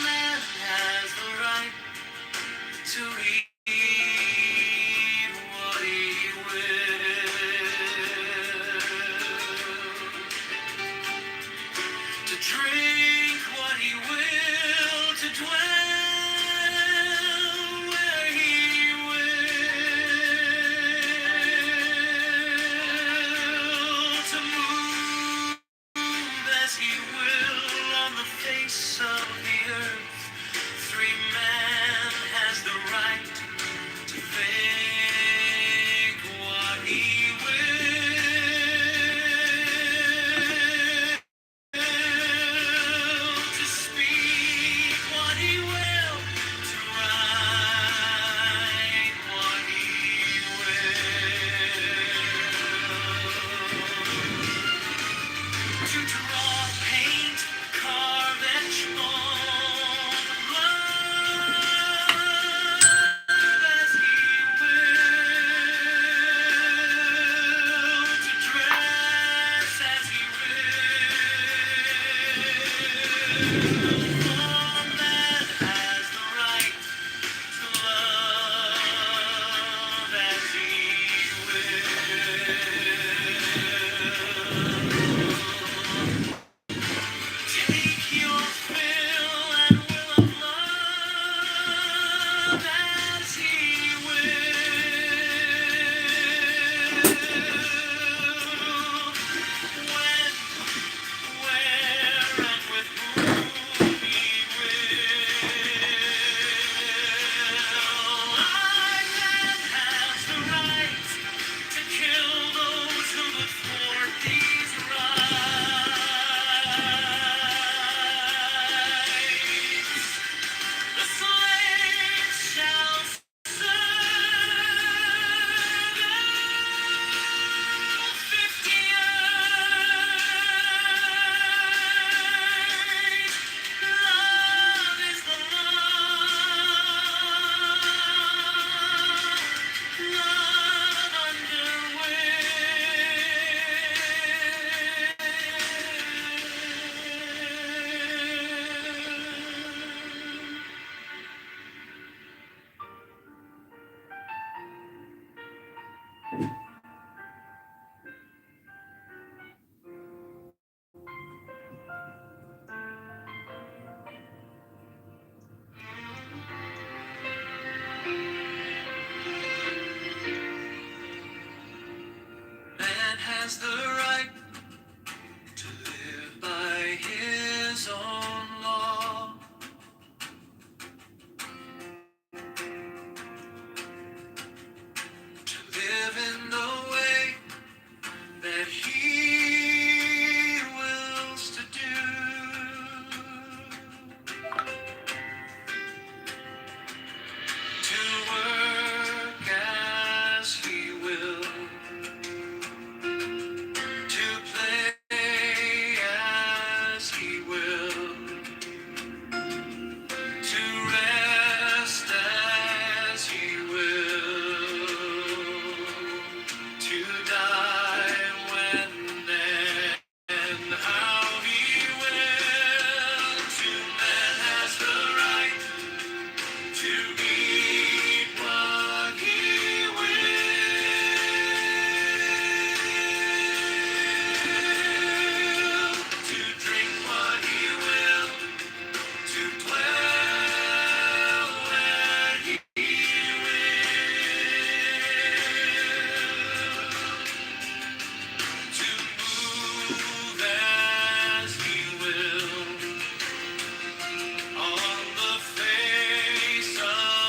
Man has the right to eat what he will, to drink what he will, to dwell where he will, to move as he will on the face of the earth. Free man has the right to think what he will, to speak what he will, to write what he will, to draw, paint, carve, etch, mold, love as he will, to dress as he will. For man has the right to love as he will. Take your fill and will of love as he will. When, where, and with whom he will. Life has the right to kill those who would thwart these rights. The slave shall serve 50 years. Love is the love underway. Man has the right to live by his own law, to live in the way that he wills to do, to work as he will, to play as he will, to rest as he will, to die when and how he will. To man has the right to eat what he will, to drink what he will, to dwell where he will, to move as he will on the face of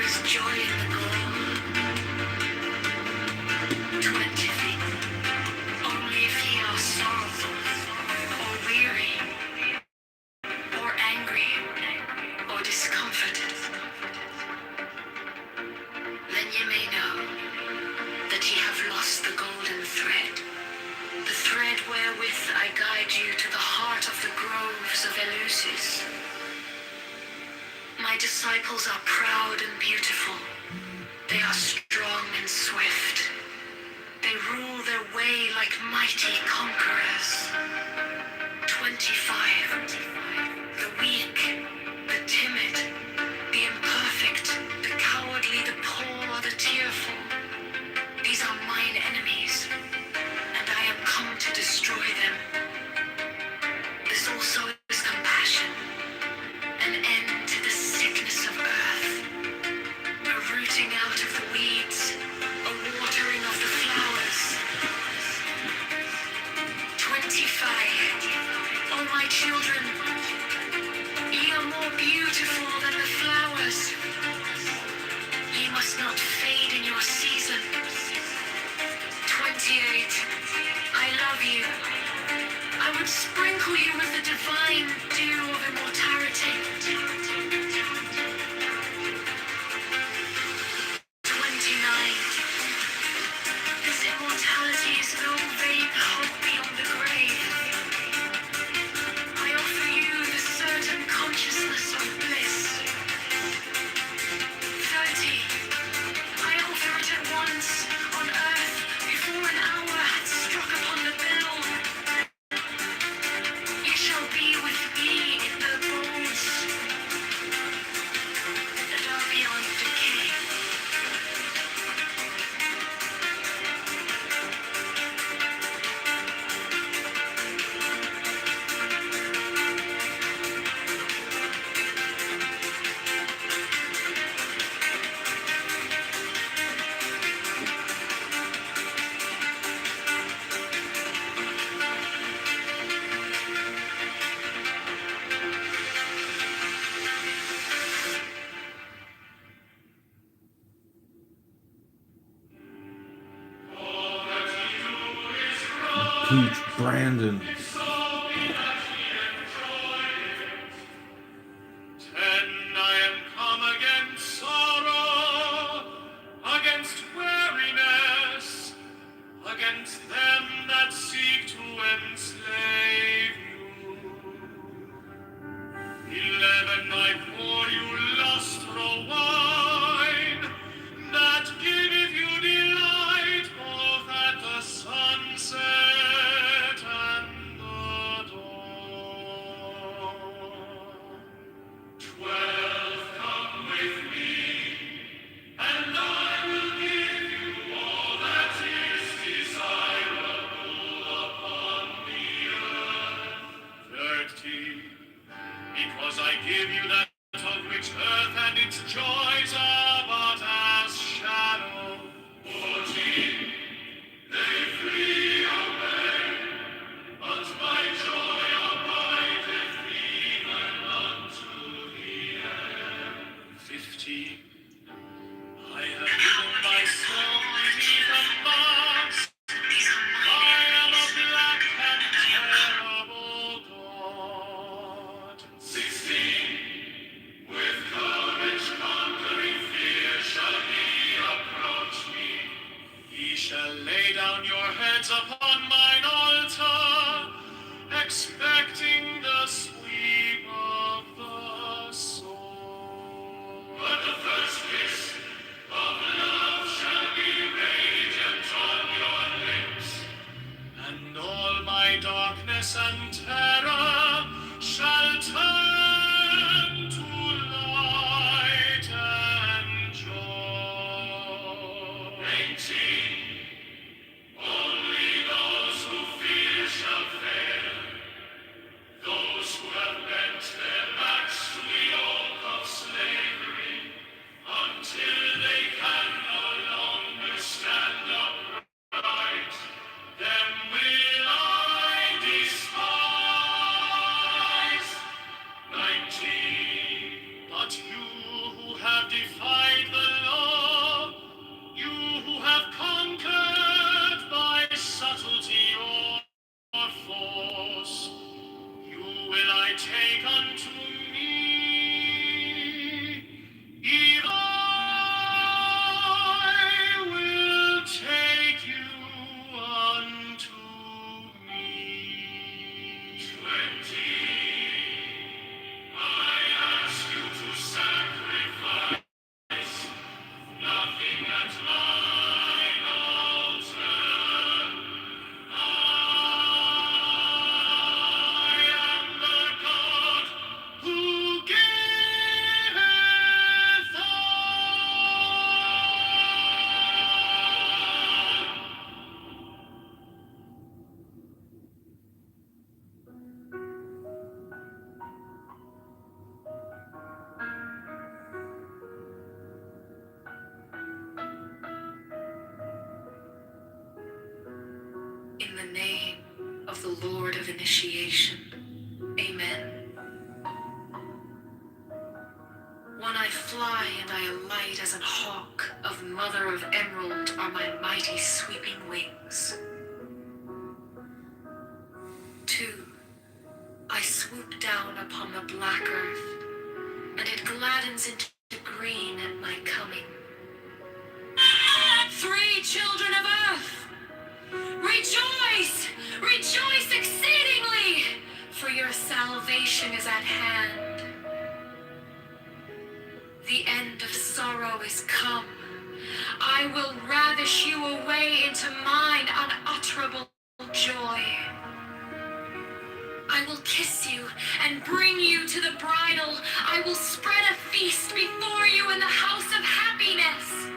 is joy in the goal. 20 feet. Only if ye are sorrowful, or weary, or angry, or discomforted, then ye may know that ye have lost the golden thread, the thread wherewith I guide you to the heart of the groves of Eleusis. My disciples are proud and beautiful. They are strong and swift. They rule their way like mighty conquerors. 25. The weak, the timid, the imperfect, the cowardly, the poor, the tearful. These are mine enemies, and I am come to destroy them. This also is compassion, an end to the sickness of earth, a rooting out of the weeds, a watering of the flowers. 25. Oh, my children, ye are more beautiful than the flowers. Ye must not fade in your season. 28. I love you. I would sprinkle you with the divine dew of immortality. 29. This immortality is no vain hope beyond the grave. I offer you the certain consciousness of bliss. 30. I offer it at once on earth before an hour had struck upon the bell. You shall be with me in the bones that are beyond decay. Pooch Brandon. I am come against sorrow, against weariness, against them that seek to enslave you. 11 I pour you lustral wine, that giveth you delight both at the sunset and the dawn. 12 come with me, and I will give you all that is desirable upon the earth. 13. Because I give you that of which earth and its joys are but as shadow. 14. They flee away, but my joy abideth even unto the end. 15. I have given myself beneath a mask. I am a black and terrible God. 16. With courage conquering fear shall he approach me. He shall lay down your heads upon mine altar, expecting the sweep of the sword. But the first kiss of love shall be radiant on your lips, and all my darkness and terror shall turn to light and joy. 18. Only those who fear shall fail, those who have bent their backs to the yoke of slavery, until they can no longer stand upright, them will I despise. 19. But you who have defied the In the name of the Lord of Initiation. Amen. When I fly and I alight as an hawk, of mother of emerald are my mighty sweeping wings. 2. I swoop down upon the black earth, and it gladdens into green at my coming. 3 children of earth, rejoice! Rejoice exceedingly, for your salvation is at hand. The end of sorrow is come. I will ravish you away into mine unutterable joy. I will kiss you and bring you to the bridal. I will spread a feast before you in the house of happiness.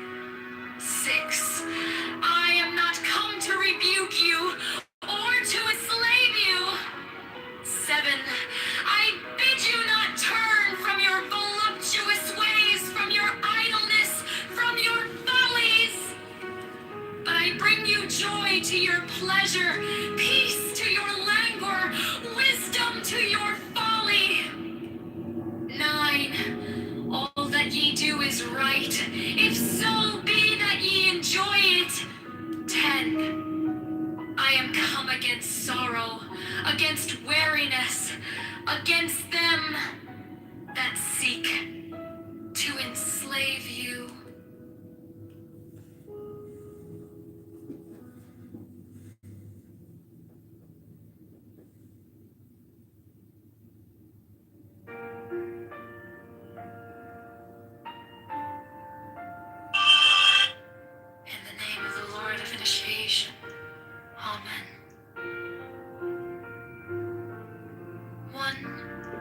6. I am not come to rebuke you or to enslave you. 7. I bid you not turn from your voluptuous ways, from your idleness, from your follies. But I bring you joy to your pleasure, peace to your languor, wisdom to your folly. 9. All that ye do is right, if so be that ye enjoy it. 10. I am come against sorrow, against weariness, against them that seek to enslave you. In the name of the Lord of Initiation. Amen. 1.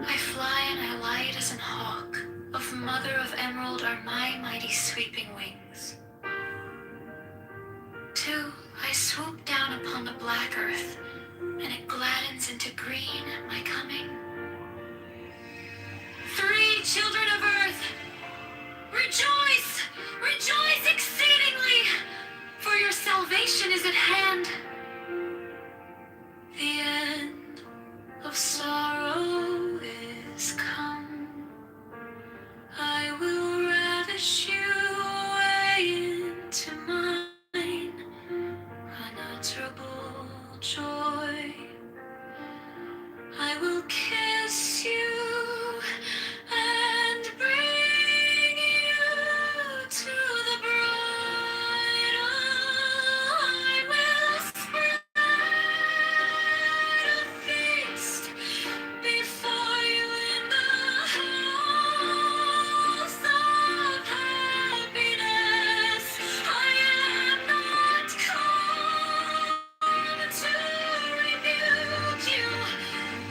I fly and I light as an hawk. Of mother of emerald are my mighty sweeping wings. 2. I swoop down upon the black earth, and it gladdens into green at my coming. 3. Children of earth, rejoice! Rejoice exceedingly, for your salvation is at hand. The end of sorrow is come. I will ravish you away into mine unutterable joy. I will kiss you and bring you to the bridal. I will spread a feast before you in the house of happiness. I am not come to rebuke you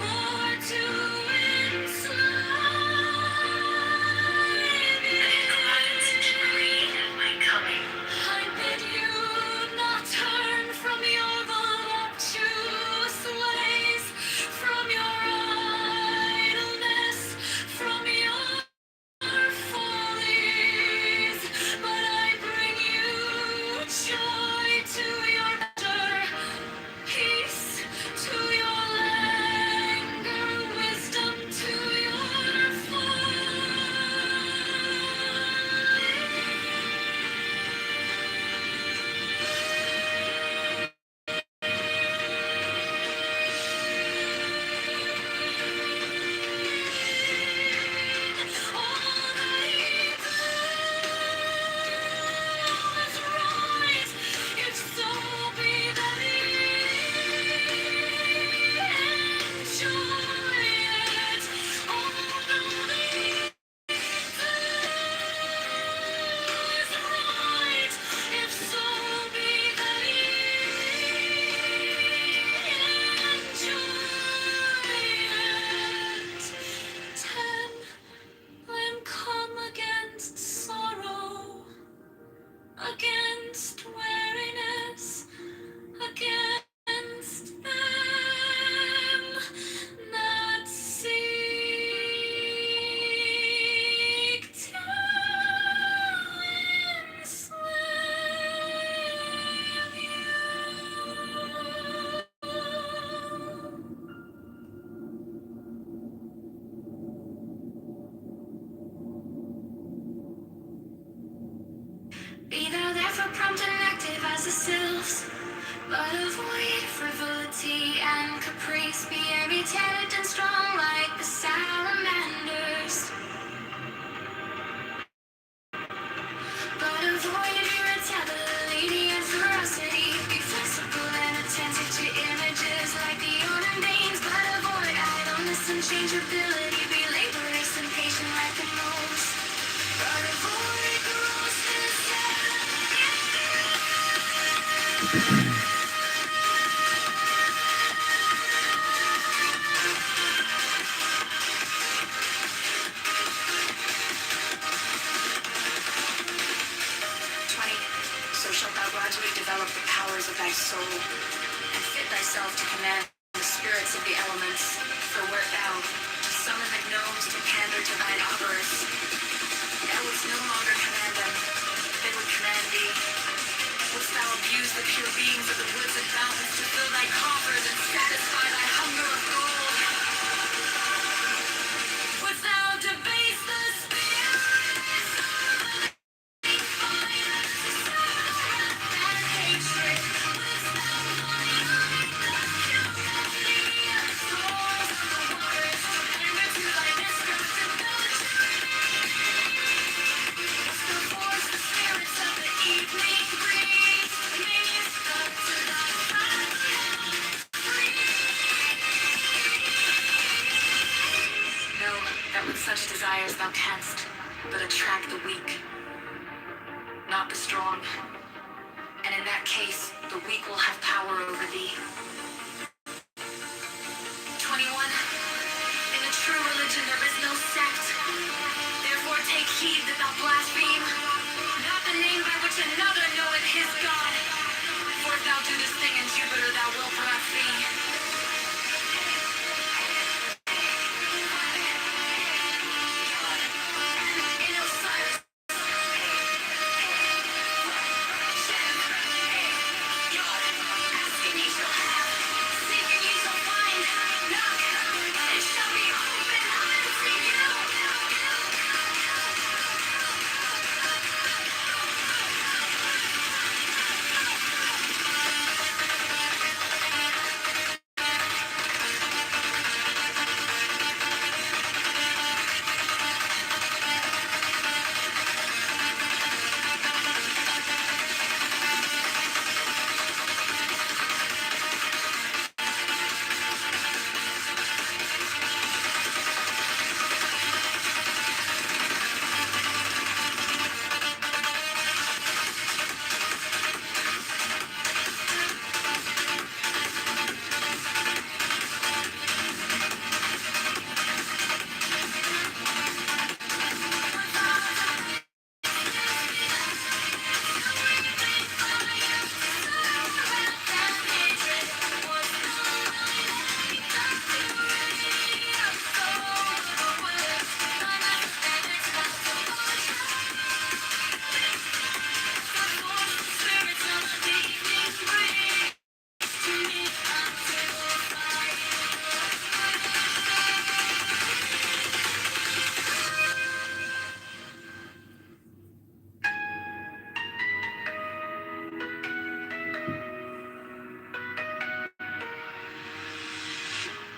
or to enslave you. I bid you not turn from your voluptuous ways, from your idleness, from your follies, but I bring you joy to your pleasure, peace to your languor, wisdom to your folly. If so be that enjoy it, although the is right, if so be that enjoy it. 10. I'm come against sorrow, against weariness, against them that seek to enslave you. prompt and active as the sylphs, but avoid frivolity and caprice. Be irritated and strong like the salamanders, but avoid irritability and ferocity. Be flexible and attentive to images like the ornaments, but avoid idleness and changeability. Be laborious and patient like the gnomes, but avoid grossness. 20. So shalt thou gradually develop the powers of thy soul, and fit thyself to command the spirits of the elements. For wert thou to summon the gnomes to pander to thine avarice, thou wouldst no longer command them, they would command thee. Wouldst thou abuse the pure beings of the woods and mountains to fill thy coffers and satisfy thy hunger of gold? Wouldst thou debase the spirits of the fire to sorrow, wrath, and hatred? Wouldst thou violate the purity of souls of the waters to pander to thy destructibility? Wouldst thou force the spirits of the evening breeze, minions up to thy know that with such desires thou canst but attract the weak, not the strong. And in that case, the weak will have power over thee. 21. In the true religion there is no sect. Therefore take heed that thou blaspheme not the name by which another knoweth his God. For if thou do this thing in Jupiter, thou wilt blaspheme. In Osiris, ask and ye shall have, seek and ye shall find, knock, and it shall be opened unto you.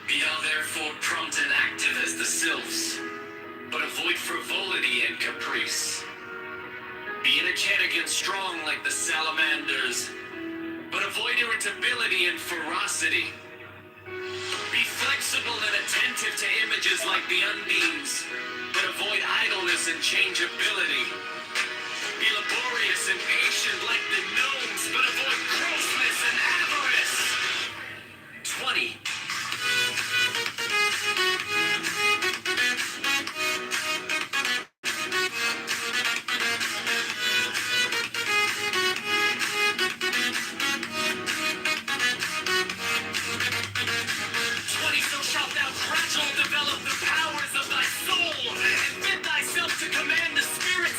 Be thou therefore prompt and active as the sylphs, but avoid frivolity and caprice. Be energetic and strong like the salamanders, but avoid irritability and ferocity. Be flexible and attentive to images like the undines, but avoid idleness and changeability. Be laborious and patient like the gnomes, but avoid grossness and avarice. 20. So shalt thou gradually develop the powers of thy soul, and fit thyself to command the spirits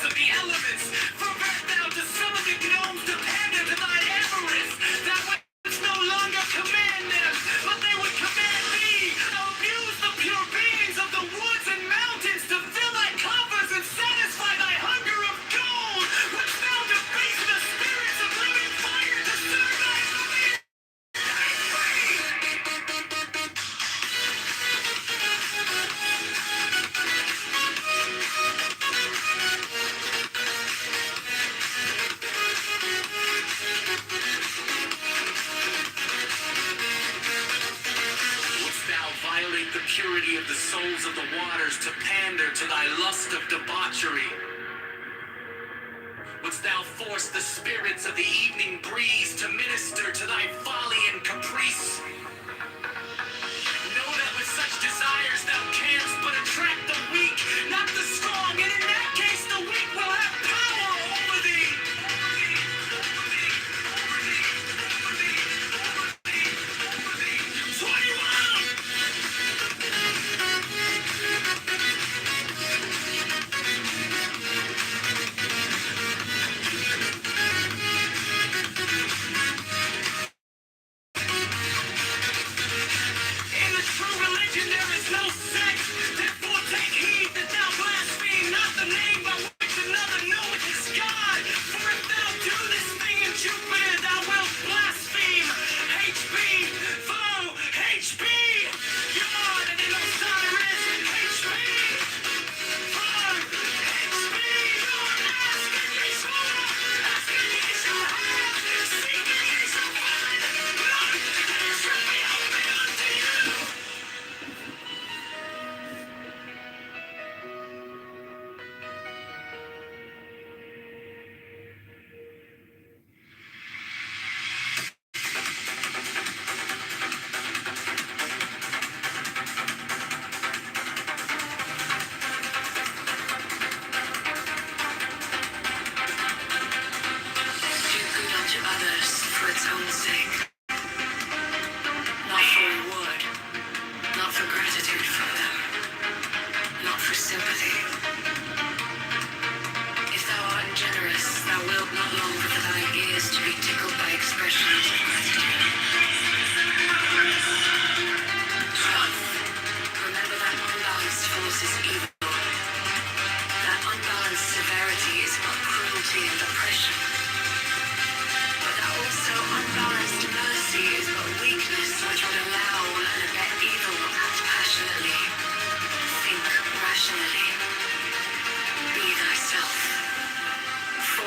purity of the souls of the waters to pander to thy lust of debauchery? Wouldst thou force the spirits of the evening breeze to minister to thy folly and caprice? Know that with such desires thou canst but attract the weak, not the strong, and in that case the weak will have power over thee.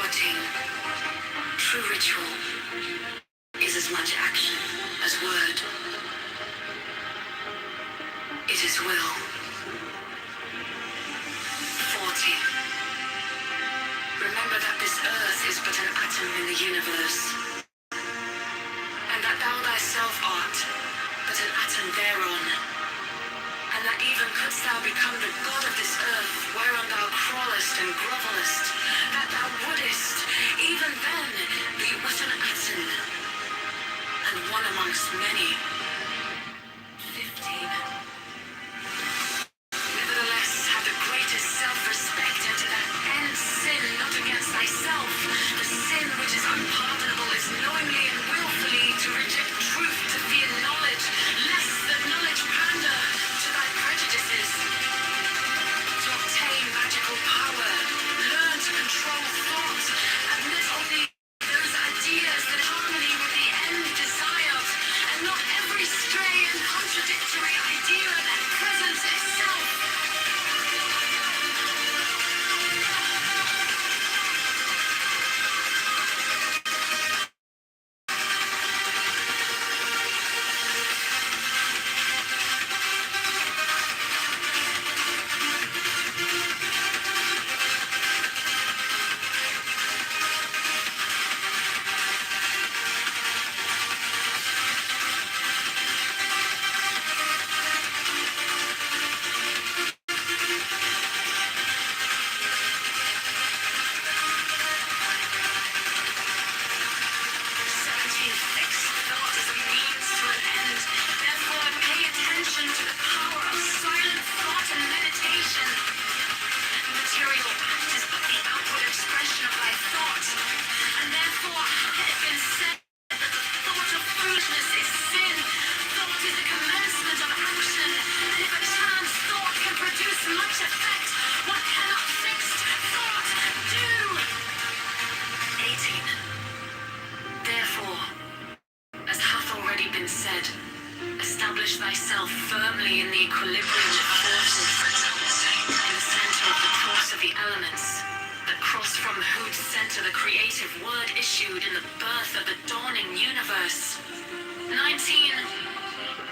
14. True ritual is as much action as word. It is will. 14. Remember that this earth is but an atom in the universe, and that thou thyself art but an atom thereon, and that even couldst thou become the god of this earth, whereon thou crawlest and grovellest, that thou wouldest even then be but an atom, and one amongst many. 15. Nevertheless, have the greatest self-respect, and to that end sin not against thyself. The sin which is unpardonable is knowingly and willfully to reject truth, to fear knowledge, lest the knowledge pander to thy prejudices. To obtain magical power, learn to control thought, admit only those ideas that harmony with the end desired, and not every stray and contradictory idea that presents itself. Establish thyself firmly in the equilibrium of forces, in the center of the course of the elements, that cross from whose center the creative word issued in the birth of the dawning universe. 19.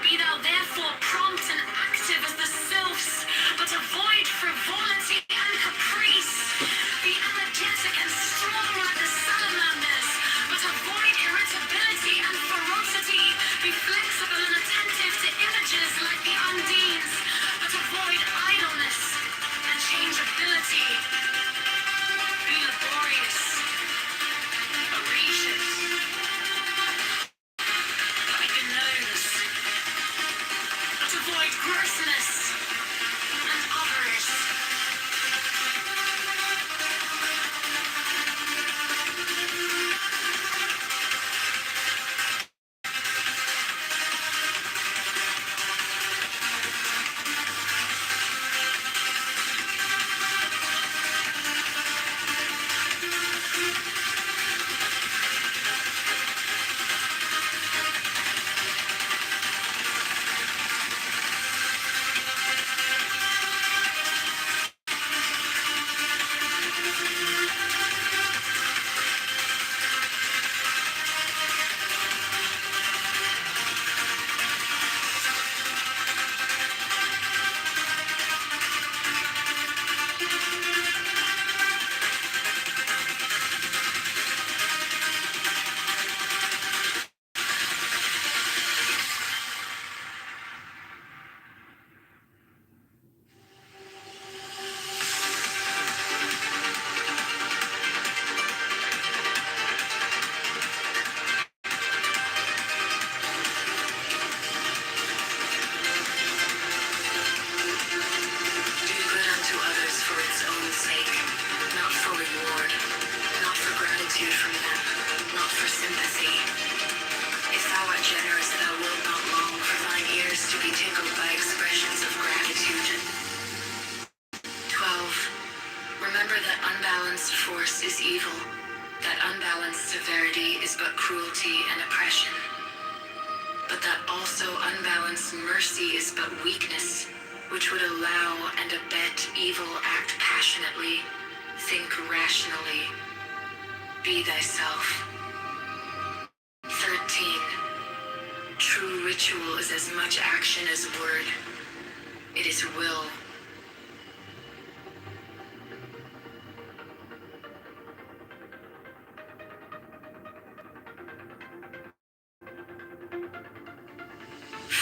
Be thou therefore prompt and active active as the sylphs, but avoid frivolity and caprice. Be energetic and strong like the salamanders, but avoid irritability and ferocity. Be flexible and attentive to images like the undines, but avoid idleness and changeability. Be laborious, voracious, like a nose, but avoid grossness and avarice. Severity is but cruelty and oppression, but that also unbalanced mercy is but weakness, which would allow and abet evil act passionately, think rationally, be thyself. 13. True ritual is as much action as word. It is will.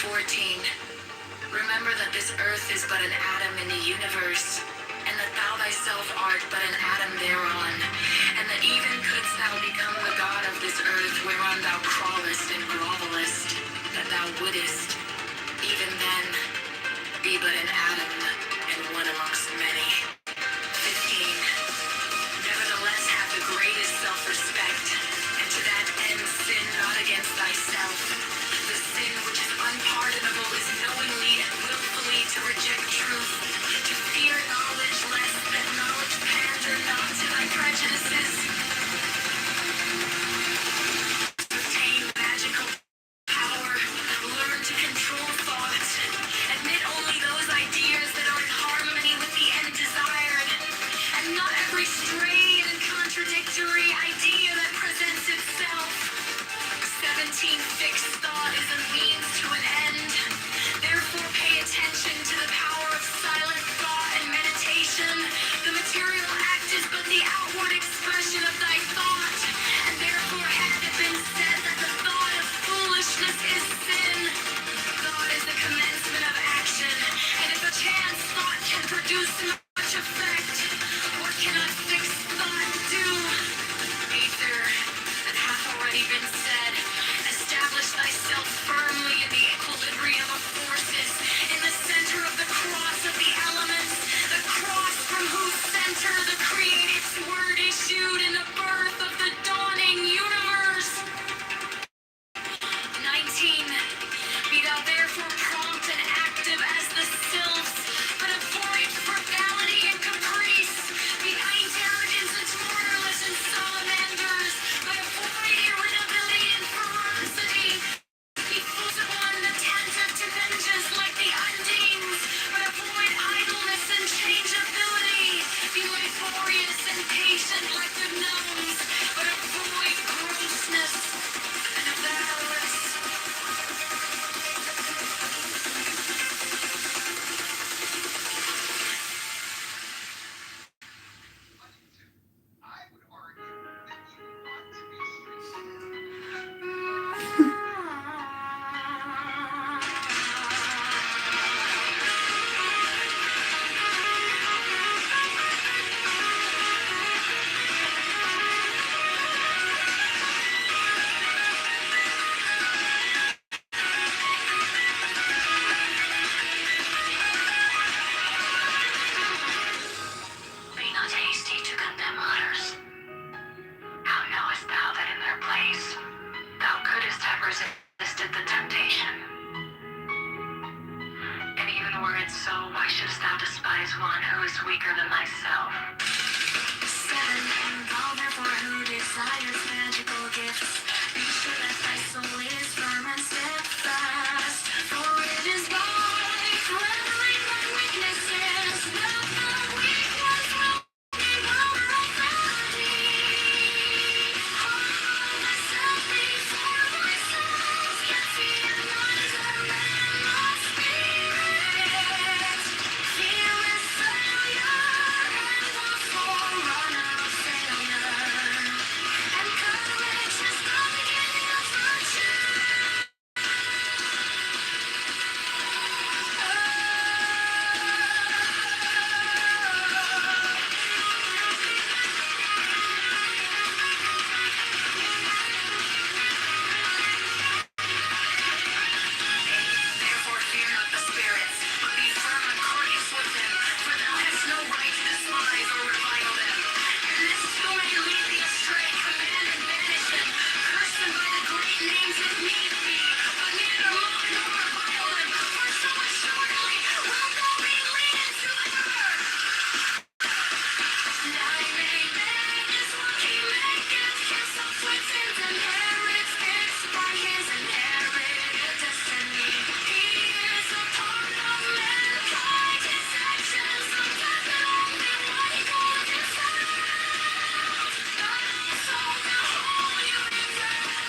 14. Remember that this earth is but an atom in the universe, and that thou thyself art but an atom thereon, and that even couldst thou become the god of this earth whereon thou crawlest and grovelest, that thou wouldest, even then, be but an atom and one amongst many. 15. Nevertheless have the greatest self-respect, and to that end sin not against thyself. The sin which is unpardonable is knowingly and willfully to reject truth, to fear knowledge lest that knowledge pander not to thy prejudices. Obtain magical power, learn to control thought, admit only those ideas that are in harmony with the end desired, and not every stray and contradictory idea that presents itself. 17. Fixed thought is a means to an end. Therefore pay attention to the power of silent thought and meditation. The material act is but the outward expression of thy thought, and therefore hath it been said that the thought of foolishness is sin. Thought is the commencement of action, and if a chance thought can produce much effect, what cannot fixed thought do? Aether, that hath already been said, establish thyself firmly in the equilibrium of forces, in the center of the cross of the elements, the cross from whose center the creative word is resisted the temptation. And even were it so, why shouldst thou despise one who is weaker than thyself? 7. Call therefore who desires magical gifts. Be sure that thy soul is firm and steadfast. For it is by flattering thy weaknesses that the weakness will be power of body. Humble thyself before thyself, yet fear not the man of spirit. Fear is failure, and the forerunner of failure. And courage is the beginning of virtue. Therefore fear not the spirits, but be firm and courteous with them, for thou hast no right to despise or revile them. And this too may lead thee astray, command and banish them, curse them by the great names if need be, but neither mock nor revile them, for so assuredly wilt thou be lead into error. And I may beg is what he maketh himself with his inheritance by his inherited destiny. He is a part of mankind, his actions are gathered only what he calleth himself. But also the whole universe.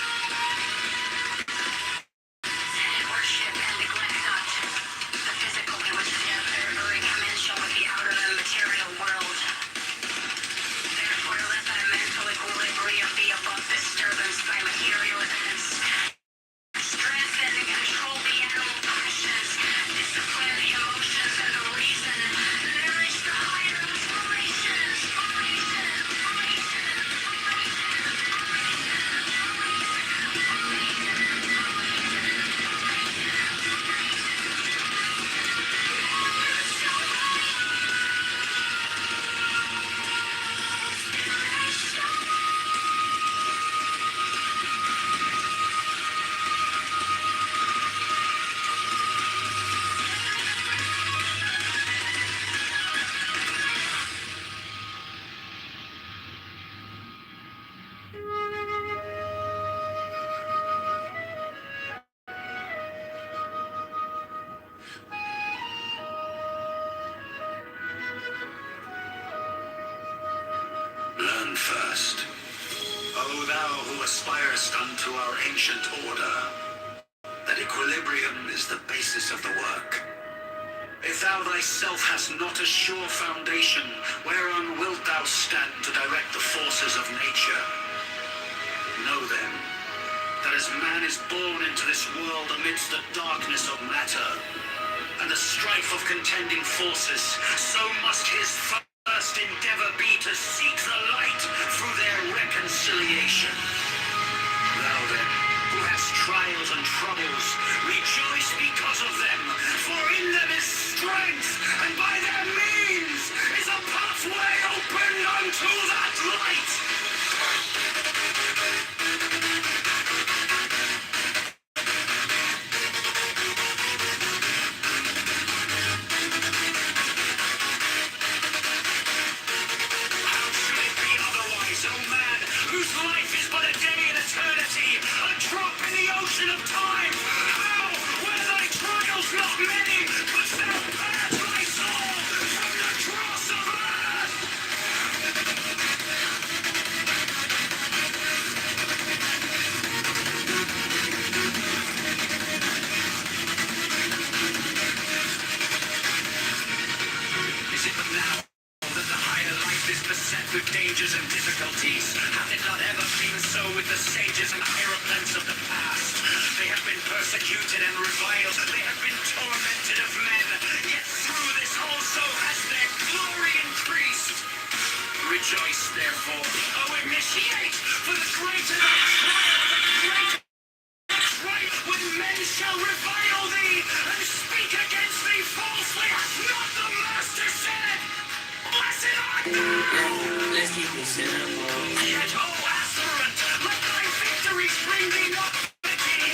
And worship and neglect not the physical in which they have their commensurate with the outer and material world. Therefore, let thy mental equilibrium be above disturbance by material events. Strengthen and control the animal passions. Discipline the emotions and the reason. Nourish the higher aspirations. Learn first, O thou who aspirest unto our ancient order, that equilibrium is the basis of the work. If thou thyself hast not a sure foundation, whereon wilt thou stand to direct the forces of nature? Know then, that as man is born into this world amidst the darkness of matter, and the strife of contending forces, so must his first endeavor be to seek the light through their reconciliation. Thou then, who hast trials and troubles, rejoice because of them, for in them is strength, and by their means is a pathway opened unto that light. How should it be otherwise, O man, whose life is but a day in eternity, a drop in the ocean of time? How, were thy trials not many, couldst thou purge thy soul from the dross of earth? Is it but now that the higher life is beset with dangers and difficulties? Hath it not ever been so with the sages and hierophants of the past? They have been persecuted and reviled, they have been tormented of men, yet through this also has their glory increased. Rejoice therefore, O initiate, for the greater thy trial, the greater right when men shall revile thee and speak against thee falsely, hath not the master said? Blessed art thou! Let's keep it simple. Yet, O Assurant, let thy victories bring thee not pity,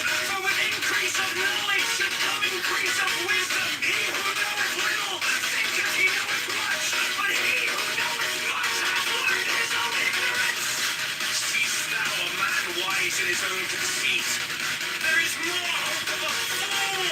in his own conceit. There is more hope of a fool.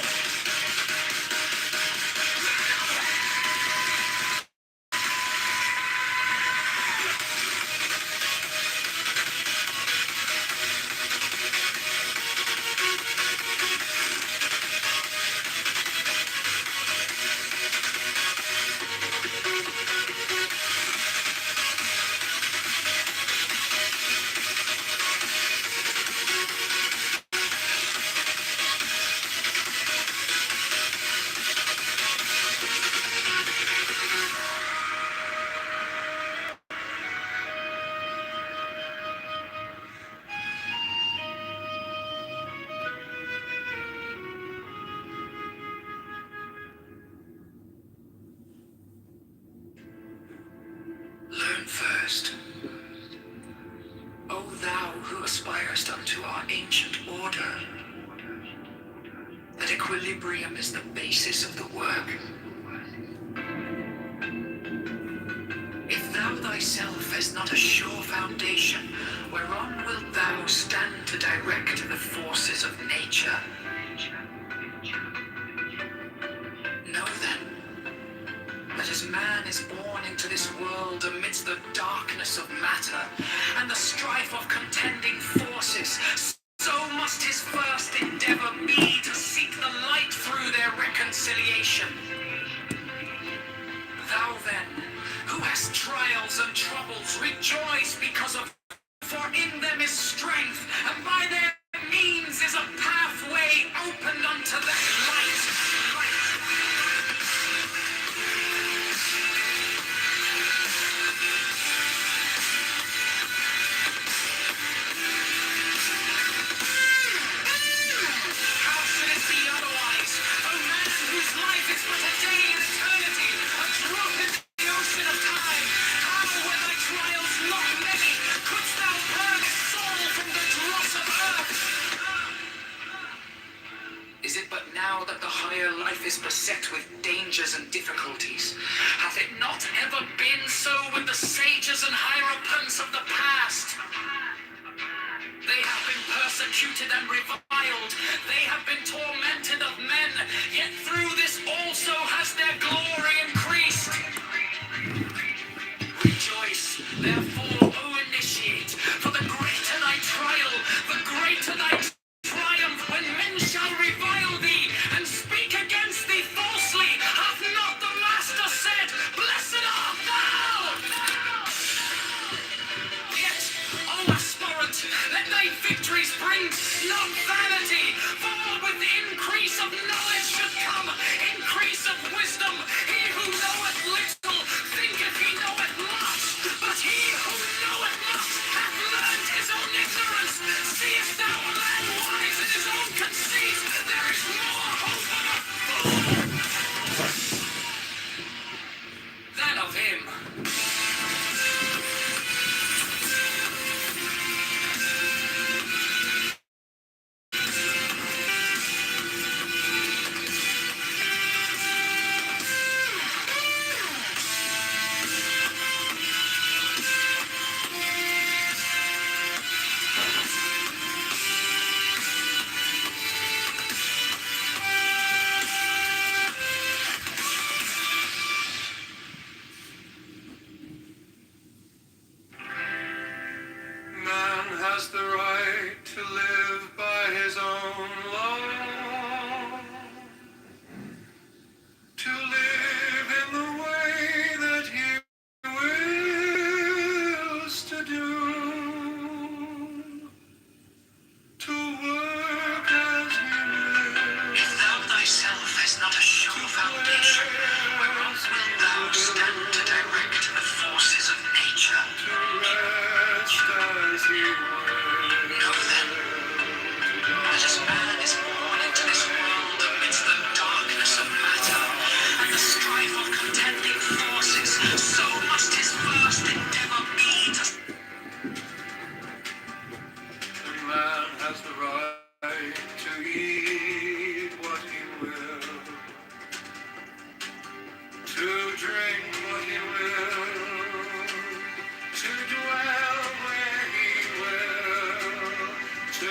Learn first, O thou who aspirest unto our ancient order, that equilibrium is the basis of the work. If thou thyself hast not a sure foundation, whereon wilt thou stand to direct the forces of nature? Know then, that as man is born into this world amidst the darkness of matter and the strife of contending forces, so must his first endeavor be to seek the light through their reconciliation. Thou then, who hast trials and troubles, rejoice because of, for in them is strength, and by their means is a pathway opened unto that light. How should it be otherwise? O man whose life is but a day in eternity, a drop in the ocean of time. How, when thy trials not many, couldst thou purge soul from the dross of earth? Is it but now that the higher life is beset with dangers and difficulties? Hath it not ever been so with the sages and hierophants of the past? They have been persecuted and reviled. They have been tormented of men. Yet through this also has their glory increased. Rejoice, therefore, O initiate, for the greater thy trial, the greater thy triumph when men shall revile thee and speak against thee falsely. Hath not the Master said, Blessed art thou? Yet, O aspirant, let thy victories bring not vanity, for with increase of knowledge should come increase of wisdom. He who knoweth little thinketh he knoweth much, but he who knoweth much hath learned his own ignorance. Seest thou a man wise in his own conceit? There is more hope of a fool than of him. Man has the right to live by his own law, to live in the way that he wills to do, to work as he will. If thou thyself hast not a sure foundation, whereon wilt thou stand to direct the forces of nature? To rest as he will. Know then, that as man is born into this world amidst the darkness of matter and the strife of contending forces, so must his first endeavor be to... Man has the right to eat what he will, to drink what he will, to dwell where he will, to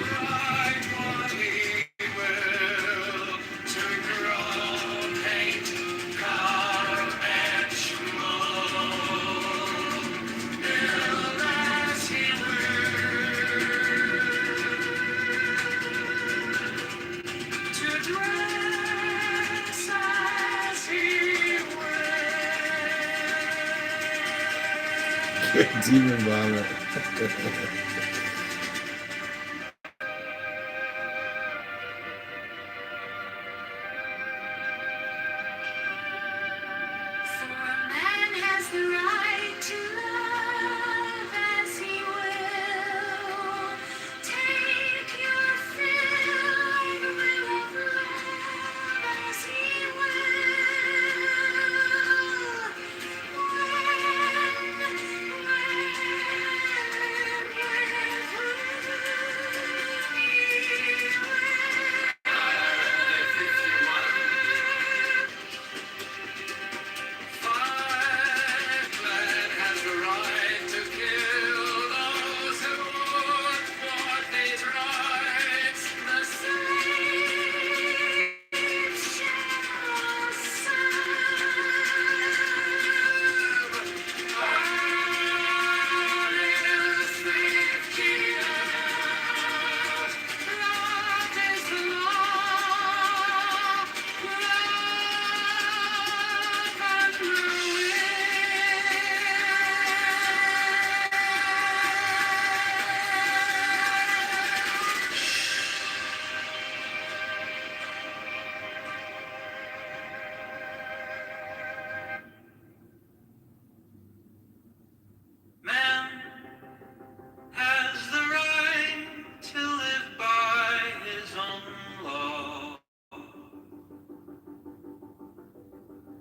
write what he will, to grow, paint, carve, etch, mold, build as he will, to dress as he will. Demon vomit. For a man has the right to love as he will. Take your fill and will of love as he will. Man has the right to kill those who would thwart his rights. The slave shall serve. On his safety earth. Love is the law. Love and man has the right to live by his own law,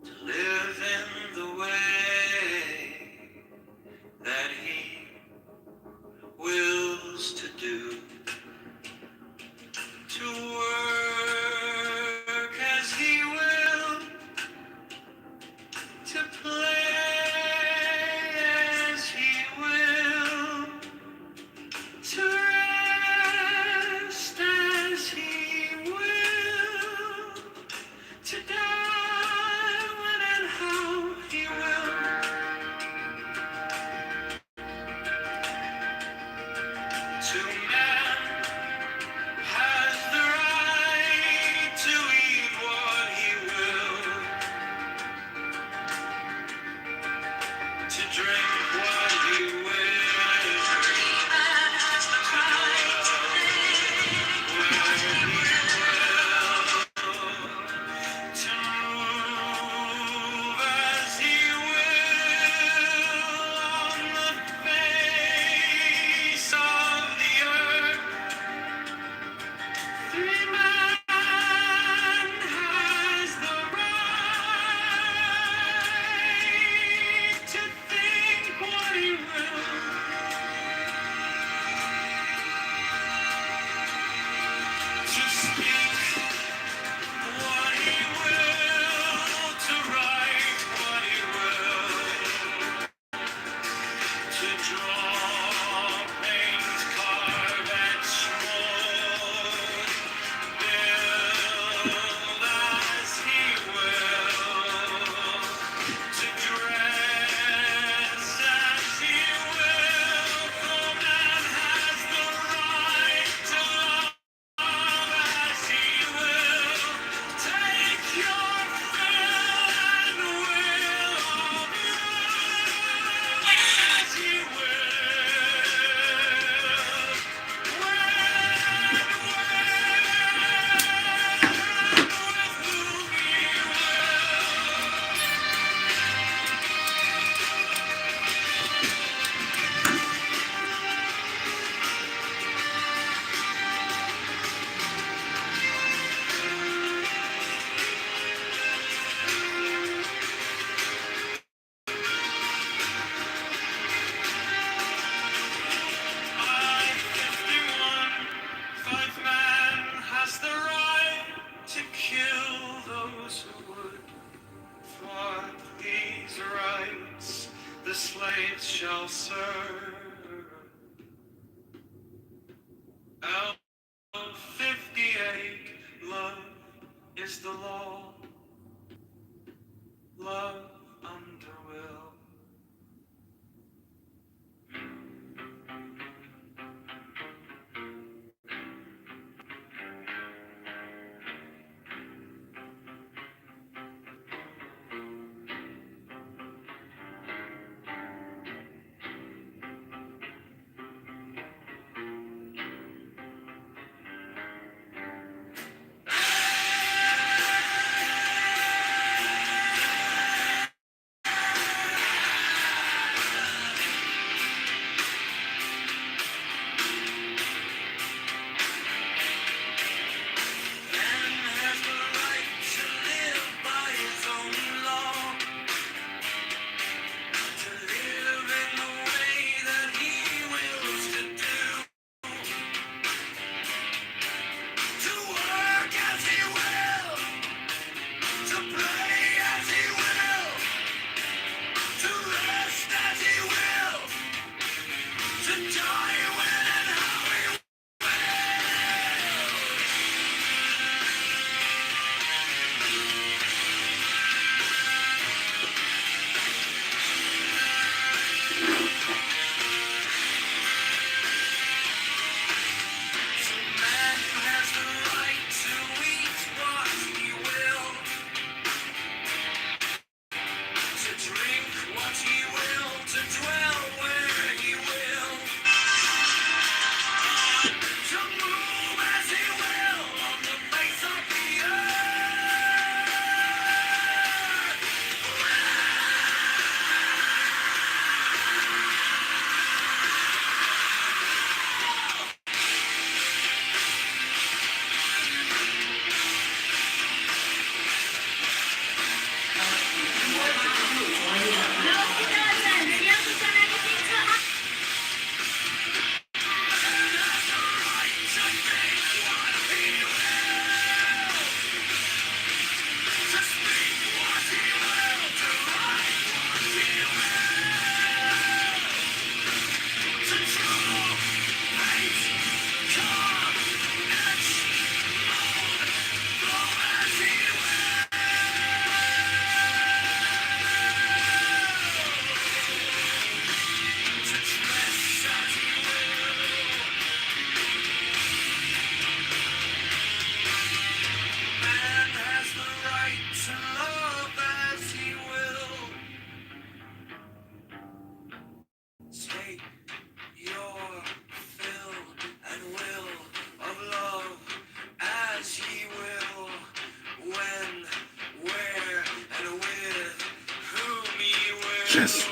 to live in the way that he wills to do, to work as he will, to play as he will, to rest as he will, to die when and how he will. To man has the right to eat what he will, to drink what he will, to to move as he will on the face of the earth. Free man has the right to think what he will, to speak what he will, to write what he will, to draw, paint, carve, etch, mold, build as he will, to dress as he will. For man has the right to love as he will. Take your fill and will of love as he Man has the right to kill those who would thwart these rights. The slaves shall serve. 58, love is the law. Love under will. Take your fill and will of love as he will, when, where, and with whom he will. Yes.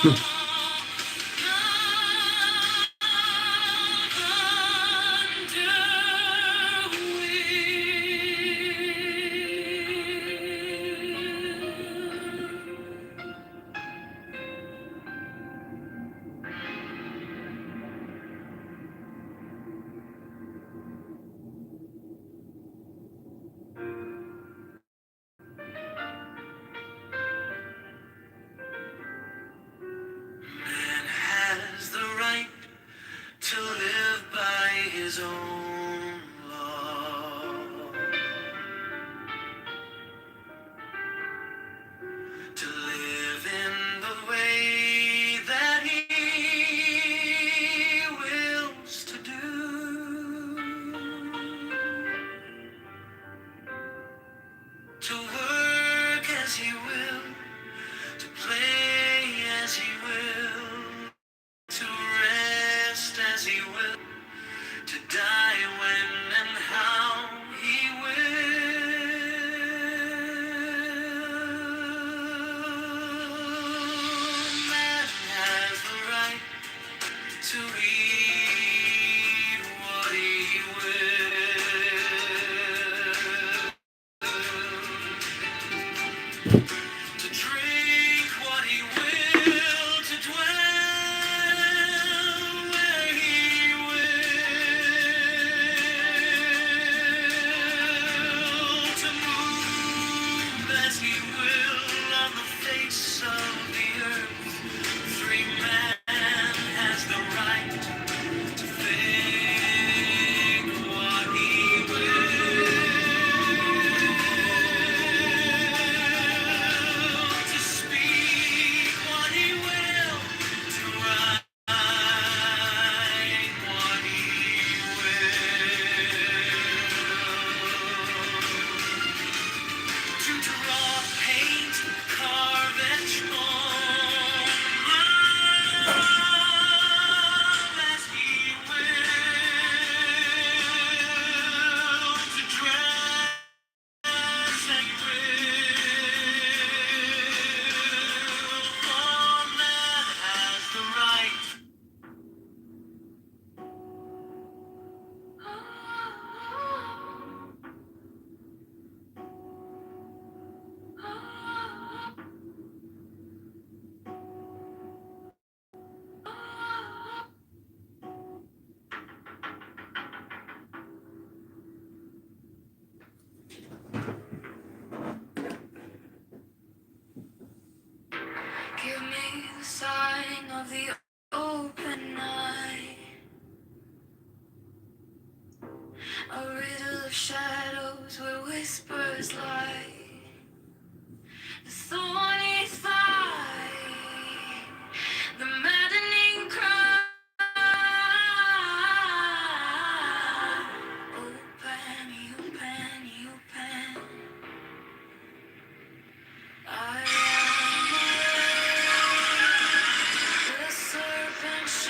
Man has the right to live by his own law, to live in the way that he wills to do, to work as he will, to play as he will, to rest as he will, to die when and how he will. Man has the right to eat what he will, to drink what he will, to dwell where he will, to move as he will on the face of the earth. Free man has the right to think what he will, to speak what he will, to write what he will, to draw, paint, carve, and as he will, to dress as he will. All man has the right. Give me the sign of the open eye, a riddle of shadows where whispers lie, the thorny thigh, the maddening cry. Open, open, open. I am the serpent shades.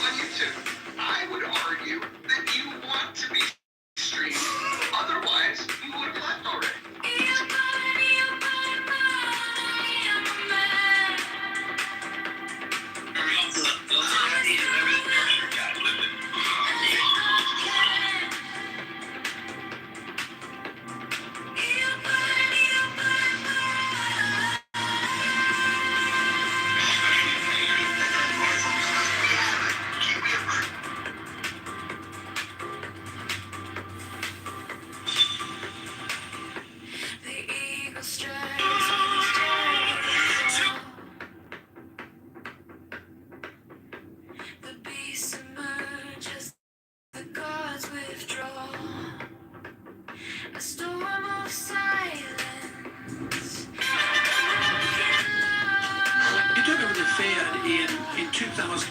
On YouTube, I would argue that you want to be streamed. Otherwise, you would have left already. The eagle strives on his journey. The beast emerges, the gods withdraw. A storm of silence. Kitover interfered in 2000.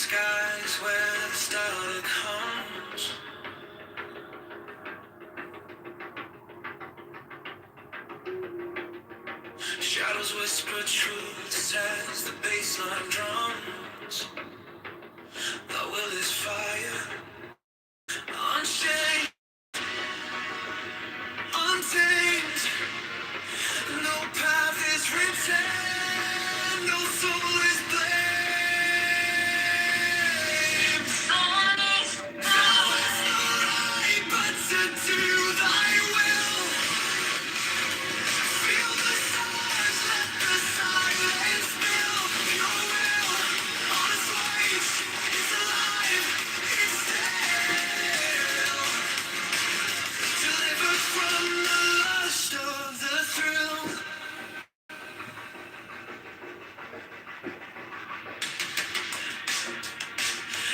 skies where the starlight comes. Shadows whisper truths as the bassline drums. The will is fire, unchained, untamed. No path is written, no soul is blamed. Now it's not right but to do thy will. Feel the stars, let the silence build. Your will, on its waves, it's alive, it's still. Delivered from the lust of the thrill.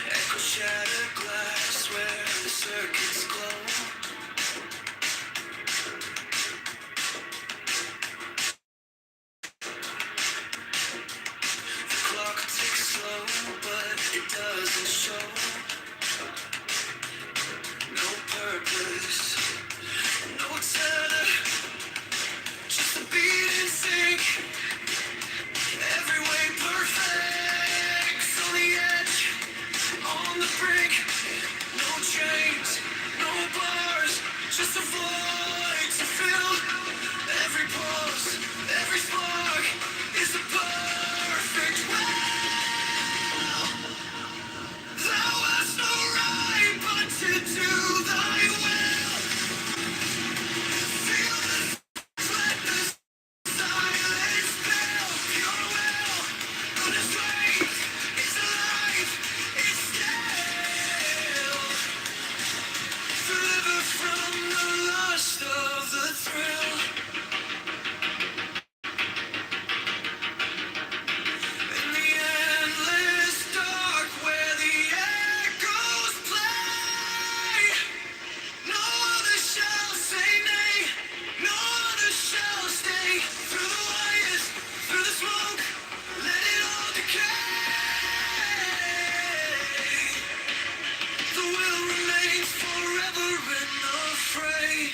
Echo shattered glass where the circuits glow. The clock ticks slow, but it doesn't show. No purpose, no tether, just a beat in sync. Every way perfect, on the edge, on the brink. No chains, no bars, just a void to fill. Every pulse, every spark is a perfect will. Thou hast no right but to do thy will. Feel the let the silence build. Your will, on its waves, it's alive, it's still. Delivered from the lust of the thrill. In the endless dark where the echoes play. No other shall say nay, no other shall stay. Through the wires, through the smoke, let it all decay. The will remains forever in the fray.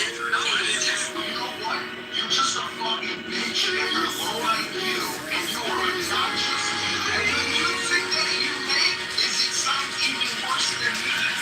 You know what? You're just a fucking bitch and you're low IQ and you are obnoxious. And the music that you make it sounds even worse than that.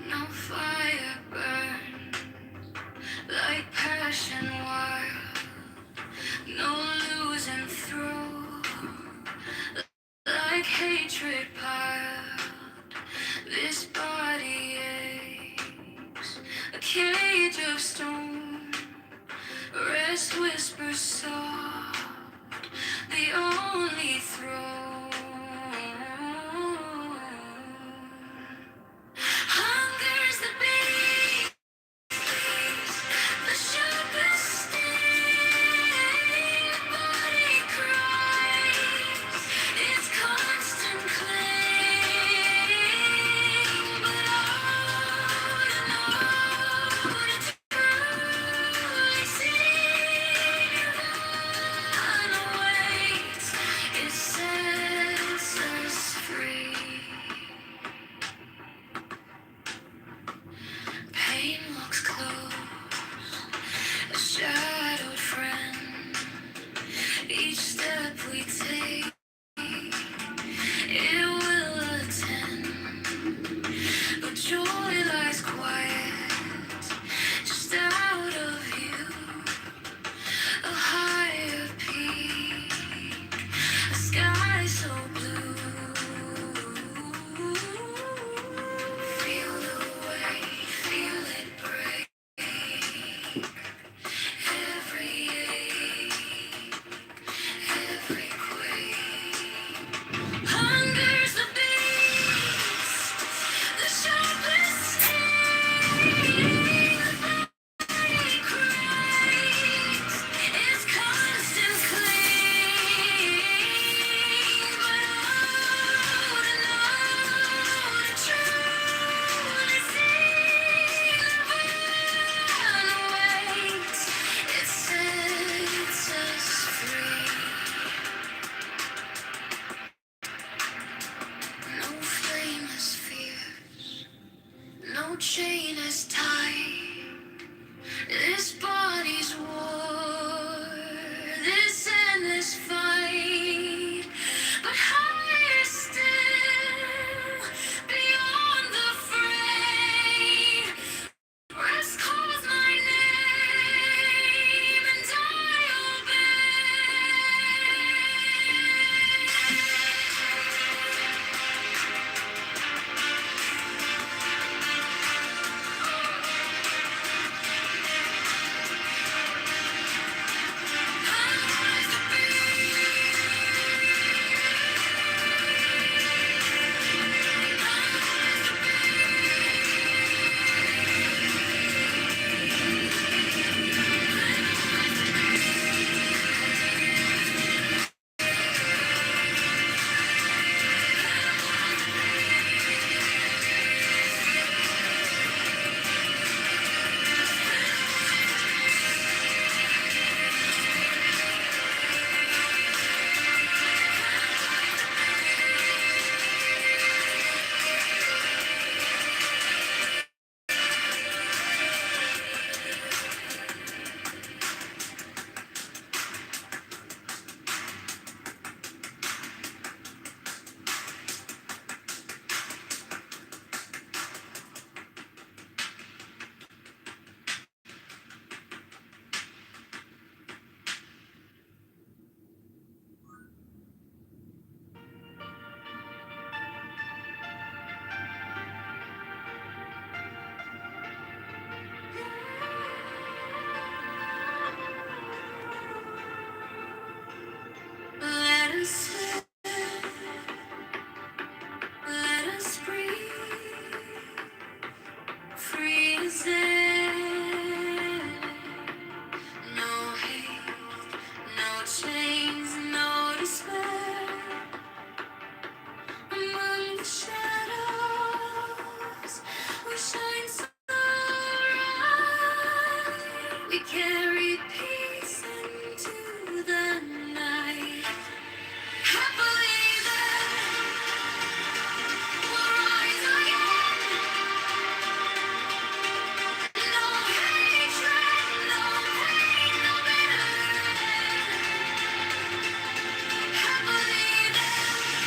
No fire burn like passion wild, no losing through like hatred piled. This body aches, a cage of stone, rest whispers soft, the only throne. Hunger's the beast, the sharpest sting, body cries, its constant claim, but all to truly see nirvana waits, is set. carry peace into the night. I believe that we'll rise again. No hatred, no pain, no bitterness. I believe that.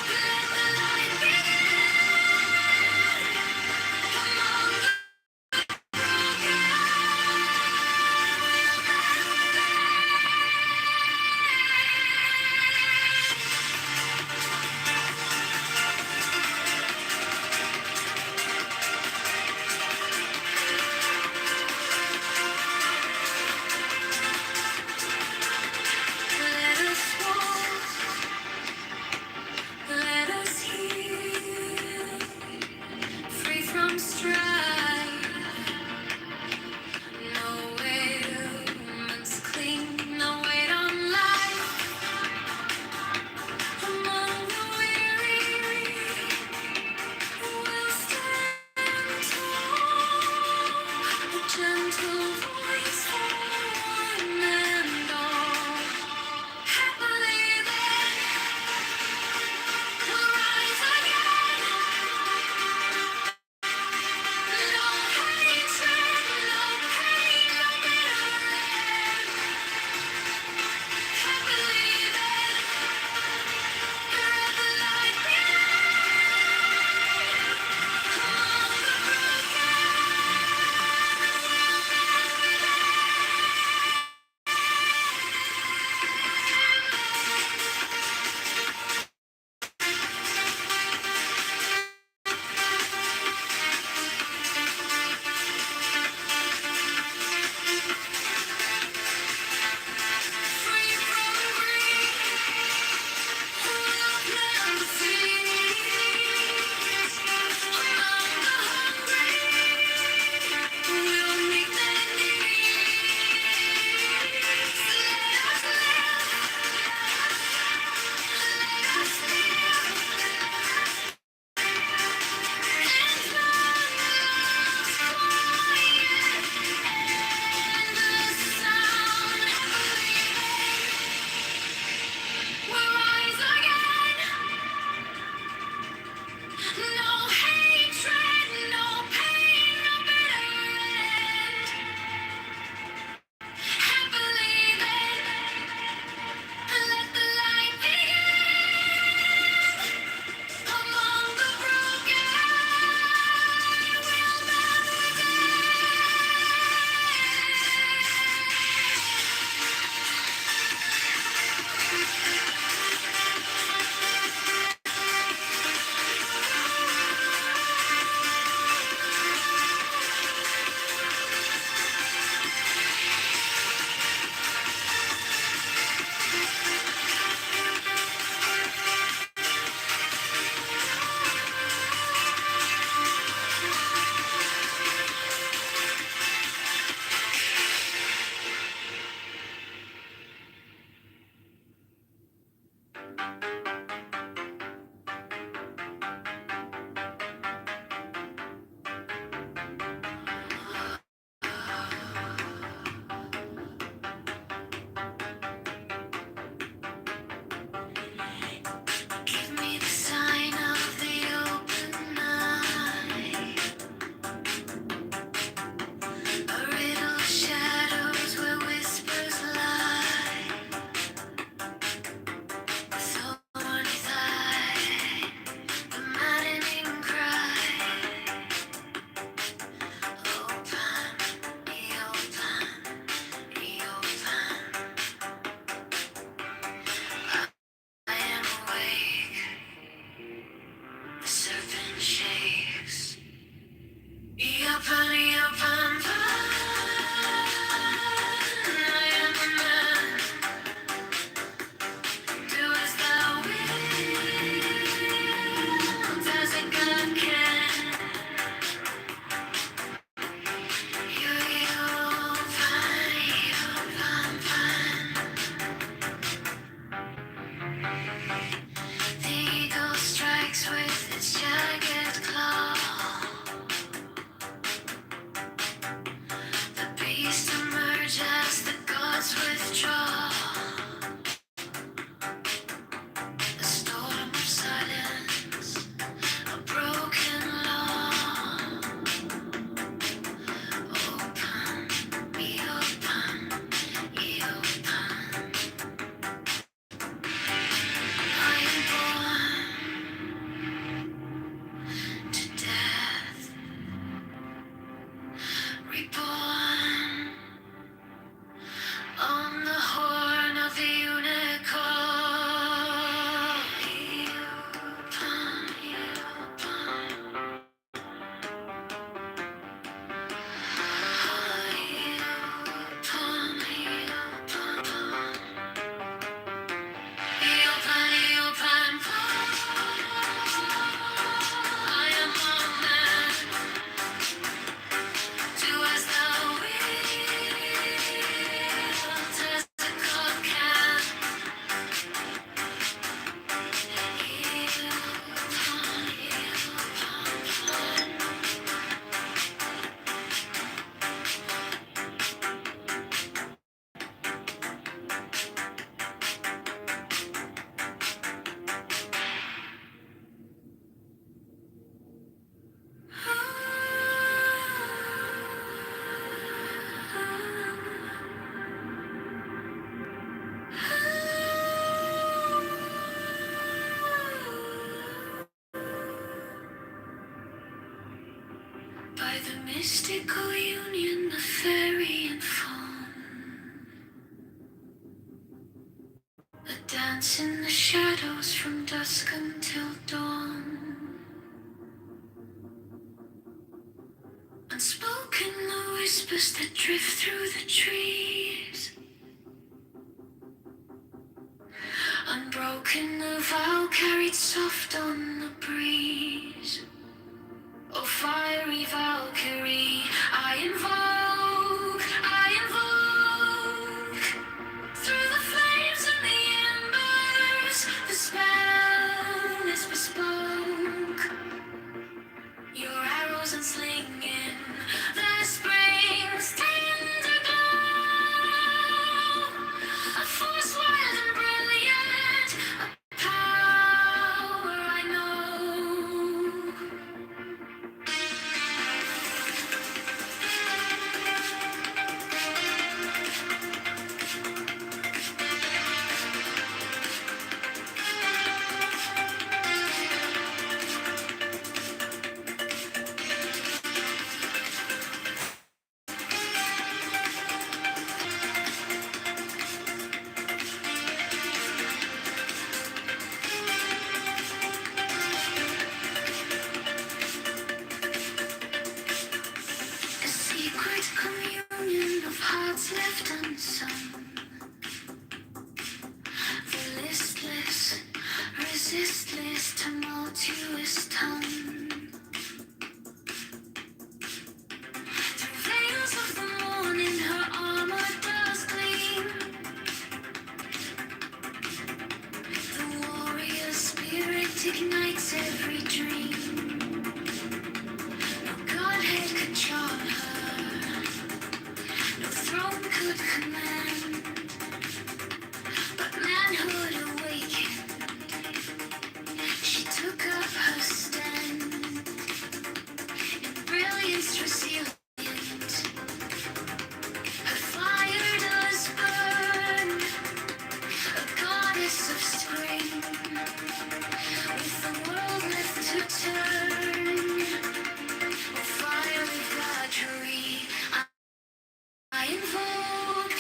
Let the light begin. Among the broken. mystical union of fairy and fawn. A dance in the shadows from dusk until dawn. Unspoken the whispers that drift through the trees. Unbroken the vow carried soft on the breeze. Oh, fiery Valkyrie, I invoke, through the flames and the embers, the spell is bespoke. Your arrows and slinging, the spring's tender glow. A force wild and brilliant, a power I know. A secret communion of hearts left unsung. The listless, resistless, tumultuous tongue. Through veils of the morning, her armor does gleam. The warrior spirit ignites every dream. No godhead could charm her, no throne could command. But manhood awakened, she took up her stand. In brilliance resilient, her fire does burn. A goddess of spring, with the world left to turn. Oh, fiery Valkyrie, I invoke,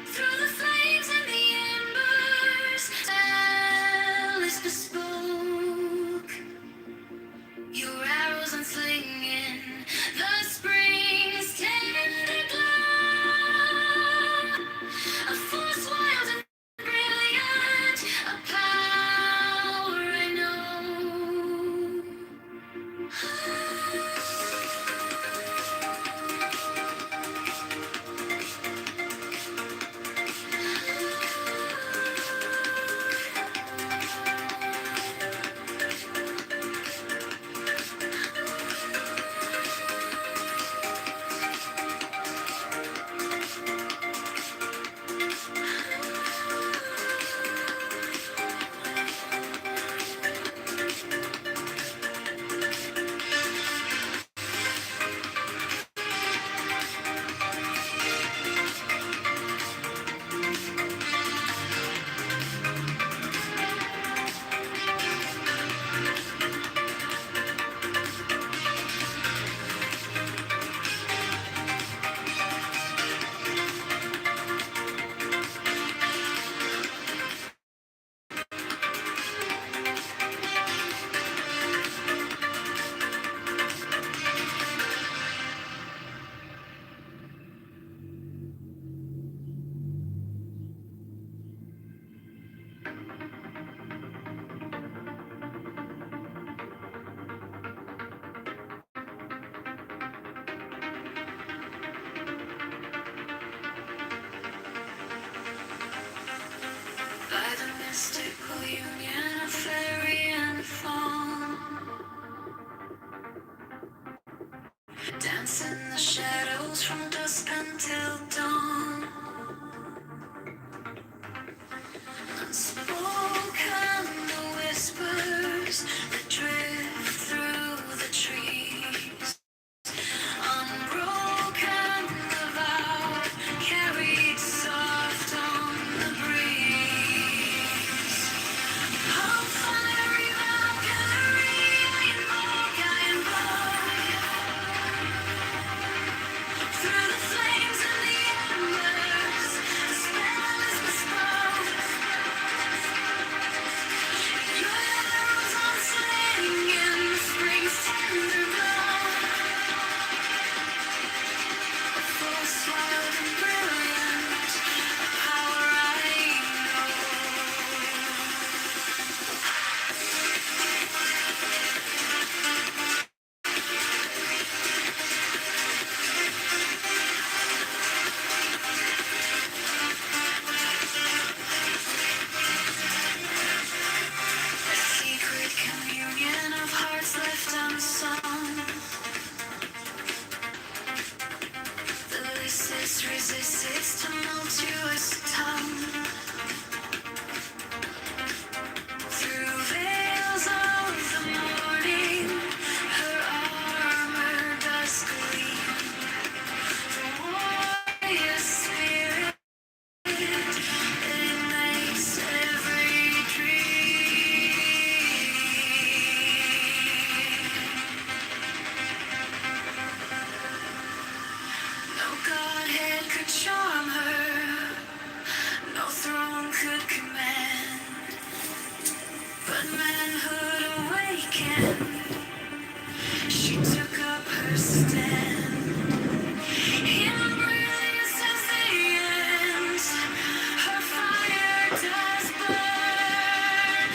through the flames and the embers, spell is bespoke. Your arrows unslinging, the spring's tender glow. A force wild and brilliant, a power I know. By the mystical union of fairy and fawn, dance in the shadows from dusk until dawn. Unspoken the whispers that drift through the trees. Unbroken the vow carried soft on the breeze. Oh, fiery Valkyrie, I invoke, voice resists its tumultuous tongue. Through veils of the morning, her armor does gleam. The warrior spirit ignites every dream. No godhead could charm her, no throne could command, but manhood awakened, she took up her stand. In brilliance at the end, her fire does burn.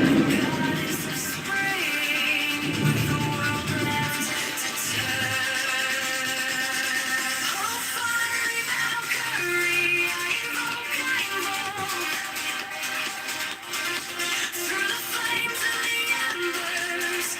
A goddess of spring, with the world left to turn. Oh, fiery Valkyrie, I invoke. Through the flames and the embers,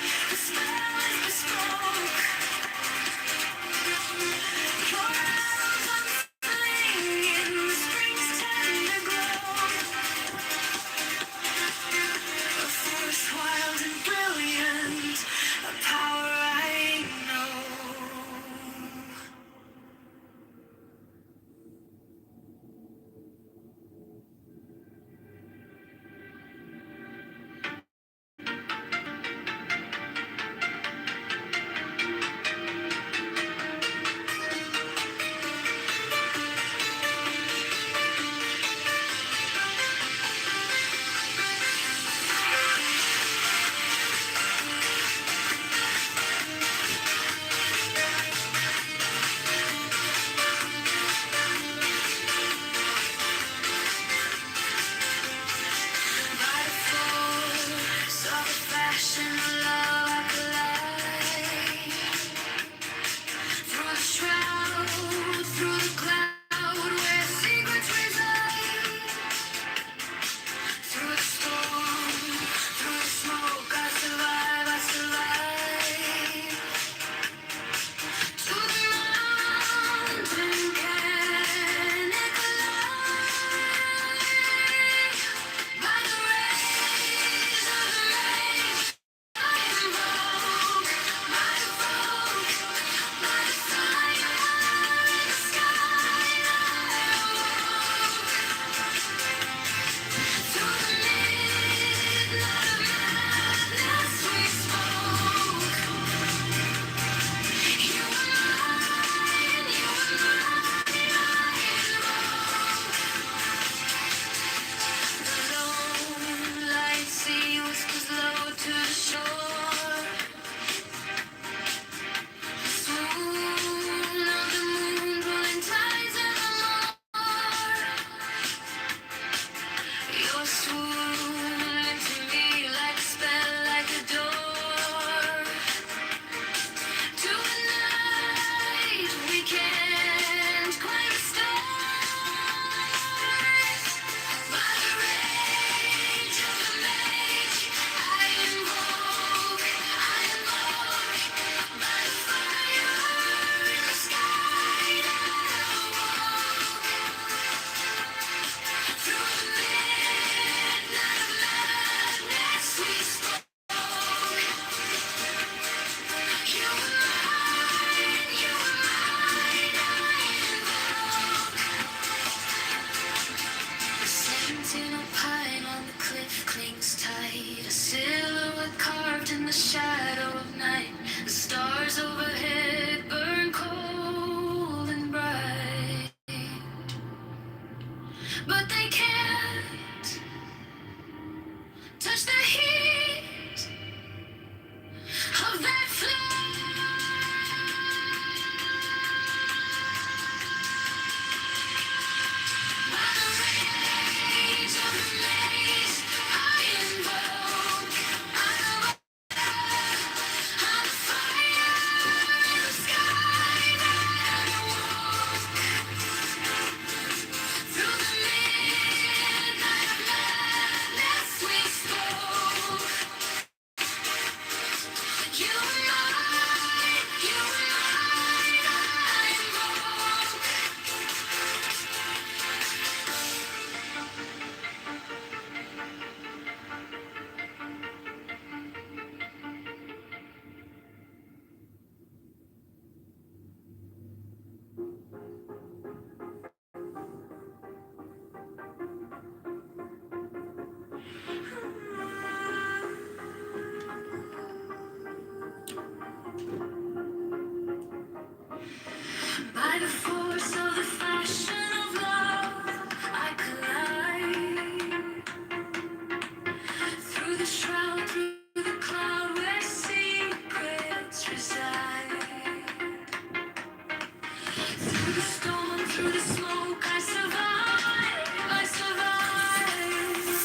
Through the storm, through the smoke, I survive. I survive.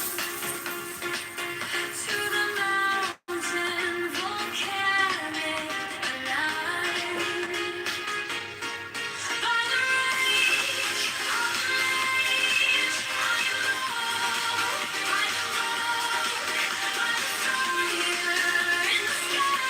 To the mountain, volcanic, alive. By the rage of the rage, I am loved. By the road, by the fire in the sky.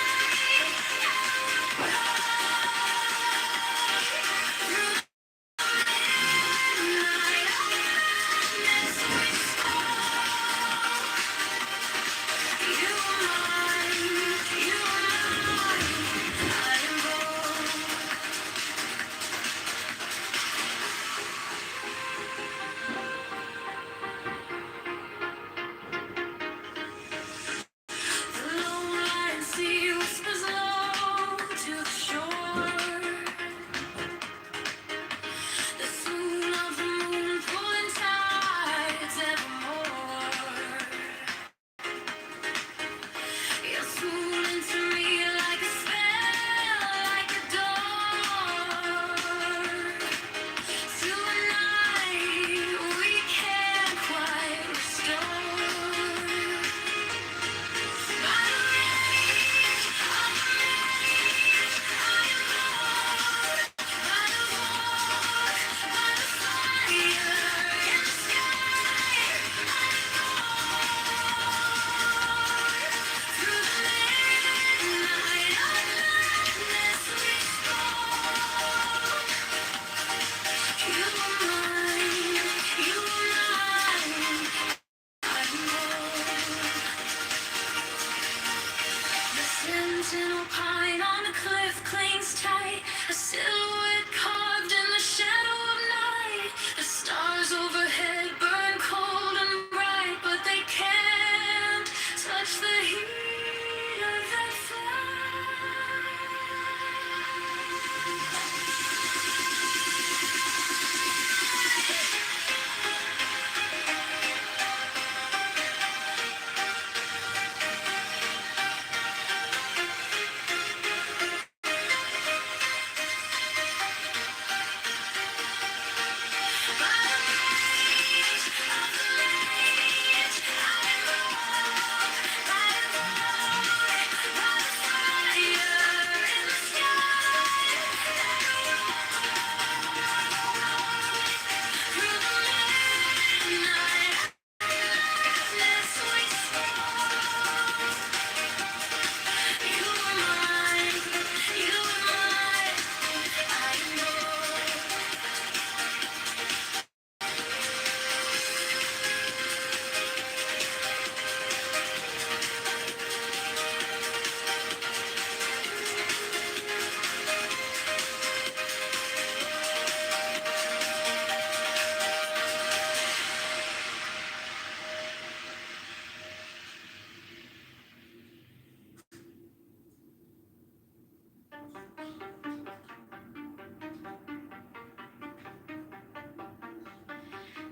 Sentinel pine on the cliff clings tight, a silhouette carved in the shadow of night. The stars overhead burn cold and bright, but they can't touch the heat of that fire.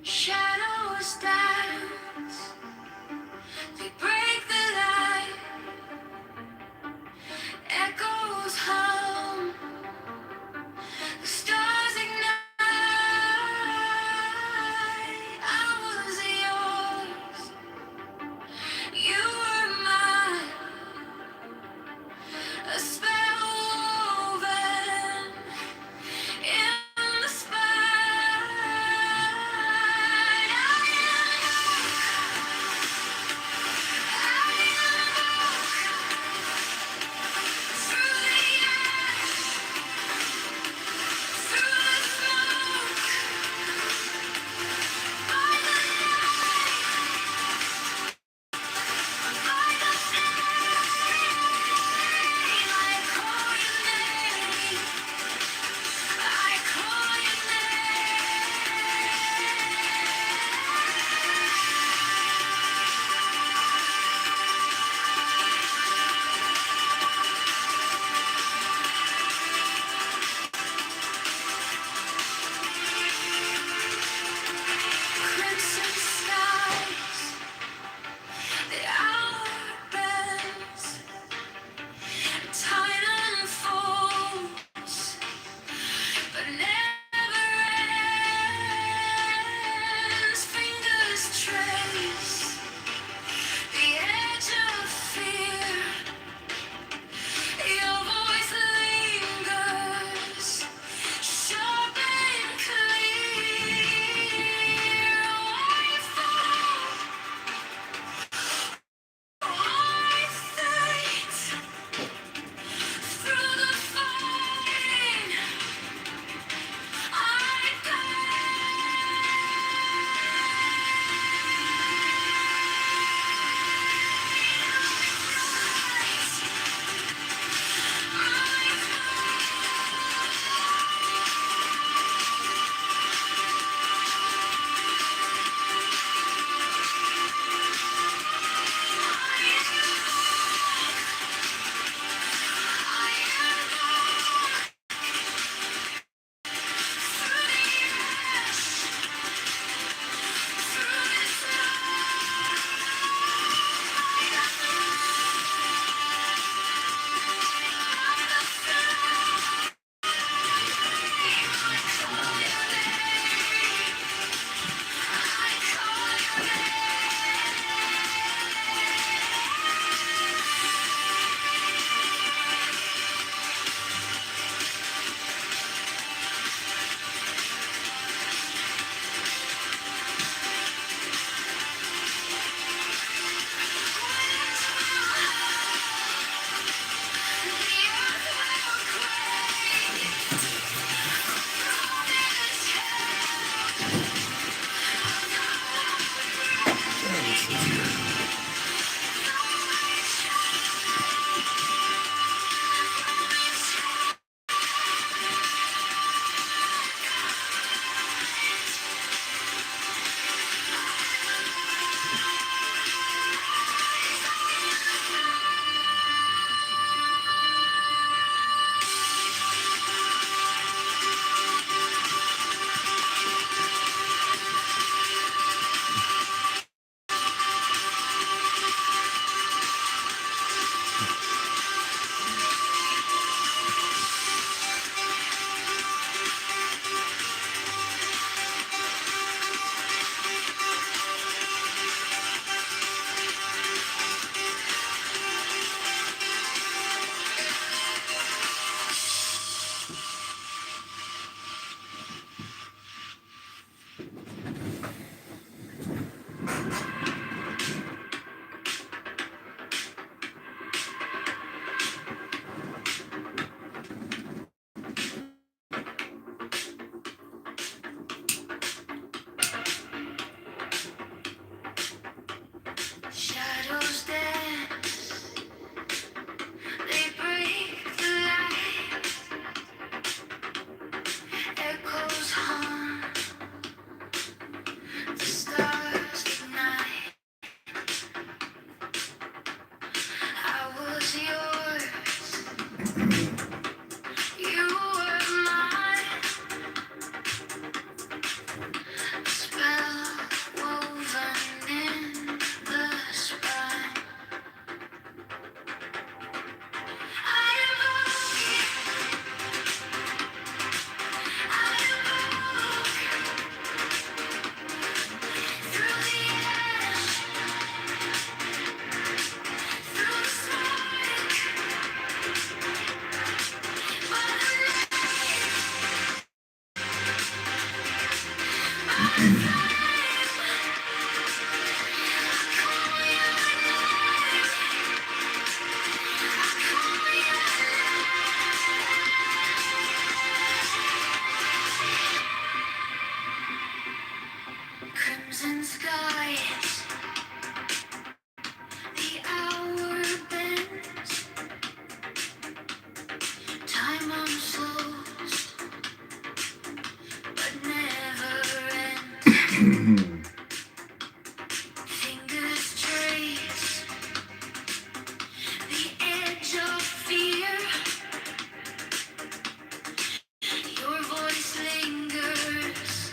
Shadows dance, they break the light, echoes hum, the stars ignite. I was yours, you were mine, a spell woven in the spine. Crimson skies, the hour bends, time unslows, but never ends. Fingers trace the edge of fear. Your voice lingers,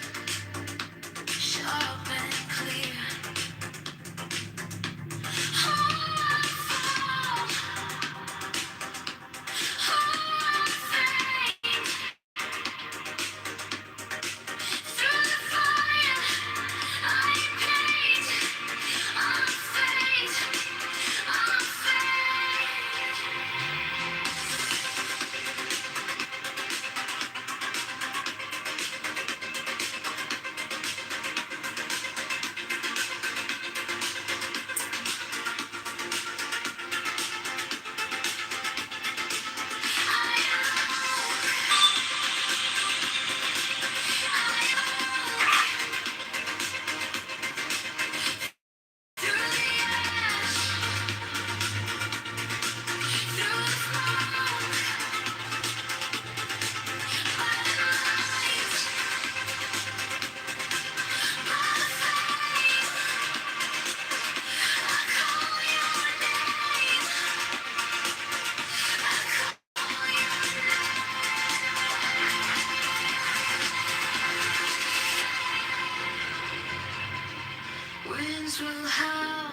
sharp and clear. Winds will howl,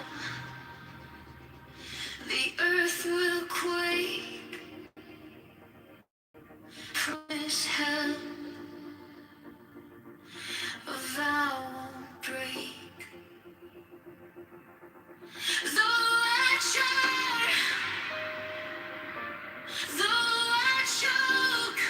the earth will quake. Promise held, a vow won't break. Though I try, though I choke,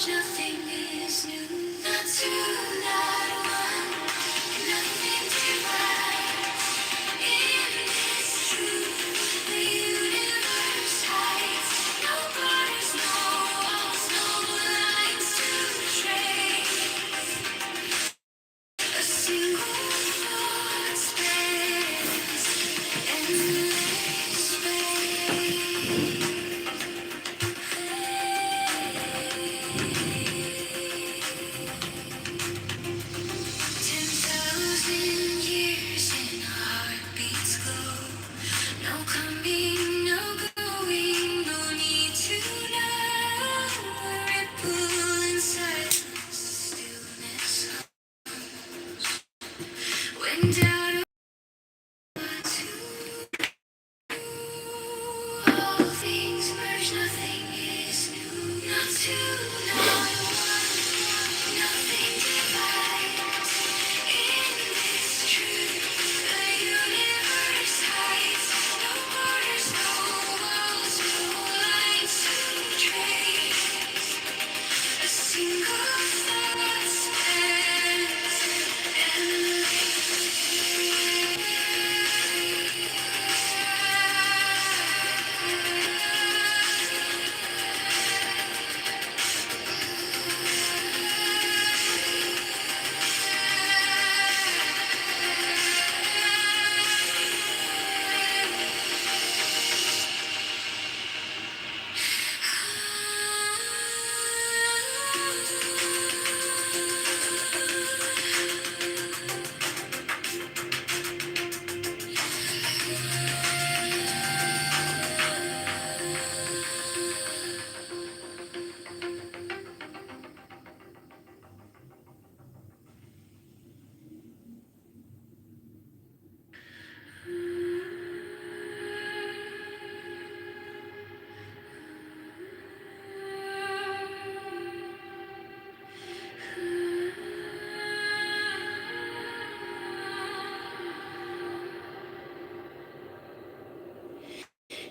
Nothing is new, not tonight. Nothing divides in this truth. The universe hides. No borders, no walls, no lines to trace. A single thought spans endless space. 10,000 years in a heartbeat's glow. No coming, no going, no need to know. A ripple in silence, stillness when doubt all things merge, nothing is new. Not two, not one, nothing divides. In this truth, the universe hides. No borders, no walls, no lines to trace. A single thought spans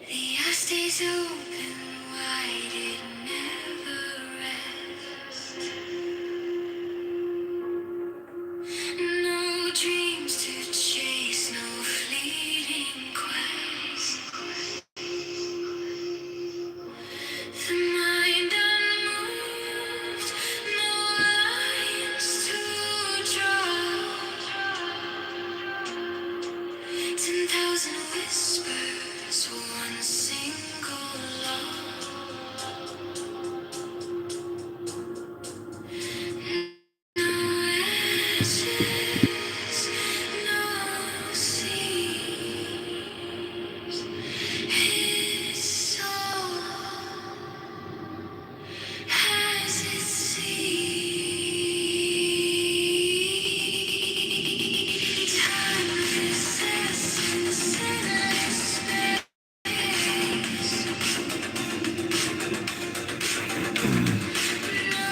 the eye stays open wide, it never rests. No dreams to chase, no fleeting quest. The mind unmoved, no lines to draw. 10,000 whispers, one single law. No edges, no seams. His soul has its seed. Timeless essence, endless space. No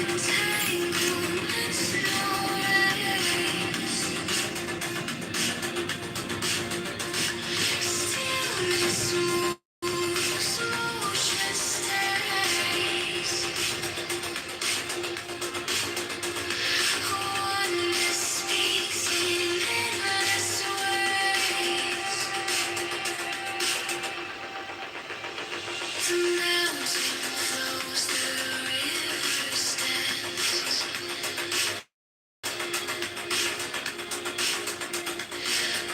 entanglements, no race. Stillness moves. The mountain flows, the river stands.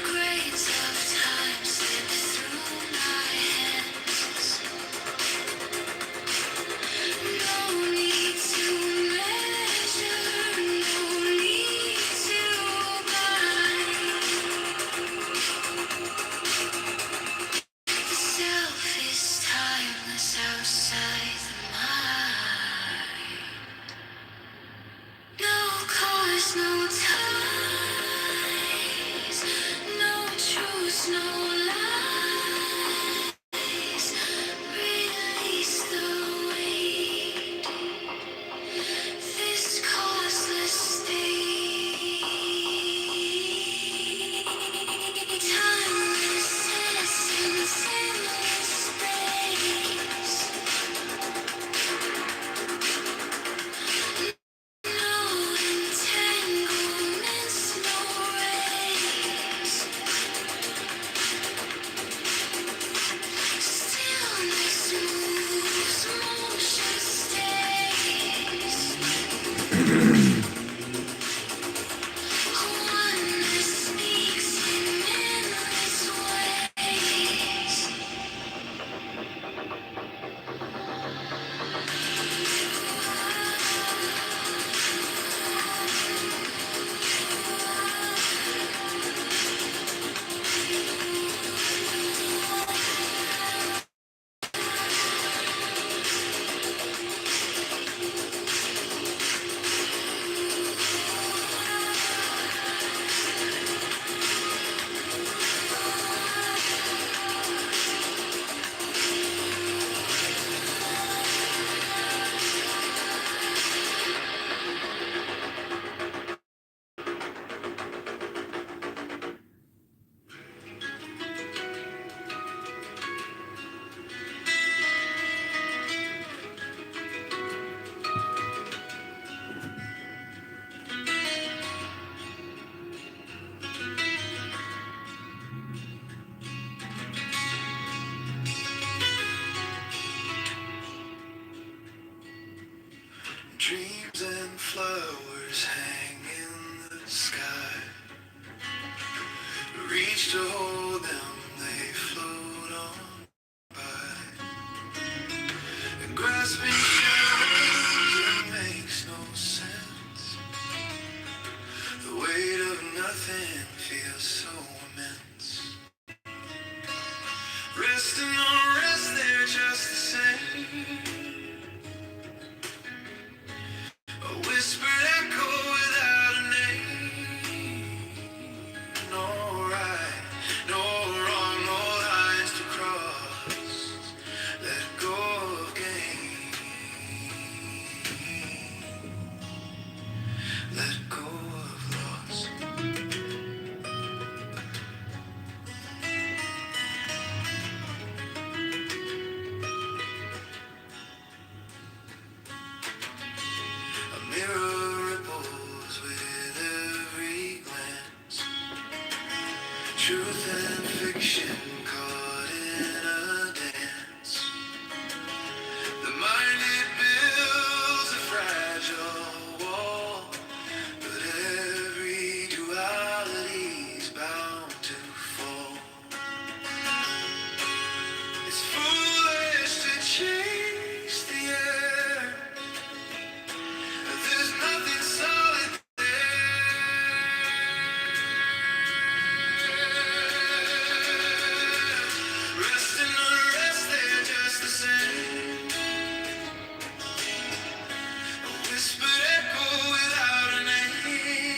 Grains of time slip through my hands. No need to measure, no need to guide. The self is timeless outside the mind. No cause, no ties, no truth, no lies. Release the weight, this causeless state. Timeless essence, endless space. No entanglements, no race. Stillness moves, motion stays. Oneness speaks in endless ways. Dreams and flowers hang in the sky. Reach to hold them, they float on by. And grasping shadows, it makes no sense. The weight of nothing feels so immense. Resting on rest, they're just the same. A whispered echo without a name. No right, no wrong, no lines to cross. Let go again. Let go of loss. A mirror ripples with every glance. Truth and fiction caught in a dance. The mind it builds a fragile wall, but every duality's bound to fall. It's foolish to chase the air. There's nothing solid there. Resting on rest, they're just the same. A whispered echo without a name.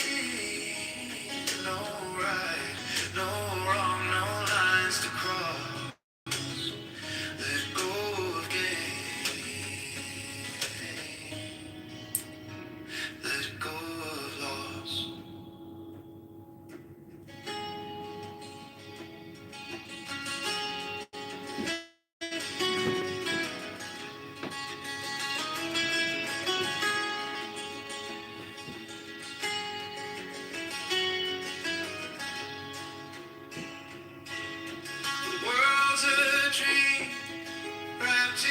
No right, no wrong, no lines to cross. Let go again. Let go of loss. The world's a dream wrapped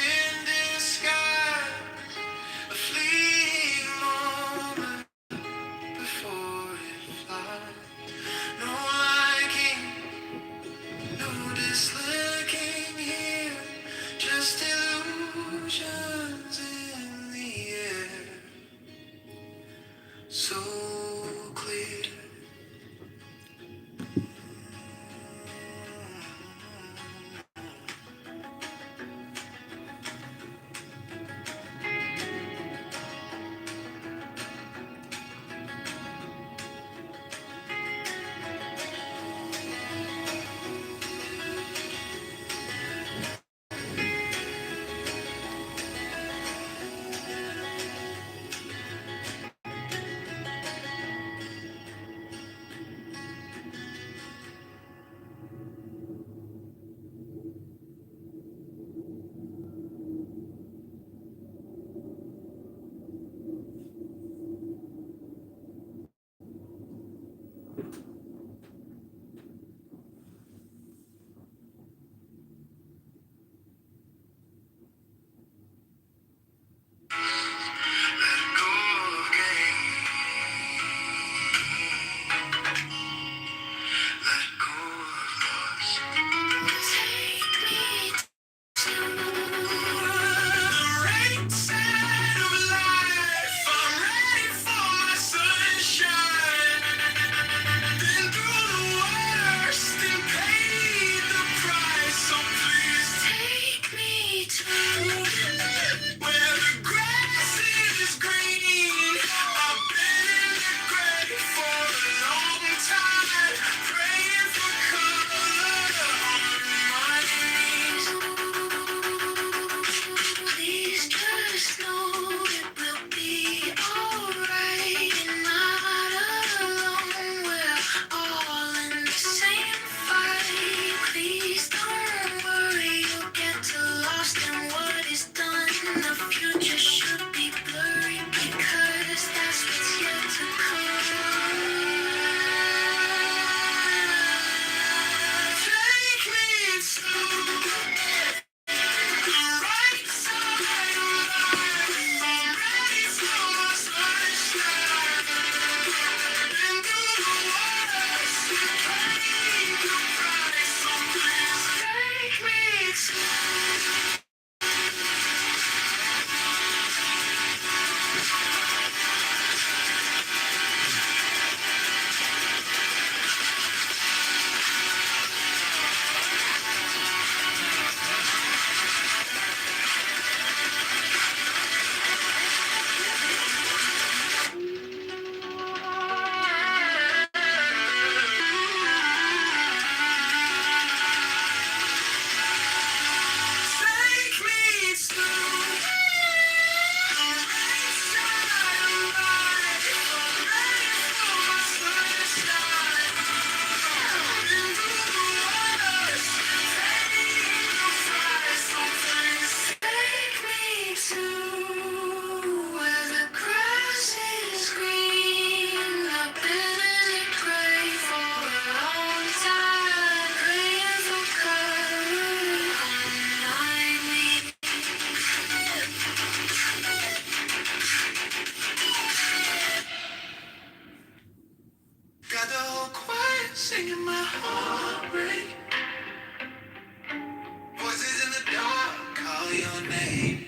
your name.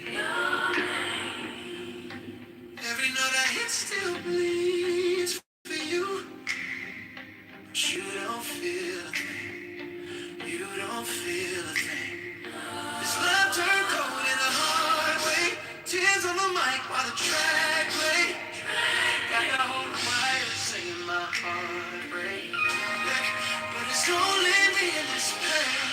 Every note I hit still bleeds for you. But you don't feel a thing. You don't feel a thing. This love turned cold in a hard way. Tears on the mic while the track play. Got a hold of wire singing my heartbreak. But it's only me in this pain.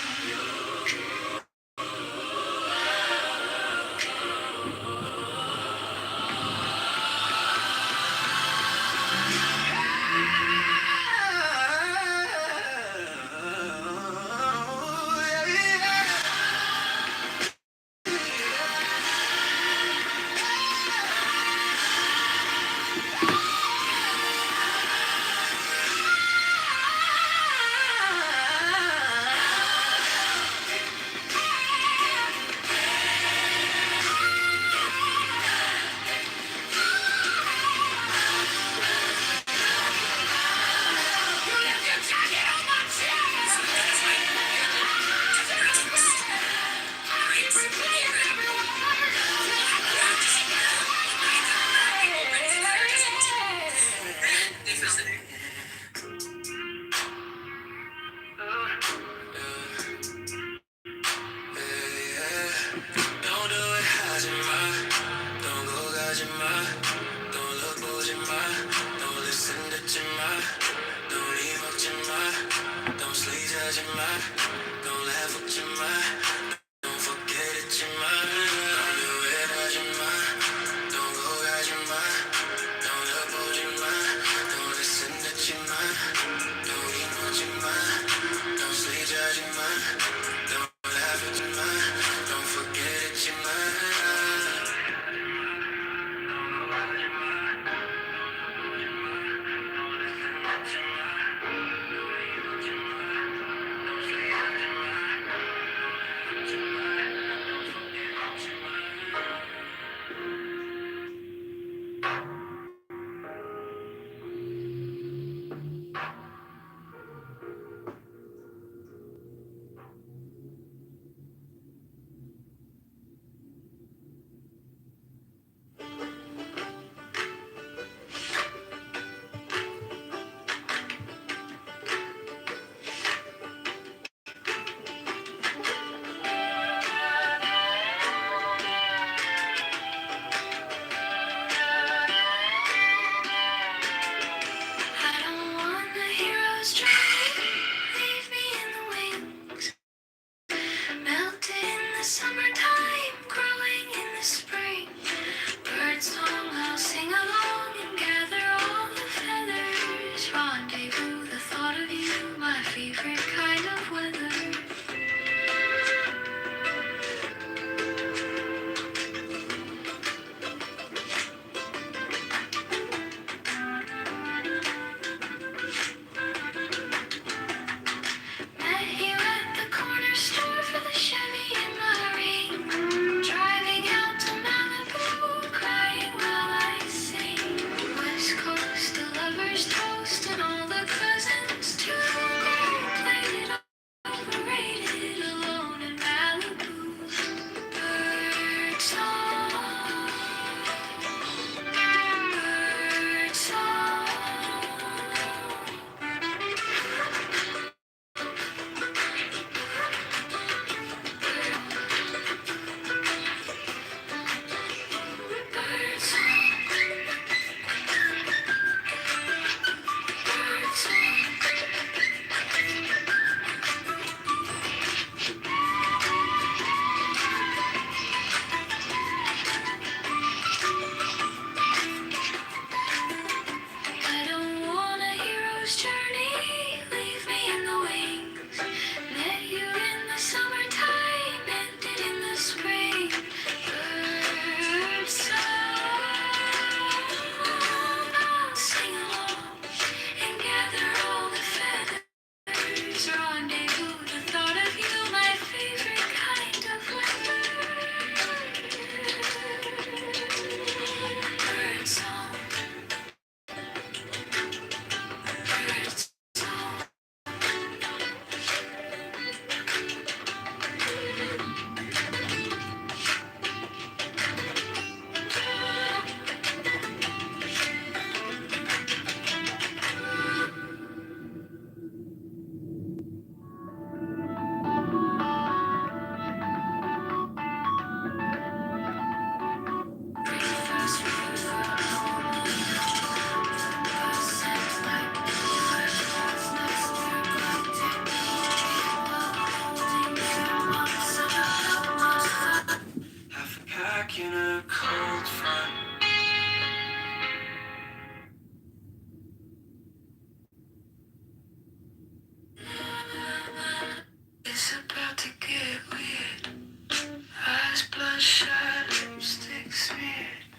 shadow sticks smeared,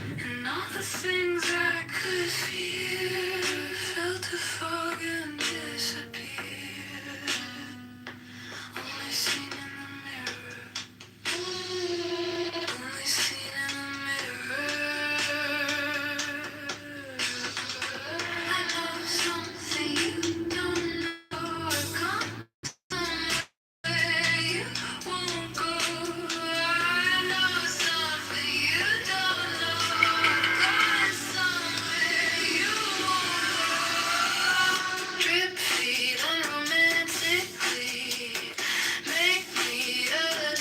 and all the things I could fear felt to fog and disappeared. Only seen in the mirror. Only seen in the mirror. I know something you don't know. I've gone somewhere you won't go. I know something you don't know. I've gone somewhere you won't go. Drip feed unromantically. Make me a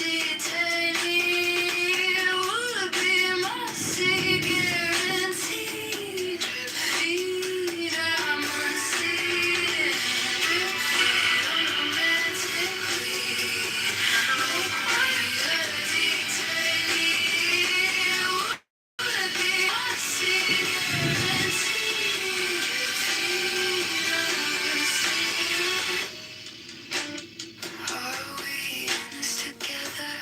detainee. Would be my guarantee. Drip feed, I'm unseen. Drip feed unromantically. Make me a detainee. Would be my guarantee. Drip feed, I'm unseen. Are we in this together?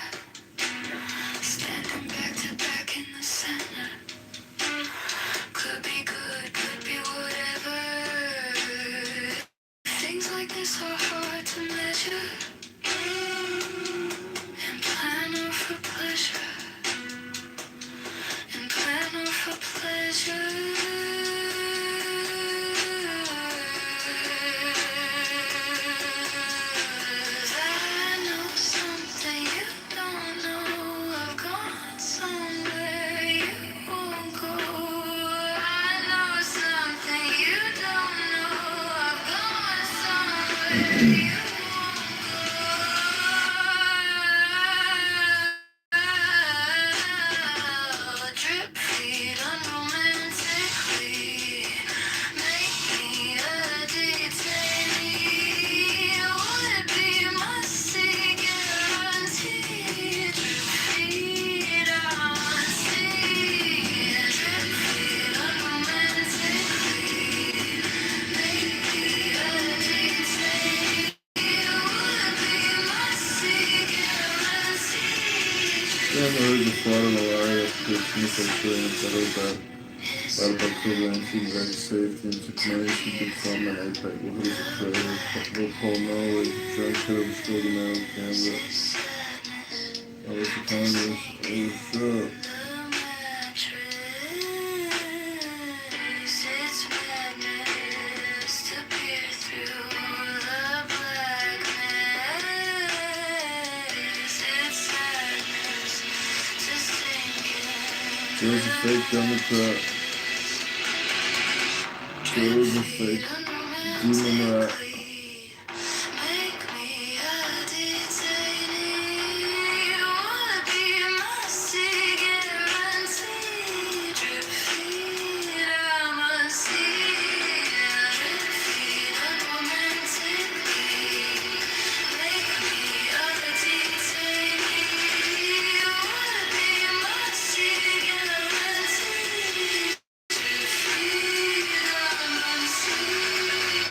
Standing back to back in the center. Could be good, could be whatever. Things like this are hard to measure. And plan or for pleasure. And plan or for pleasure. I know something you don't know. I've gone somewhere you won't go. I know something you don't know. I've gone somewhere you won't go. Drip feed unromantically. Make me a detainee. Would be my guarantee. Drip feed, I'm unseen. Drip feed unromantically. Make me a detainee. Would be my guarantee. Jag har hört svaret och jag är skitmissnöjd med det. Alpha Kulan, Feedback, Safety, Information, Big Pharma, and APEC. What is a prayer? What Paul Norway, John Kirby, Struggle Now, Canada. I was the Congress. What's up? It's madness to peer through the blackness. It's sadness to sink in. There's a fake Democrat. There's a fake demon rat. Make me a detainee. Would be my guarantee. Drip feed, I'm unseen. Drip feed unromantically. Make me a detainee. Would be my guarantee. Drip feed, I'm unseen.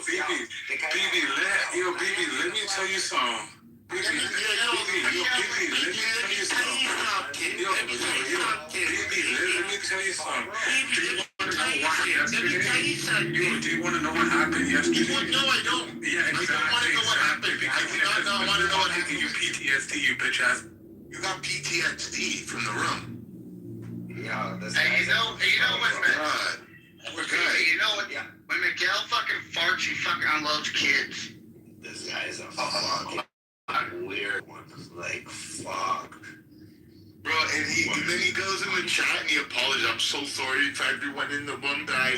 BB, let me tell you something. BB, let me tell you something. Let me tell you something. Do you want to know what happened yesterday? No, I don't. Yeah, exactly. I don't want to know what happened because I want to know what happened. You PTSD, you bitch ass. You got PTSD from the room. Yeah, this Hey, you know what, God. We're good. You know what? Yeah. When Miguel fucking farts, he fucking unloads kids. This guy is a fucking weird one. Like, fuck. Bro, and then he goes in the chat and he apologizes. I'm so sorry to everyone in the room that I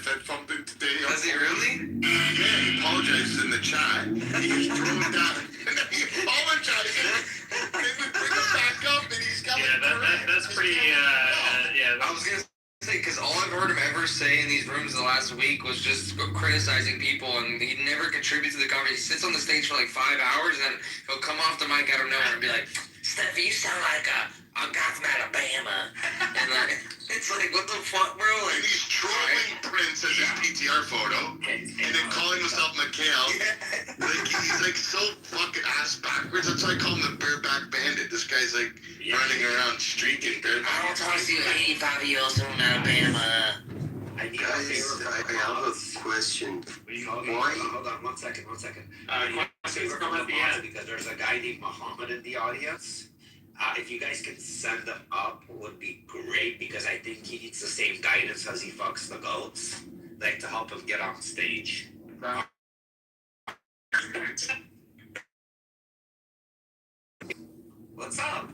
said something today. Does he really? Yeah, he apologizes in the chat. He just threw it down. And then he apologizes. And then we bring him back up and he's got that's pretty, I was gonna say, because all I've heard him ever say in these rooms the last week was just criticizing people, and he never contributes to the conversation. He sits on the stage for like 5 hours, and then he'll come off the mic out of nowhere and be like, Steffi, you sound like a guy from Alabama. And like, it's like, what the fuck, bro? Like, and he's trolling Prince as his PTR photo, and then calling himself Mikhail. Like, he's like so fucking ass backwards. That's why I call him the bareback bandit. This guy's like running around streaking bareback. I don't talk to you 85-year-olds from Alabama. I have a question. Why? Hold on, one second. Questions come at the end because there's a guy named Muhammad in the audience. If you guys can send them up, would be great because I think he needs the same guidance as he fucks the goats, like to help him get on stage.